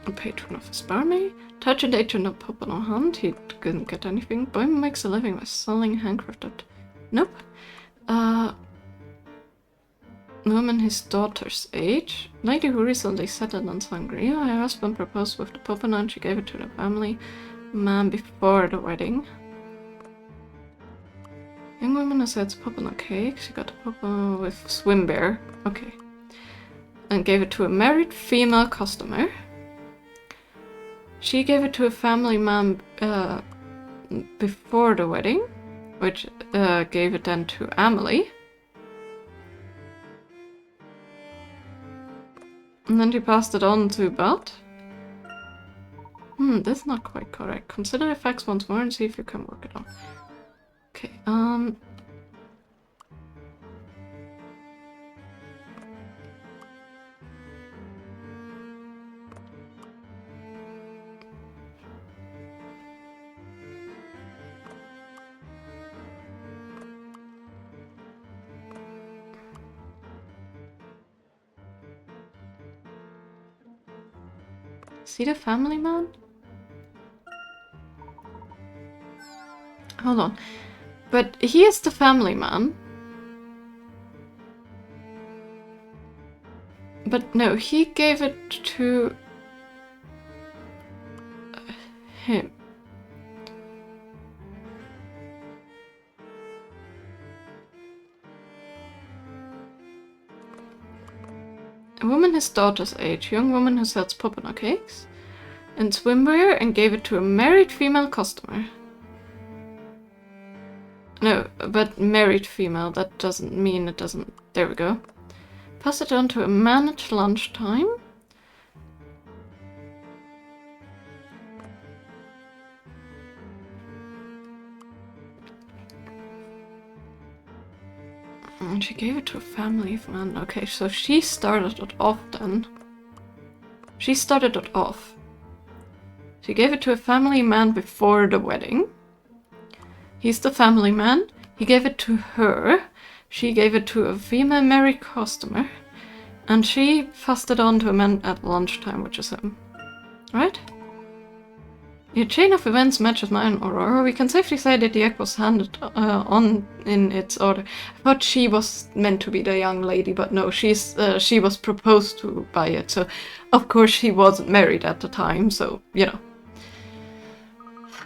A patron of his army. Touch and age and a Poppano hunt. He couldn't get anything. Boy makes a living by selling handcrafted. Nope. Woman his daughter's age. Lady who recently settled on Sangria. Her husband proposed with the Poppano and she gave it to the family man before the wedding. Young woman who said Poppano cake. She got a Poppano with swim bear. Okay. And gave it to a married female customer. She gave it to a family man before the wedding, which gave it then to Emily. And then she passed it on to Bud. This is not quite correct. Consider the facts once more and see if you can work it out. Okay, see the family man? Hold on. But he is the family man. But no, he gave it to him. A woman his daughter's age, young woman who sells Poppano cakes and swimwear and gave it to a married female customer. No, but married female, that doesn't mean it doesn't... There we go. Pass it on to a man at lunchtime. And she gave it to a family man. Okay, so she started it off then. She started it off. She gave it to a family man before the wedding. He's the family man. He gave it to her. She gave it to a female married customer. And she passed it on to a man at lunchtime, which is him. Right? Your chain of events matches mine, Aurora. We can safely say that the egg was handed on in its order. I thought she was meant to be the young lady, but no, she was proposed to by it. So, of course, she wasn't married at the time, so, you know.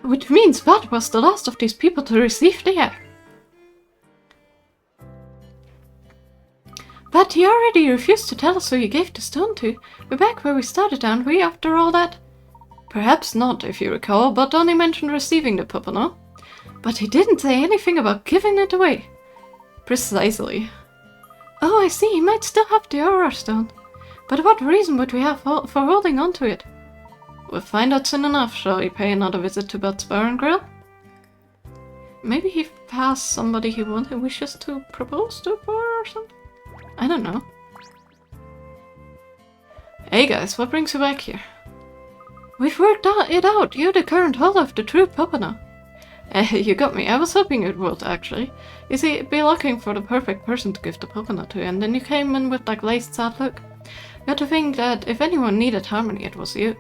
Which means Bud was the last of these people to receive the egg. But he already refused to tell us who he gave the stone to. We're back where we started, aren't we, after all that? Perhaps not, if you recall, but only mentioned receiving the Poppano. But he didn't say anything about giving it away. Precisely. Oh, I see, he might still have the Aurora Stone. But what reason would we have for holding on to it? We'll find out soon enough. Shall we pay another visit to Bud's Bar and Grill? Maybe he has somebody he wishes to propose to or something? I don't know. Hey guys, what brings you back here? We've worked it out. You're the current holder of the true Poppano. You got me. I was hoping it would, actually. You see, be looking for the perfect person to give the Poppano to, and then you came in with that glazed sad look. Got to think that if anyone needed harmony, it was you.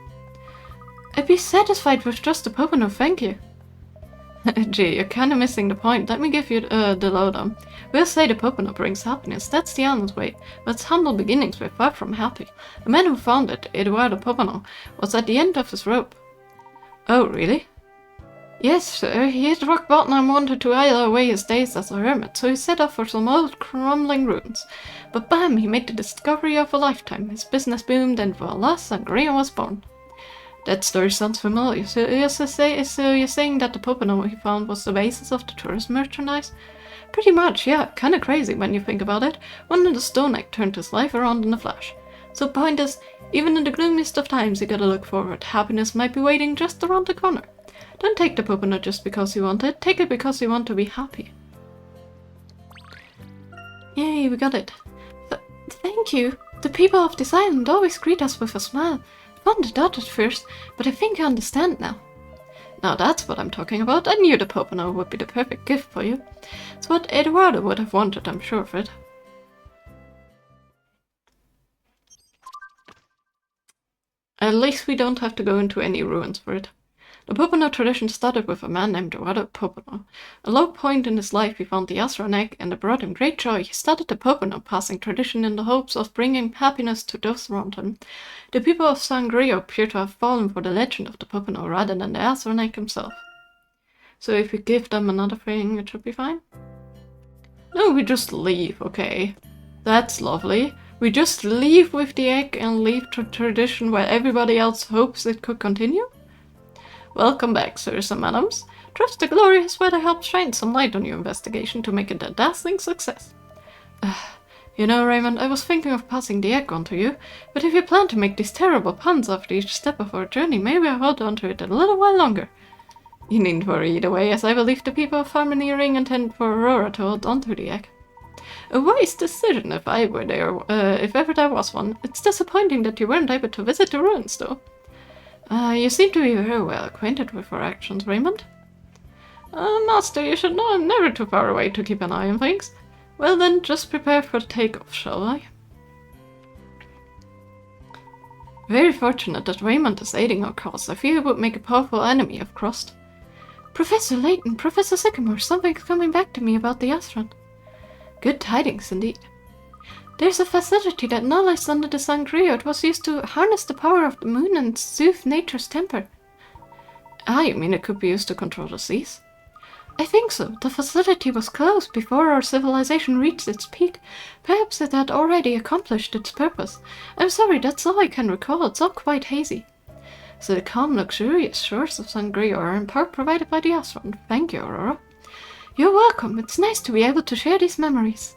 I'd be satisfied with just the Poppano, thank you. Gee, you're kinda missing the point. Let me give you the lowdown. We'll say the Poppano brings happiness, that's the honest way, but its humble beginnings were far from happy. The man who found it, Eduardo Poppano, was at the end of his rope. Oh, really? Yes, sir, he hit rock bottom and wanted to idle away his days as a hermit, so he set off for some old crumbling ruins. But bam, he made the discovery of a lifetime. His business boomed and voila, Sangria was born. That story sounds familiar. So you're saying that the Poppano he found was the basis of the tourist merchandise? Pretty much, yeah. Kinda crazy when you think about it. One of the stone egg turned his life around in a flash. So point is, even in the gloomiest of times you gotta look forward. Happiness might be waiting just around the corner. Don't take the Poppano just because you want it. Take it because you want to be happy. Yay, we got it. Thank you. The people of this island always greet us with a smile. Found it out at first, but I think I understand now. Now that's what I'm talking about. I knew the Poppano would be the perfect gift for you. It's what Eduardo would have wanted, I'm sure of it. At least we don't have to go into any ruins for it. The Popono tradition started with a man named Eduardo Popono. A low point in his life, he found the Azran egg, and it brought him great joy. He started the Popono passing tradition in the hopes of bringing happiness to those around him. The people of Sangrio appear to have fallen for the legend of the Popono rather than the Azran egg himself. So if we give them another thing, it should be fine? No, we just leave, okay. That's lovely. We just leave with the egg and leave the tradition while everybody else hopes it could continue? Welcome back, sirs and madams. Trust the glorious weather helps shine some light on your investigation to make it a dazzling success. You know, Raymond, I was thinking of passing the egg on to you, but if you plan to make these terrible puns after each step of our journey, maybe I'll hold on to it a little while longer. You needn't worry either way, as I believe the people of Harmony Ring intend for Aurora to hold on to the egg. A wise decision if I were there, if ever there was one. It's disappointing that you weren't able to visit the ruins, though. You seem to be very well acquainted with our actions, Raymond. Master, you should know I'm never too far away to keep an eye on things. Well then, just prepare for the takeoff, shall I? Very fortunate that Raymond is aiding our cause. I fear he would make a powerful enemy of Crost. Professor Layton, Professor Sycamore, something's coming back to me about the Azran. Good tidings, indeed. There's a facility that now lies under the Sangria. It was used to harness the power of the moon and soothe nature's temper. Ah, you mean it could be used to control the seas? I think so. The facility was closed before our civilization reached its peak. Perhaps it had already accomplished its purpose. I'm sorry, that's all I can recall. It's all quite hazy. So the calm, luxurious shores of Sangria are in part provided by the Azran. Thank you, Aurora. You're welcome. It's nice to be able to share these memories.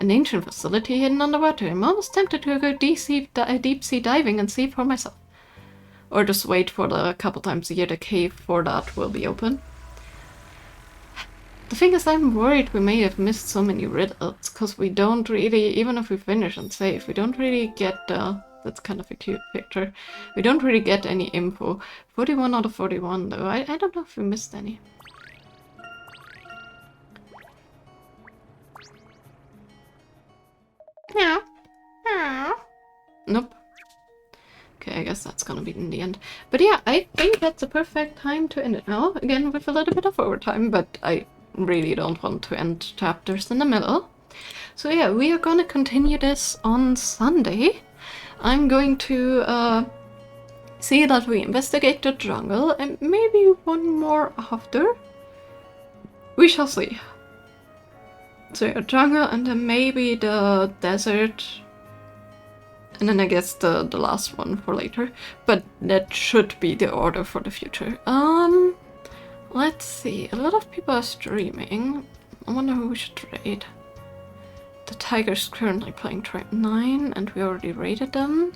An ancient facility hidden underwater. I'm almost tempted to go deep sea diving and see for myself. Or just wait for the couple times a year the cave for that will be open. The thing is, I'm worried we may have missed so many riddles, because we don't really, even if we finish and save, we don't really get that's kind of a cute picture. We don't really get any info. 41 out of 41 though. I don't know if we missed any. Yeah. Nope. Okay, I guess that's gonna be in the end. But yeah, I think that's a perfect time to end it now. Again, with a little bit of overtime, but I really don't want to end chapters in the middle. So yeah, we are gonna continue this on Sunday. I'm going to see that we investigate the jungle and maybe one more after. We shall see. So yeah, jungle and then maybe the desert. And then I guess the last one for later. But that should be the order for the future. Let's see. A lot of people are streaming. I wonder who we should raid. The Tiger's currently playing Tribe 9 and we already raided them.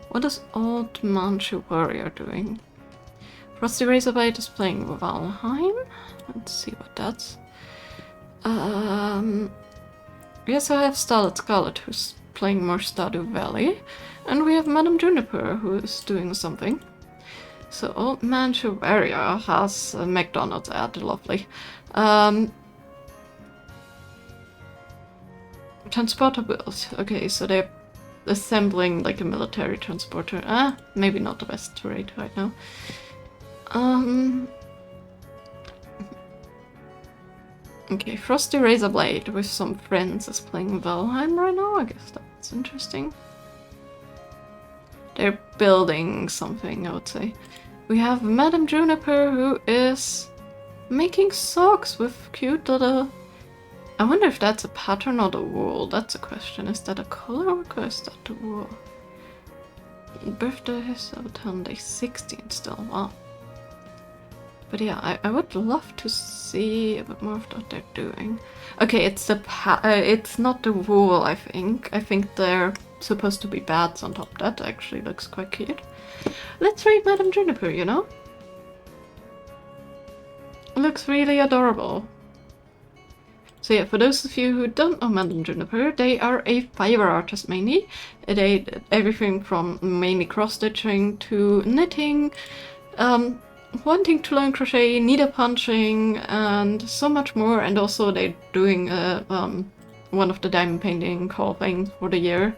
What is Old Manchu Warrior doing? Frosty Razorblade is playing Valheim. Let's see what that's. Yes, I have Starlit Scarlet who's playing more Stardew Valley. And we have Madame Juniper who is doing something. So Old Manchu Warrior has a McDonald's ad, lovely. Transporter build. Okay, so they're assembling like a military transporter. Maybe not the best raid right now. Okay, Frosty Razorblade with some friends is playing Valheim right now. I guess that's interesting. They're building something, I would say. We have Madame Juniper who is making socks with cute little... I wonder if that's a pattern or the wool. That's a question. Is that a color or is that the wool? Birthday is on day 16 still. Wow. But yeah, I would love to see a bit more of what they're doing. Okay, it's it's not the wool, I think. I think they're supposed to be bats on top. That actually looks quite cute. Let's read Madame Juniper, you know? Looks really adorable. So yeah, for those of you who don't know Madame Juniper, they are a fiber artist mainly. They did everything from mainly cross-stitching to knitting, wanting to learn crochet, needle punching, and so much more. And also they're doing one of the diamond painting call things for the year.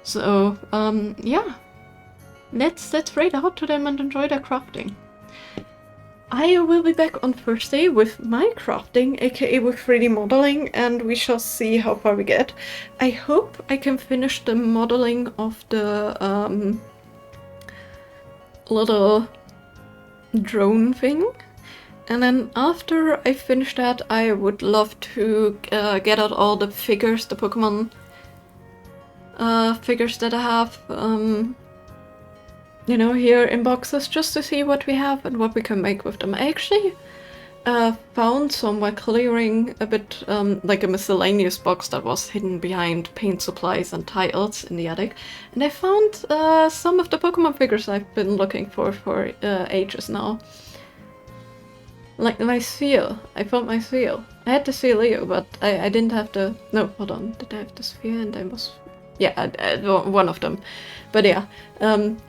So yeah, let's raid out to them and enjoy their crafting. I will be back on Thursday with my crafting, aka with 3D modeling, and we shall see how far we get. I hope I can finish the modeling of the little drone thing. And then after I finish that, I would love to get out all the figures, the Pokemon figures that I have, you know, here in boxes, just to see what we have and what we can make with them. I actually found some while clearing a bit, like a miscellaneous box that was hidden behind paint supplies and tiles in the attic, and I found some of the Pokemon figures I've been looking for ages now. Like my seal. I found my seal. I had the Sealeo, but I didn't have the... No, hold on. Did I have the sphere? And I was... Yeah, one of them. But yeah,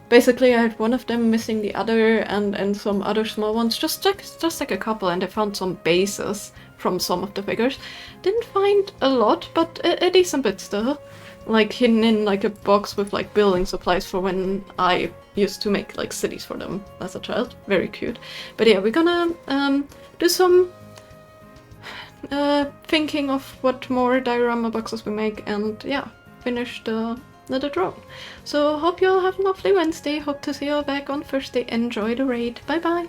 basically I had one of them missing the other, and some other small ones, just like a couple, and I found some bases from some of the figures. Didn't find a lot, but a decent bit still. Like hidden in like a box with like building supplies for when I used to make like cities for them as a child. Very cute. But yeah, we're gonna do some thinking of what more diorama boxes we make, and yeah, finish the drone. So hope you all have a lovely Wednesday. Hope to see you all back on Thursday. Enjoy the raid. Bye bye.